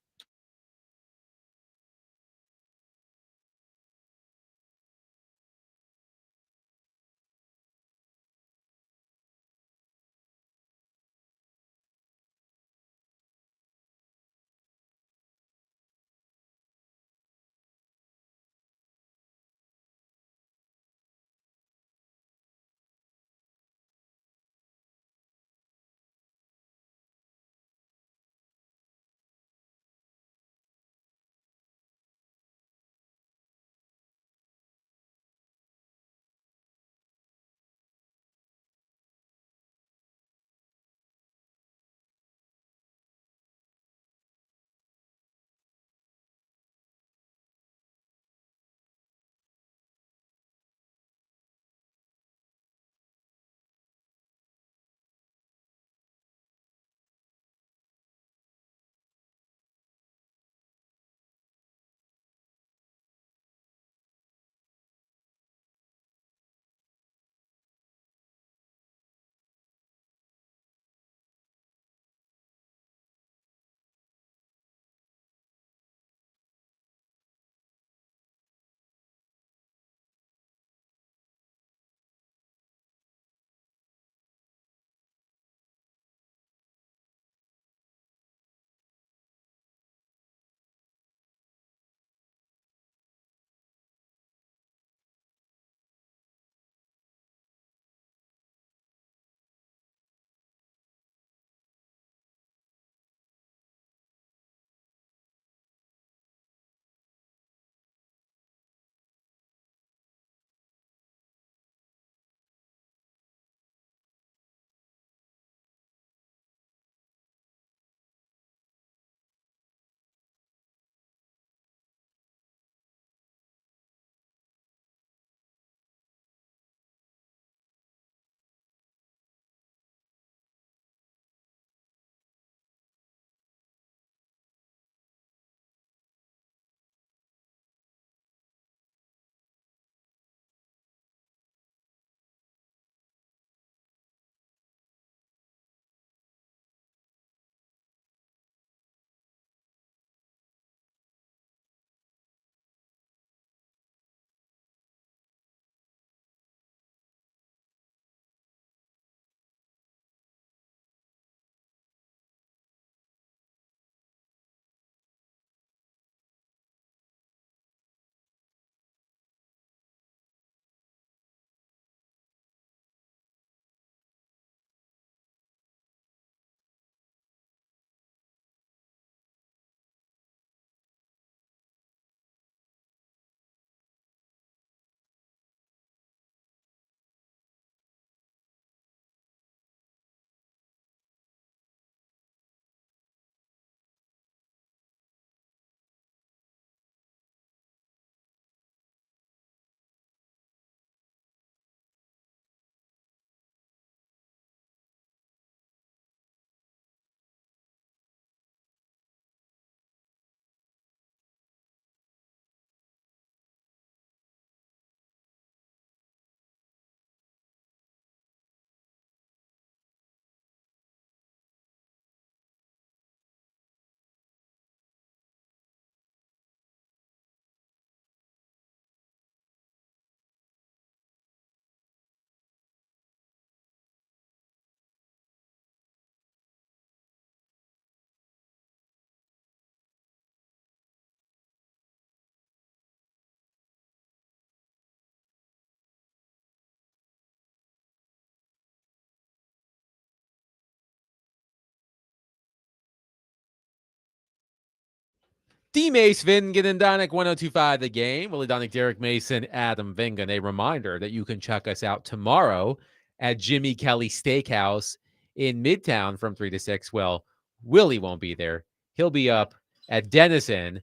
Speaker 1: D. Mace, Vingan, and Donick 1025 The Game. Willie Donick, Derek Mason, Adam Vingan. A reminder that you can check us out tomorrow at Jimmy Kelly Steakhouse in Midtown from 3 to 6. Well, Willie won't be there. He'll be up at Denison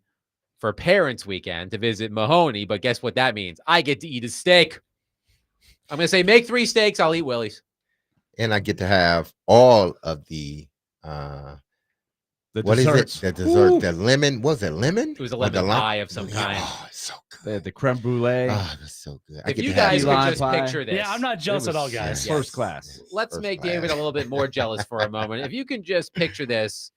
Speaker 1: for Parents Weekend to visit Mahoney. But guess what that means? I get to eat a steak. I'm going to say make 3 steaks. I'll eat Willie's.
Speaker 2: And I get to have all of the what
Speaker 3: desserts.
Speaker 2: Is it? The dessert, the lemon. Was it lemon?
Speaker 1: It was a lemon pie of some kind.
Speaker 2: Oh, it's so good.
Speaker 3: They had the creme brulee.
Speaker 2: Oh, that's so good.
Speaker 1: If you guys could just picture this.
Speaker 7: Yeah, I'm not jealous at all, guys.
Speaker 3: First class.
Speaker 1: Let's make David a little bit more jealous for a moment. If you can just picture this,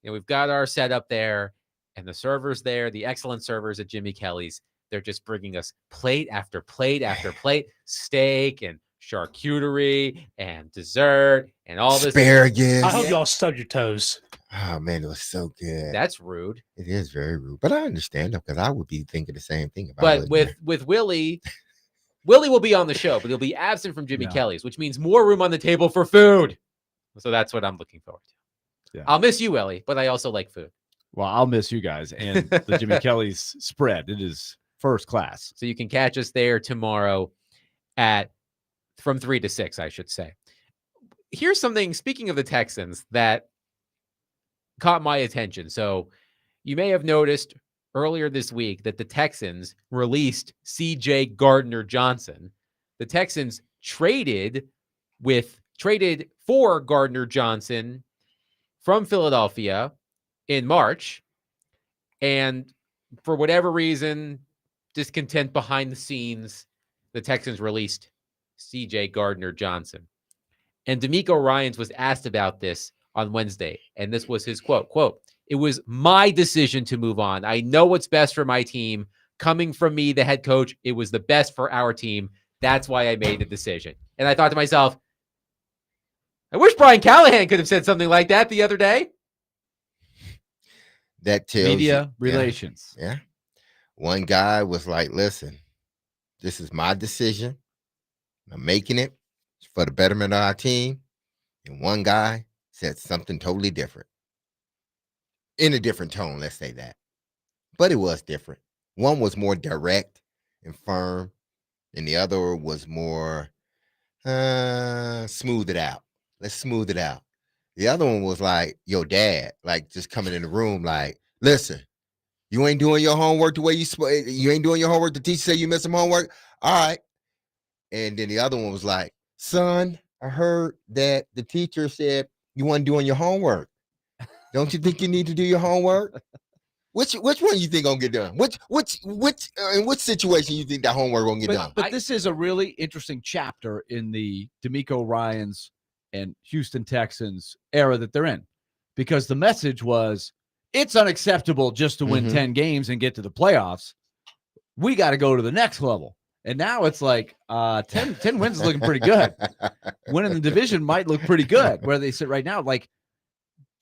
Speaker 1: we've got our setup there and the servers there, the excellent servers at Jimmy Kelly's. They're just bringing us plate after plate after plate, steak and charcuterie and dessert and all this.
Speaker 2: Asparagus.
Speaker 7: I hope y'all stubbed your toes.
Speaker 2: Oh, man, it was so good.
Speaker 1: That's rude.
Speaker 2: It is very rude. But I understand them because I would be thinking the same thing about
Speaker 1: but
Speaker 2: it.
Speaker 1: With Willie will be on the show, but he'll be absent from Jimmy Kelly's, which means more room on the table for food. So that's what I'm looking forward to.
Speaker 3: Yeah.
Speaker 1: I'll miss you, Willie, but I also like food.
Speaker 3: Well, I'll miss you guys. And the Jimmy Kelly's spread, it is first class.
Speaker 1: So you can catch us there tomorrow from 3 to 6, I should say. Here's something, speaking of the Texans, that caught my attention. So you may have noticed earlier this week that the Texans released C.J. Gardner-Johnson. The Texans traded for Gardner-Johnson from Philadelphia in March. And for whatever reason, discontent behind the scenes, the Texans released C.J. Gardner-Johnson. And D'Amico Ryans was asked about this on Wednesday, and this was his quote, "It was my decision to move on. I know what's best for my team. Coming from me, the head coach, it was the best for our team. That's why I made the decision." And I thought to myself, I wish Brian Callahan could have said something like that the other day.
Speaker 2: That tells
Speaker 3: media relations.
Speaker 2: Yeah. One guy was like, listen, this is my decision. I'm making it for the betterment of our team. And one guy said something totally different. In a different tone, let's say that. But it was different. One was more direct and firm, and the other was more smooth it out. Let's smooth it out. The other one was like, yo, dad, like just coming in the room like, listen, you ain't doing your homework the way you ain't doing your homework. The teacher said you missed some homework. All right. And then the other one was like, son, I heard that the teacher said you weren't doing your homework. Don't you think you need to do your homework? Which one you think gonna get done? In which situation you think that homework gonna get done?
Speaker 3: But this is a really interesting chapter in the D'Amico Ryans and Houston Texans era that they're in, because the message was it's unacceptable just to win 10 games and get to the playoffs. We got to go to the next level. And now it's like 10 wins is looking pretty good. Winning the division might look pretty good where they sit right now. Like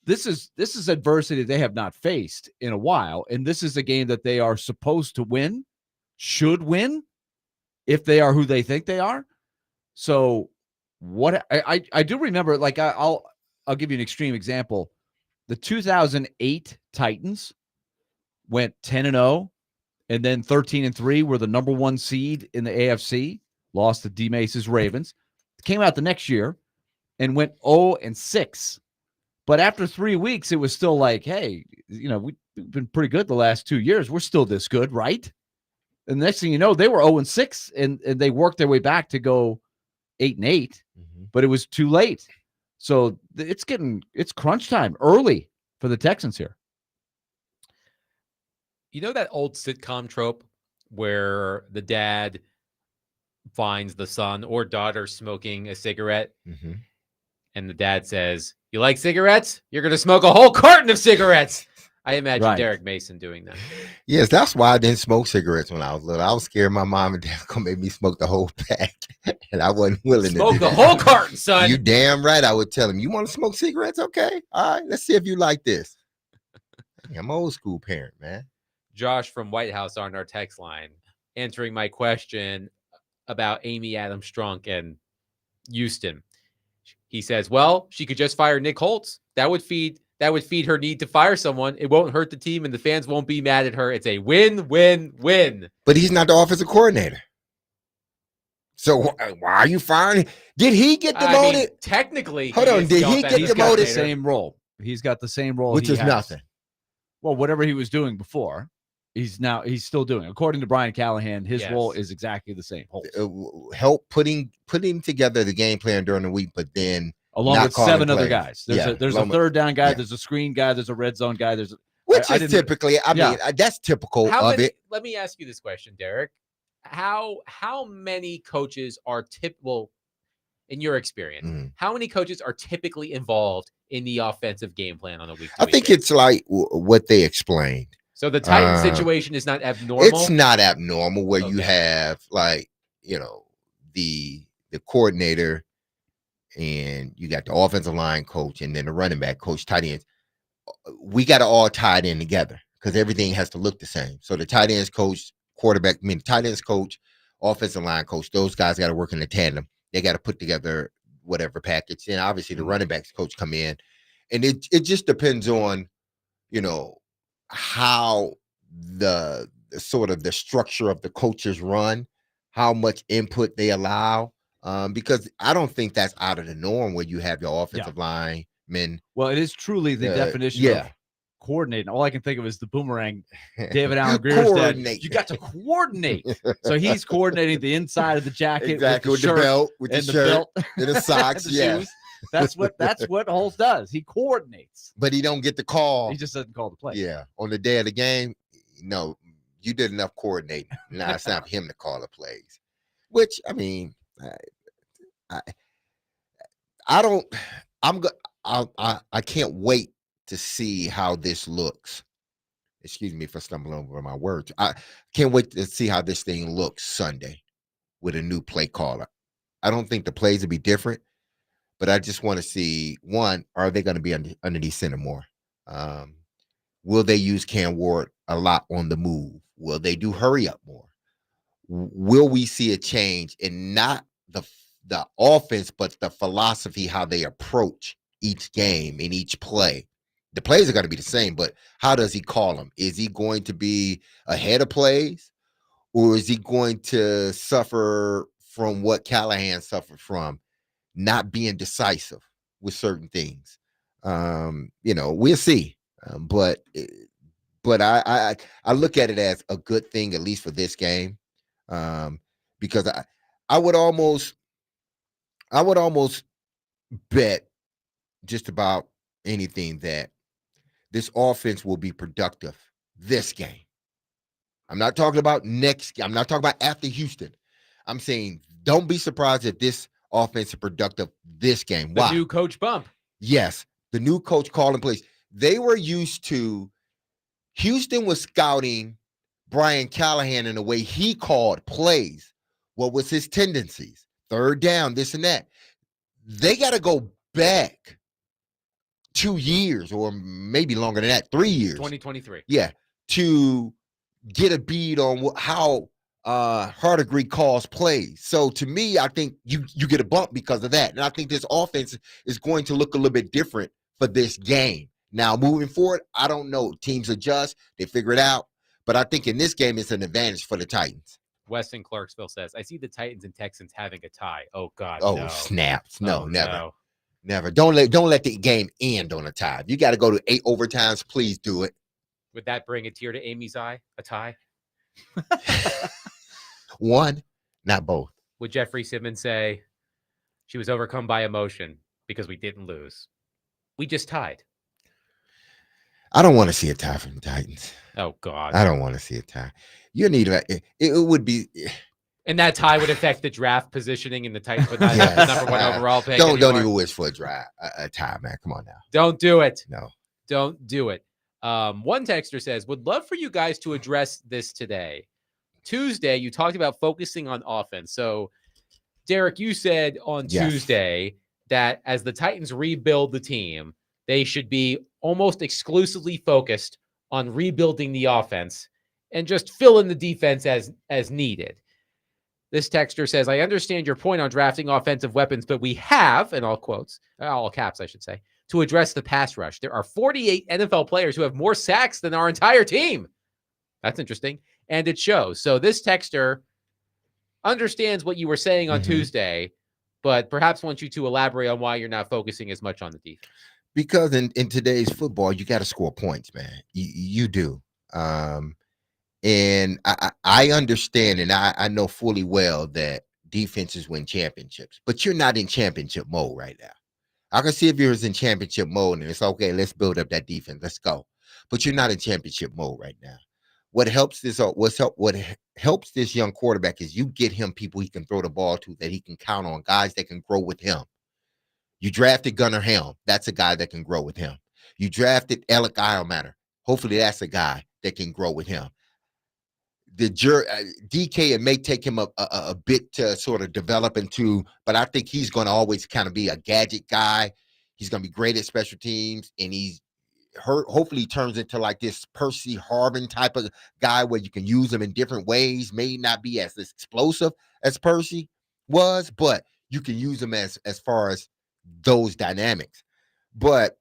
Speaker 3: this is adversity they have not faced in a while. And this is a game that they are supposed to win, should win, if they are who they think they are. So what I do remember, like I'll give you an extreme example. The 2008 Titans went 10-0. And then 13-3 were the number 1 seed in the AFC, lost to D. Mace's Ravens. Came out the next year and went 0-6. But after 3 weeks, it was still like, hey, we've been pretty good the last 2 years. We're still this good, right? And the next thing you know, they were 0-6, and they worked their way back to go 8-8, but it was too late. So it's crunch time early for the Texans here.
Speaker 1: You know that old sitcom trope where the dad finds the son or daughter smoking a cigarette, and the dad says, "You like cigarettes? You're going to smoke a whole carton of cigarettes." I imagine Derek Mason doing that.
Speaker 2: Yes, that's why I didn't smoke cigarettes when I was little. I was scared my mom and dad were going to make me smoke the whole pack, and I wasn't willing to
Speaker 1: smoke the whole carton, son.
Speaker 2: You damn right. I would tell him, you want to smoke cigarettes? Okay. All right. Let's see if you like this. I'm an old school parent, man.
Speaker 1: Josh from White House on our text line answering my question about Amy Adams Strunk and Houston. He says, well, she could just fire Nick Holtz. That would feed that would feed her need to fire someone. It won't hurt the team, and the fans won't be mad at her. It's a win-win-win.
Speaker 2: But he's not the offensive coordinator. So why are you firing? Did he get demoted?
Speaker 1: Technically,
Speaker 2: hold on. Did he get
Speaker 3: He's
Speaker 2: demoted?
Speaker 3: got the same role. He's got the same role,
Speaker 2: which is
Speaker 3: has.
Speaker 2: nothing.
Speaker 3: Well, whatever he was doing before, he's still doing. According to Brian Callahan, his role is exactly the same.
Speaker 2: Help putting together the game plan during the week, but then
Speaker 3: along with 7 other guys. There's a third down guy.
Speaker 2: Yeah.
Speaker 3: There's a screen guy. There's a red zone guy.
Speaker 2: Which is typically, that's typical of it.
Speaker 1: Let me ask you this question, Derek. How many coaches are typical in your experience? How many coaches are typically involved in the offensive game plan on a week?
Speaker 2: I think it's like what they explained.
Speaker 1: So the Titan situation is not abnormal.
Speaker 2: It's not abnormal where you have the coordinator, and you got the offensive line coach, and then the running back coach, tight ends. We got to all tie it in together because everything has to look the same. So the tight ends coach, tight ends coach, offensive line coach, those guys got to work in a tandem. They got to put together whatever package. And obviously the running backs coach come in. And it just depends on, how the sort of the structure of the coaches run, how much input they allow. Because I don't think that's out of the norm where you have your offensive linemen.
Speaker 3: Well, it is truly the definition of coordinating. All I can think of is the boomerang. David Allen Greer's dad. You got to coordinate. So he's coordinating the inside of the jacket,
Speaker 2: exactly,
Speaker 3: with the
Speaker 2: belt, with the shirt,
Speaker 3: belt,
Speaker 2: and the socks.
Speaker 3: the
Speaker 2: Yeah,
Speaker 3: shoes. That's what Holtz does. He coordinates,
Speaker 2: but he don't get the call.
Speaker 3: He just doesn't call the play.
Speaker 2: Yeah, on the day of the game, no, you did enough coordinating. Now it's not for him to call the plays. Which I mean, I can't wait to see how this looks. Excuse me for stumbling over my words. I can't wait to see how this thing looks Sunday with a new play caller. I don't think the plays will be different, but I just want to see, one, are they going to be underneath center more? Will they use Cam Ward a lot on the move? Will they do hurry up more? Will we see a change in not the offense, but the philosophy, how they approach each game in each play? The plays are going to be the same, but how does he call them? Is he going to be ahead of plays, or is he going to suffer from what Callahan suffered from, not being decisive with certain things? We'll see. But I look at it as a good thing, at least for this game, because I would almost bet just about anything that this offense will be productive this game. I'm not talking about next. I'm not talking about after Houston. I'm saying don't be surprised if this offense is productive this game. Why?
Speaker 1: The new coach bump.
Speaker 2: Yes, the new coach calling plays. They were used to, Houston was scouting Brian Callahan in the way he called plays. What was his tendencies? Third down, this and that. They got to go back 2 years or maybe longer than that, 3 years.
Speaker 1: 2023.
Speaker 2: Yeah, to get a bead on how Hardegree calls plays. So to me, I think you get a bump because of that. And I think this offense is going to look a little bit different for this game. Now, moving forward, I don't know. Teams adjust. They figure it out. But I think in this game, it's an advantage for the Titans.
Speaker 1: Weston Clarksville says, I see the Titans and Texans having a tie. Oh, God,
Speaker 2: oh,
Speaker 1: no.
Speaker 2: Snaps. No,
Speaker 1: oh,
Speaker 2: never.
Speaker 1: No.
Speaker 2: Never. Don't let the game end on a tie. If you got to go to 8 overtimes, please do it.
Speaker 1: Would that bring a tear to Amy's eye? A tie?
Speaker 2: One, not both.
Speaker 1: Would Jeffrey Simmons say she was overcome by emotion because we didn't lose? We just tied.
Speaker 2: I don't want to see a tie from the Titans.
Speaker 1: Oh, God.
Speaker 2: I don't want to see a tie. You need it would be.
Speaker 1: And that tie would affect the draft positioning in the Titans, but not the number one overall pick.
Speaker 2: Don't even wish for a tie, man. Come on now.
Speaker 1: Don't do it.
Speaker 2: No.
Speaker 1: Don't do it. One texter says, would love for you guys to address this today. Tuesday, you talked about focusing on offense. So, Derek, you said on Tuesday that as the Titans rebuild the team, they should be almost exclusively focused on rebuilding the offense and just fill in the defense as needed. This texter says, I understand your point on drafting offensive weapons, but we have, in all quotes, all caps, I should say, to address the pass rush. There are 48 NFL players who have more sacks than our entire team. That's interesting. And it shows. So this texter understands what you were saying on Tuesday, but perhaps wants you to elaborate on why you're not focusing as much on the defense.
Speaker 2: Because in today's football, you got to score points, man. You do. And I understand, and I know fully well that defenses win championships, but you're not in championship mode right now. I can see if you're in championship mode and it's okay, let's build up that defense, let's go. But you're not in championship mode right now. What helps this young quarterback is you get him people he can throw the ball to, that he can count on, guys that can grow with him. You drafted Gunnar Helm. That's a guy that can grow with him. You drafted Alec Eilmatter. Hopefully that's a guy that can grow with him. The DK, it may take him a bit to sort of develop into, but I think he's going to always kind of be a gadget guy. He's going to be great at special teams, and hopefully turns into like this Percy Harvin type of guy where you can use him in different ways. May not be as explosive as Percy was, but you can use him as far as those dynamics. But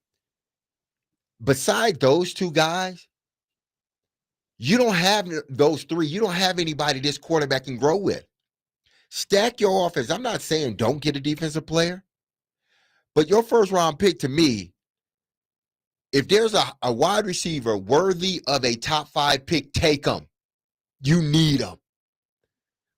Speaker 2: beside those two guys, you don't have those three. You don't have anybody this quarterback can grow with. Stack your offense. I'm not saying don't get a defensive player, but your first round pick, to me, if there's a wide receiver worthy of a top 5 pick, take him. You need him.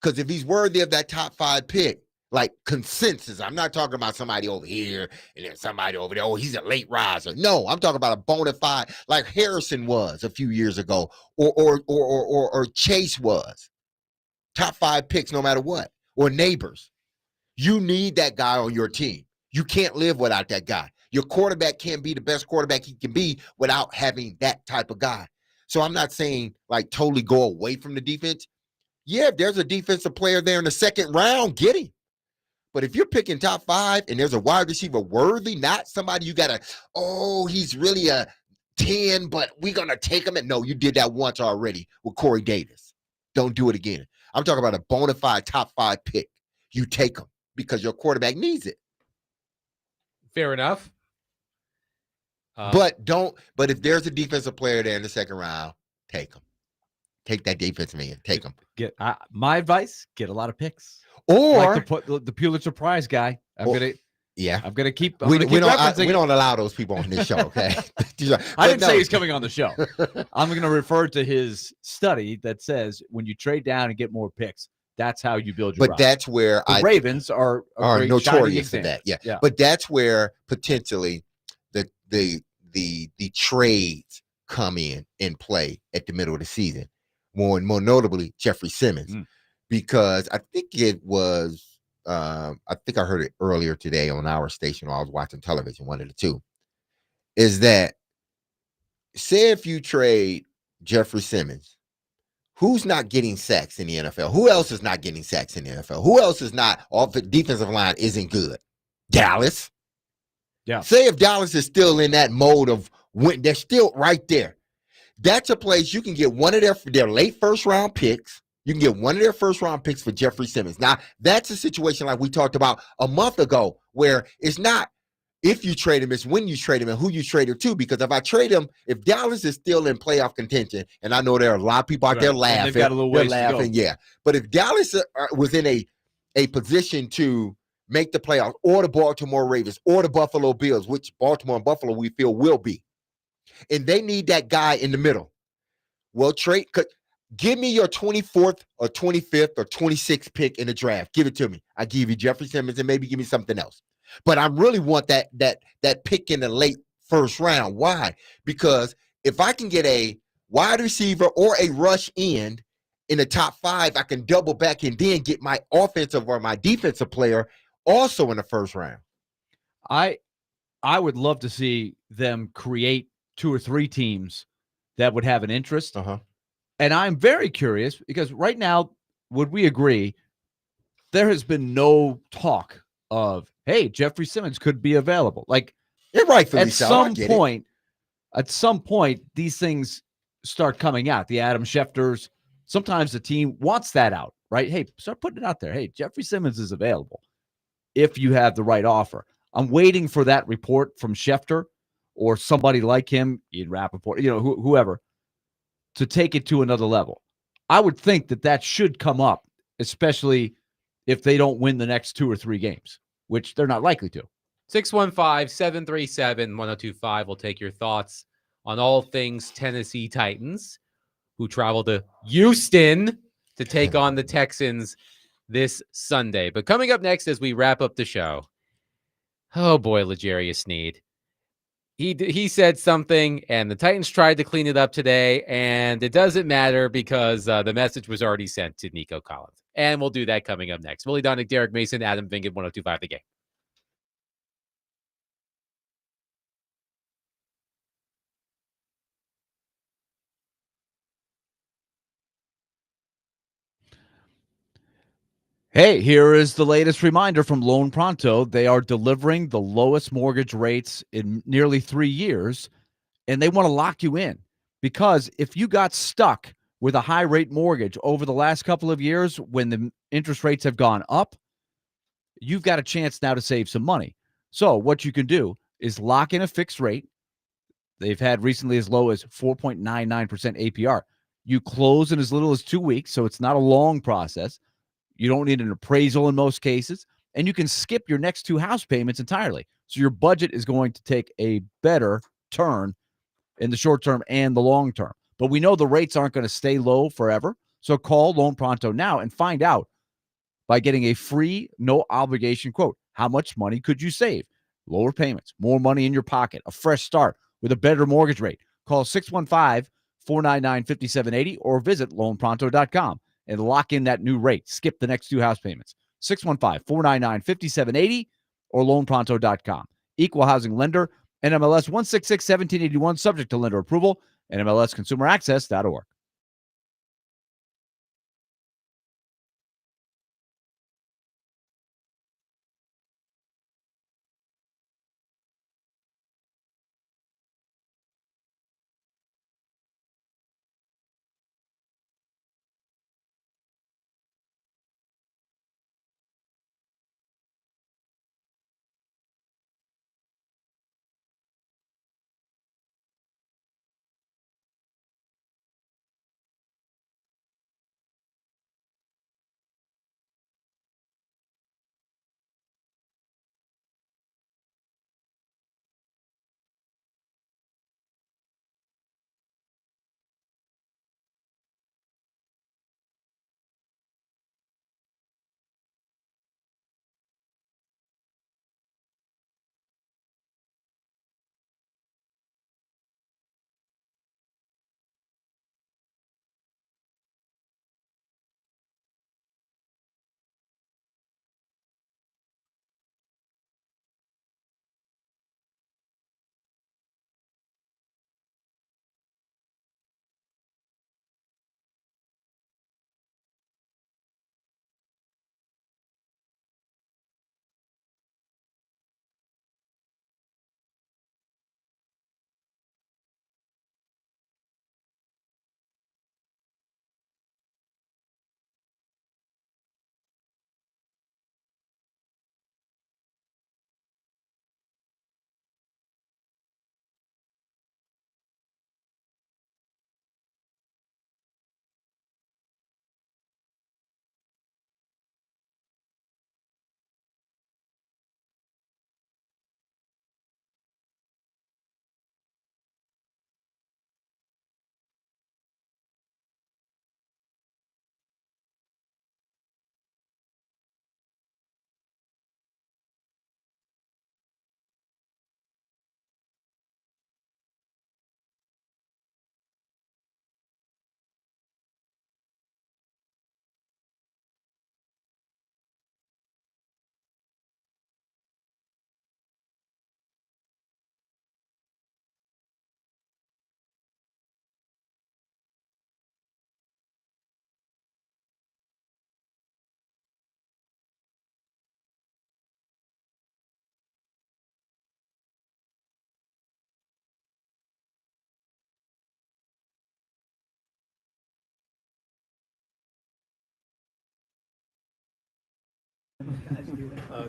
Speaker 2: Because if he's worthy of that top 5 pick, like consensus, I'm not talking about somebody over here and then somebody over there. Oh, he's a late riser. No, I'm talking about a bona fide, like Harrison was a few years ago, or Chase was. Top 5 picks, no matter what, or Neighbors. You need that guy on your team. You can't live without that guy. Your quarterback can't be the best quarterback he can be without having that type of guy. So I'm not saying like totally go away from the defense. Yeah, if there's a defensive player there in the second round, get him. But if you're picking top 5 and there's a wide receiver worthy, not somebody you got to, he's really a 10, but we're going to take him. No, you did that once already with Corey Davis. Don't do it again. I'm talking about a bona fide top 5 pick. You take him because your quarterback needs it.
Speaker 1: Fair enough.
Speaker 2: But if there's a defensive player there in the second round, take him. Take that defensive man. Take him.
Speaker 3: My advice, get a lot of picks.
Speaker 2: Or
Speaker 3: like the Pulitzer Prize guy. I'm gonna keep.
Speaker 2: We don't allow those people on this show. Okay.
Speaker 3: I didn't say he's coming on the show. I'm going to refer to his study that says when you trade down and get more picks, that's how you build your.
Speaker 2: But that's where
Speaker 3: the Ravens are
Speaker 2: notorious for that. Yeah. But that's where potentially the trades come in play at the middle of the season. More notably, Jeffrey Simmons. Because I think it was, I think I heard it earlier today on our station while I was watching television, one of the two, is that say if you trade Jeffrey Simmons, who's not getting sacks in the NFL? Who else is not getting sacks in the NFL? Who else is not, off the defensive line isn't good? Dallas.
Speaker 3: Yeah.
Speaker 2: Say if Dallas is still in that mode of when they're still right there. That's a place you can get one of their late first round picks. You can get one of their first round picks for Jeffrey Simmons. Now, that's a situation like we talked about a month ago, where it's not if you trade him, it's when you trade him and who you trade him to. Because if I trade him, if Dallas is still in playoff contention, and I know there are a lot of people out there laughing,
Speaker 3: they've got a little ways to go.
Speaker 2: Yeah. But if Dallas was in a position to make the playoffs, or the Baltimore Ravens, or the Buffalo Bills, which Baltimore and Buffalo we feel will be, and they need that guy in the middle, well, give me your 24th or 25th or 26th pick in the draft. Give it to me. I give you Jeffrey Simmons and maybe give me something else. But I really want that pick in the late first round. Why? Because if I can get a wide receiver or a rush end in the top 5, I can double back and then get my offensive or my defensive player also in the first round.
Speaker 3: I would love to see them create 2 or 3 teams that would have an interest. And I'm very curious because right now, would we agree, there has been no talk of, hey, Jeffrey Simmons could be available. Like,
Speaker 2: rightfully so.
Speaker 3: At some point, these things start coming out. The Adam Schefters, sometimes the team wants that out, right? Hey, start putting it out there. Hey, Jeffrey Simmons is available if you have the right offer. I'm waiting for that report from Schefter or somebody like him, Ian Rappaport, whoever, to take it to another level. I would think that should come up, especially if they don't win the next 2 or 3 games, which they're not likely to.
Speaker 1: 615-737-1025. We'll take your thoughts on all things Tennessee Titans, who travel to Houston to take on the Texans this Sunday. But coming up next as we wrap up the show, oh boy, L'Jarius Sneed. He said something, and the Titans tried to clean it up today, and it doesn't matter because the message was already sent to Nico Collins. And we'll do that coming up next. Willie Donick, Derek Mason, Adam Vingan, 1025 The Game.
Speaker 3: Hey, here is the latest reminder from Loan Pronto. They are delivering the lowest mortgage rates in nearly 3 years, and they want to lock you in. Because if you got stuck with a high rate mortgage over the last couple of years when the interest rates have gone up, you've got a chance now to save some money. So what you can do is lock in a fixed rate. They've had recently as low as 4.99% APR. You close in as little as 2 weeks, so it's not a long process. You don't need an appraisal in most cases, and you can skip your next 2 house payments entirely. So your budget is going to take a better turn in the short term and the long term. But we know the rates aren't going to stay low forever. So call Loan Pronto now and find out by getting a free, no obligation quote. How much money could you save? Lower payments, more money in your pocket, a fresh start with a better mortgage rate. Call 615-499-5780 or visit loanpronto.com and lock in that new rate. Skip the next 2 house payments. 615-499-5780 or loanpronto.com. Equal housing lender, NMLS 166-1781, subject to lender approval, NMLSconsumeraccess.org.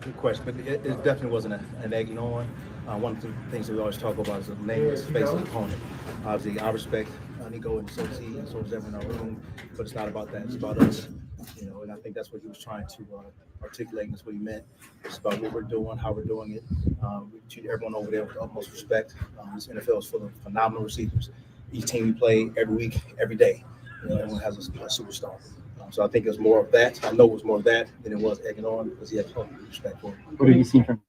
Speaker 13: Good question, but it definitely wasn't an egging on. One of the things that we always talk about is the nameless, faceless opponent. Obviously, I respect Nico, and so does he, and so does everyone in our room. But it's not about that; it's about us. And I think that's what he was trying to articulate, and that's what he meant. It's about what we're doing, how we're doing it. We treat everyone over there with the utmost respect. This NFL is full of phenomenal receivers. Each team we play every week, every day. Everyone has a superstar. So I think it was more of that. I know it was more of that than it was egging on because he had total respect for him.
Speaker 1: What did you see from?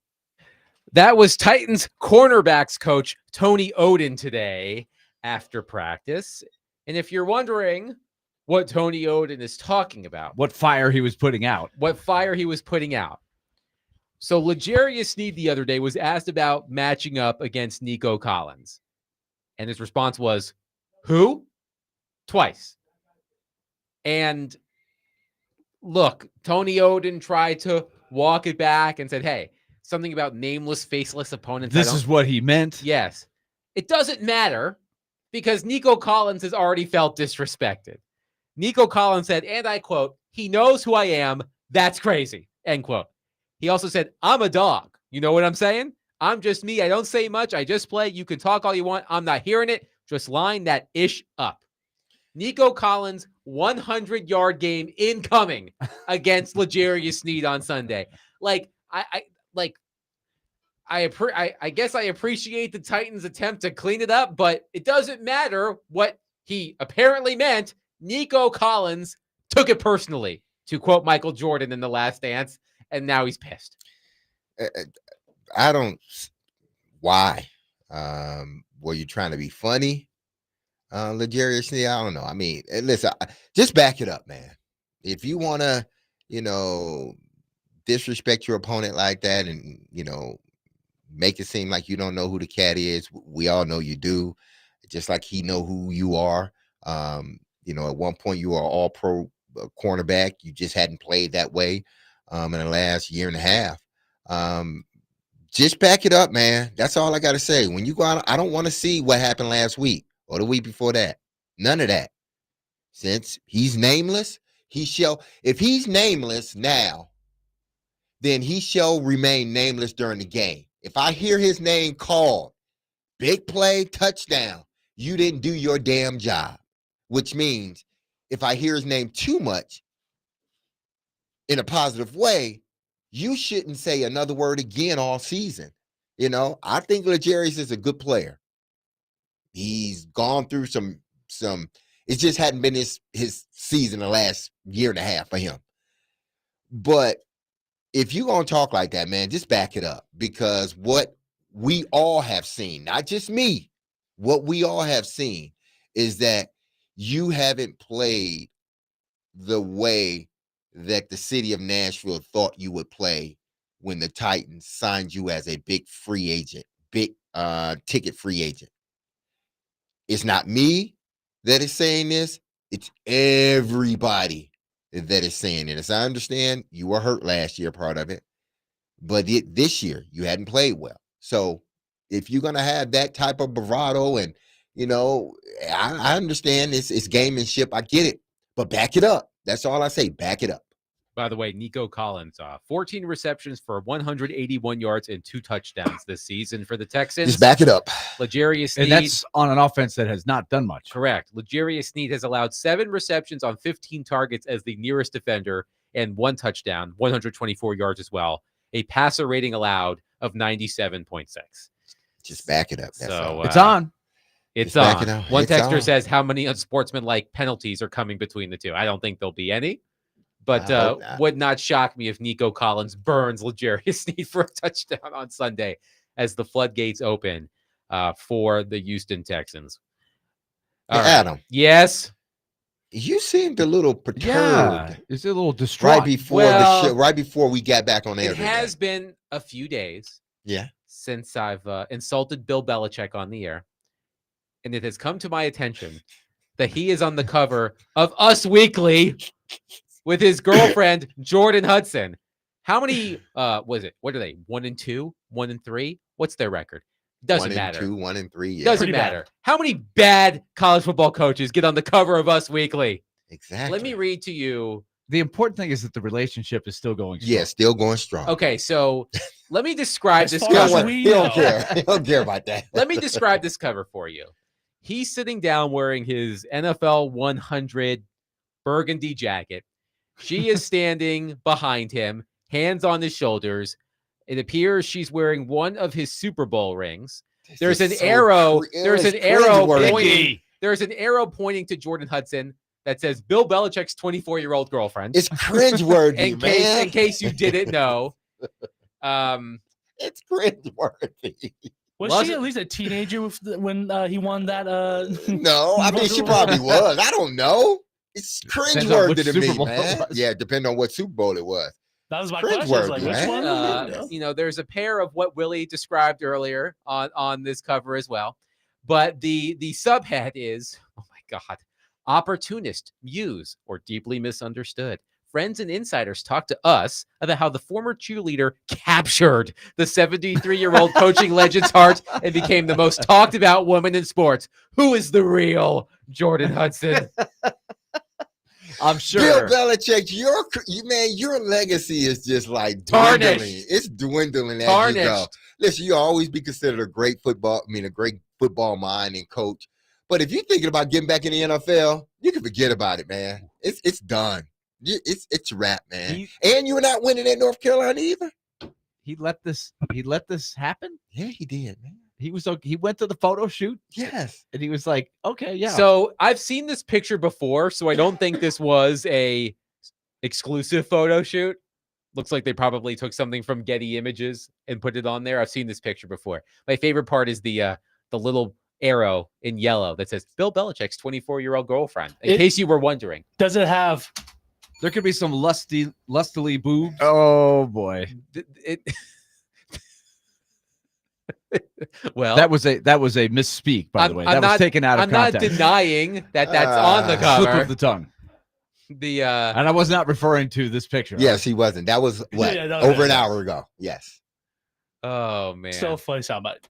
Speaker 1: That was Titans cornerbacks coach Tony Oden today after practice. And if you're wondering what Tony Oden is talking about,
Speaker 3: what fire he was putting out.
Speaker 1: So L'Jarius Sneed the other day was asked about matching up against Nico Collins. And his response was, who? Twice. And look, Tony Oden tried to walk it back and said, hey, something about nameless, faceless opponents.
Speaker 3: This is what he meant.
Speaker 1: Yes. It doesn't matter because Nico Collins has already felt disrespected. Nico Collins said, and I quote, he knows who I am. That's crazy. End quote. He also said, I'm a dog. You know what I'm saying? I'm just me. I don't say much. I just play. You can talk all you want. I'm not hearing it. Just line that ish up. Nico Collins, 100-yard game incoming against L'Jarius Sneed on Sunday. I guess I appreciate the Titans' attempt to clean it up, but it doesn't matter what he apparently meant. Nico Collins took it personally, to quote Michael Jordan in The Last Dance, and now he's pissed.
Speaker 2: I don't. Why? Were you trying to be funny? L'Jarius Sneed, I don't know. I mean, listen, just back it up, man. If you want to, disrespect your opponent like that and, make it seem like you don't know who the cat is, we all know you do, just like he know who you are. At one point you were all pro cornerback. You just hadn't played that way in the last year and a half. Just back it up, man. That's all I got to say. When you go out, I don't want to see what happened last week or the week before that. None of that. Since he's nameless, if he's nameless now, then he shall remain nameless during the game. If I hear his name called, big play, touchdown, you didn't do your damn job. Which means if I hear his name too much in a positive way, you shouldn't say another word again all season. I think L'Jarius is a good player. He's gone through some it just hadn't been his season the last year and a half for him. But if you're going to talk like that, man, just back it up, because what we all have seen, not just me, what we all have seen is that you haven't played the way that the city of Nashville thought you would play when the Titans signed you as a big free agent, big ticket free agent. It's not me that is saying this. It's everybody that is saying it. As I understand, you were hurt last year, part of it. But this year, you hadn't played well. So if you're going to have that type of bravado and, I understand it's gamemanship. I get it. But back it up. That's all I say. Back it up.
Speaker 1: By the way, Nico Collins, 14 receptions for 181 yards and 2 touchdowns this season for the Texans.
Speaker 2: Just back it up.
Speaker 1: L'Jarius Sneed.
Speaker 3: And that's on an offense that has not done much.
Speaker 1: Correct. L'Jarius Sneed has allowed 7 receptions on 15 targets as the nearest defender and 1 touchdown, 124 yards as well. A passer rating allowed of 97.6.
Speaker 2: Just back it up. That's
Speaker 1: so
Speaker 3: it's on.
Speaker 1: It's on. One texter says how many unsportsmanlike penalties are coming between the two. I don't think there'll be any. But would not shock me if Nico Collins burns L'Jarius Sneed for a touchdown on Sunday as the floodgates open for the Houston Texans.
Speaker 2: Hey, Adam.
Speaker 1: Yes.
Speaker 2: You seemed a little perturbed.
Speaker 3: Yeah, it's a little distraught.
Speaker 2: Right before the show, right before we got back on air.
Speaker 1: It has been a few days.
Speaker 2: Yeah.
Speaker 1: Since I've insulted Bill Belichick on the air. And it has come to my attention that he is on the cover of Us Weekly with his girlfriend, Jordan Hudson. How many was it? What are they? 1-2, 1-3? What's their record? Doesn't matter.
Speaker 2: 1-2, 1-3. Yeah.
Speaker 1: Doesn't matter. How many bad college football coaches get on the cover of Us Weekly?
Speaker 2: Exactly.
Speaker 1: Let me read to you
Speaker 3: The important thing is that the relationship is still going strong.
Speaker 2: Yeah, still going strong.
Speaker 1: Okay, so let me describe this
Speaker 2: He don't,
Speaker 1: cover.
Speaker 2: he don't care. He don't care about that.
Speaker 1: Let me describe this cover for you. He's sitting down wearing his NFL 100 burgundy jacket. She is standing behind him, hands on his shoulders. It appears she's wearing one of his Super Bowl rings. There's an arrow. There's an arrow pointing. There's an arrow pointing to Jordan Hudson that says Bill Belichick's 24-year-old girlfriend.
Speaker 2: It's cringeworthy,
Speaker 1: In case you didn't know.
Speaker 2: It's cringeworthy.
Speaker 7: Was she at least a teenager when he won that?
Speaker 2: No, I mean, she probably was. I don't know. It's cringeworthy to me, man. Yeah, depending on what Super Bowl it was.
Speaker 7: That was my question. I was like, which one?
Speaker 1: There's a pair of what Willie described earlier on this cover as well. But the subhead is, oh my God, opportunist, muse, or deeply misunderstood. Friends and insiders talk to us about how the former cheerleader captured the 73-year-old coaching legend's heart and became the most talked about woman in sports. Who is the real Jordan Hudson?
Speaker 3: I'm sure.
Speaker 2: Bill Belichick, your legacy is just like
Speaker 1: Tarnished.
Speaker 2: dwindling. It's dwindling as you go. Listen, you'll always be considered a great football mind and coach. But if you're thinking about getting back in the NFL, you can forget about it, man. It's done. It's wrap, man. And you're not winning at North Carolina either.
Speaker 3: He let this happen?
Speaker 2: Yeah, he did, man.
Speaker 3: He went to the photo shoot.
Speaker 2: Yes.
Speaker 3: And he was like, okay, yeah.
Speaker 1: So I've seen this picture before, so I don't think this was a exclusive photo shoot. Looks like they probably took something from Getty Images and put it on there. I've seen this picture before. My favorite part is the little arrow in yellow that says Bill Belichick's 24-year-old girlfriend. In case you were wondering.
Speaker 7: Does it have?
Speaker 3: There could be some lustily boobs. Oh boy.
Speaker 1: Well,
Speaker 3: that was a misspeak, by the way. That was taken out of context.
Speaker 1: I'm not denying that that's on the cover.
Speaker 3: Slip of the tongue. And I was not referring to this picture.
Speaker 2: Yes, he wasn't. That was over an hour ago. Yes.
Speaker 1: Oh man.
Speaker 7: So funny soundbite.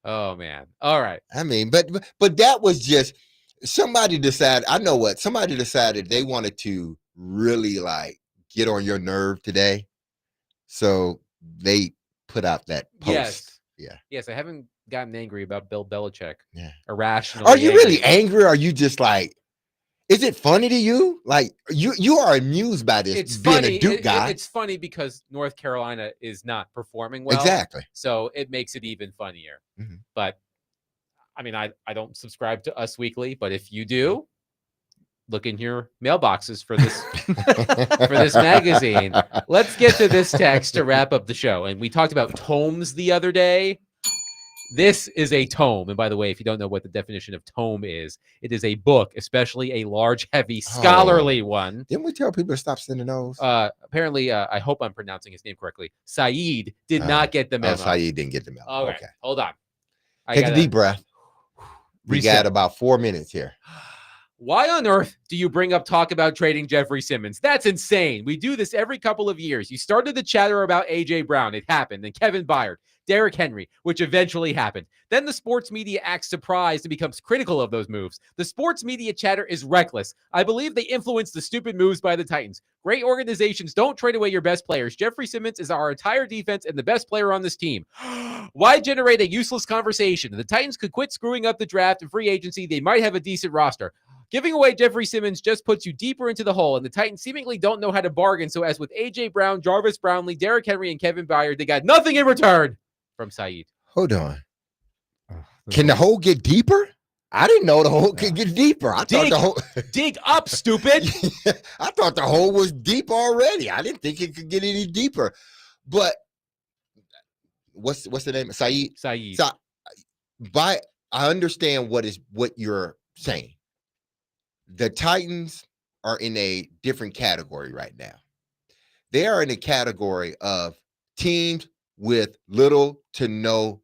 Speaker 1: Oh man. All right.
Speaker 2: I mean, but that was just somebody decided. I know what somebody decided they wanted to really like get on your nerve today, so they put out that post.
Speaker 1: Yes.
Speaker 2: Yeah.
Speaker 1: Yes, I haven't gotten angry about Bill Belichick.
Speaker 2: Yeah.
Speaker 1: Irrationally.
Speaker 2: Are you really angry? Or are you just like? Is it funny to you? Like you are amused by this
Speaker 1: it's
Speaker 2: being
Speaker 1: funny.
Speaker 2: a Duke guy.
Speaker 1: It's funny because North Carolina is not performing well.
Speaker 2: Exactly.
Speaker 1: So it makes it even funnier.
Speaker 2: Mm-hmm.
Speaker 1: But I mean, I don't subscribe to Us Weekly, but if you do, look in your mailboxes for this for this magazine. Let's get to this text to wrap up the show. And we talked about tomes the other day. This is a tome. And by the way, if you don't know what the definition of tome is, it is a book, especially a large, heavy, scholarly one.
Speaker 2: Didn't we tell people to stop sending those?
Speaker 1: Apparently, I hope I'm pronouncing his name correctly. Saeed did not get the memo.
Speaker 2: Saeed didn't get the memo.
Speaker 1: Okay. Hold on.
Speaker 2: Take a deep breath. We got about 4 minutes here.
Speaker 1: Why on earth do you bring up talk about trading Jeffrey Simmons? That's insane. We do this every couple of years. You started the chatter about A.J. Brown. It happened. And Kevin Byard, Derrick Henry, which eventually happened. Then the sports media acts surprised and becomes critical of those moves. The sports media chatter is reckless. I believe they influence the stupid moves by the Titans. Great organizations don't trade away your best players. Jeffrey Simmons is our entire defense and the best player on this team. Why generate a useless conversation? The Titans could quit screwing up the draft and free agency. They might have a decent roster. Giving away Jeffrey Simmons just puts you deeper into the hole, and the Titans seemingly don't know how to bargain. So as with A.J. Brown, Jarvis Brownlee, Derrick Henry, and Kevin Byard, they got nothing in return from Saeed.
Speaker 2: Hold on. Can the hole get deeper? I didn't know the hole could get deeper. I thought the hole
Speaker 1: dig up, stupid.
Speaker 2: I thought the hole was deep already. I didn't think it could get any deeper. But what's the name? Saeed.
Speaker 1: Saeed.
Speaker 2: I understand what you're saying. The Titans are in a different category right now. They are in a category of teams with little to no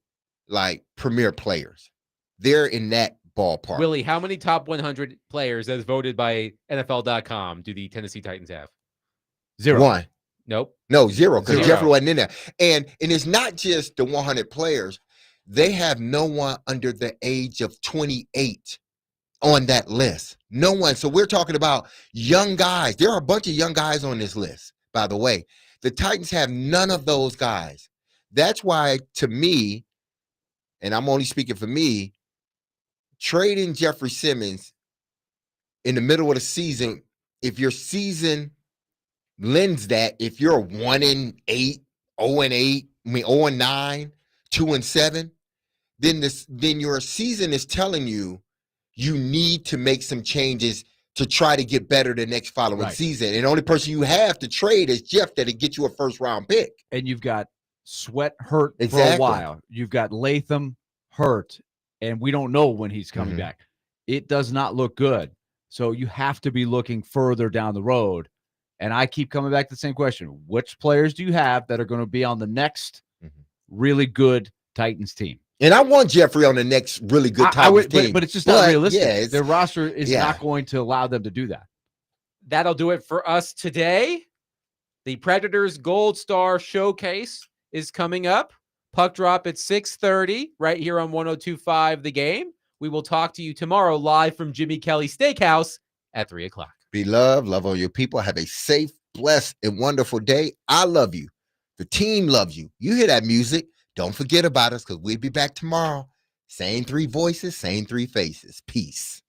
Speaker 2: premier players. They're in that ballpark.
Speaker 1: Willie, how many top 100 players as voted by NFL.com do the Tennessee Titans have?
Speaker 2: 0. 1.
Speaker 1: Nope.
Speaker 2: No, 0, because Jeffrey wasn't in there. And it's not just the 100 players. They have no one under the age of 28 on that list. No one. So we're talking about young guys. There are a bunch of young guys on this list, by the way. The Titans have none of those guys. That's why, to me, and I'm only speaking for me, trading Jeffrey Simmons in the middle of the season, if your season lends that, if you're 1-8, 0-8, 0-9, 2-7, then your season is telling you need to make some changes to try to get better the next following season. And the only person you have to trade is Jeff that'll get you a first-round pick.
Speaker 3: And you've got Sweat hurt for a while. You've got Latham hurt, and we don't know when he's coming back. It does not look good. So you have to be looking further down the road. And I keep coming back to the same question. Which players do you have that are going to be on the next really good Titans team?
Speaker 2: And I want Jeffrey on the next really good Titans team.
Speaker 3: But it's just not realistic.
Speaker 2: Yeah,
Speaker 3: their roster is not going to allow them to do that.
Speaker 1: That'll do it for us today. The Predators Gold Star Showcase is coming up. Puck drop at 6:30 right here on 102.5 The Game. We will talk to you tomorrow live from Jimmy Kelly Steakhouse at 3 o'clock.
Speaker 2: Be loved. Love all your people. Have a safe, blessed, and wonderful day. I love you. The team loves you. You hear that music. Don't forget about us because we'll be back tomorrow. Same three voices, same three faces. Peace.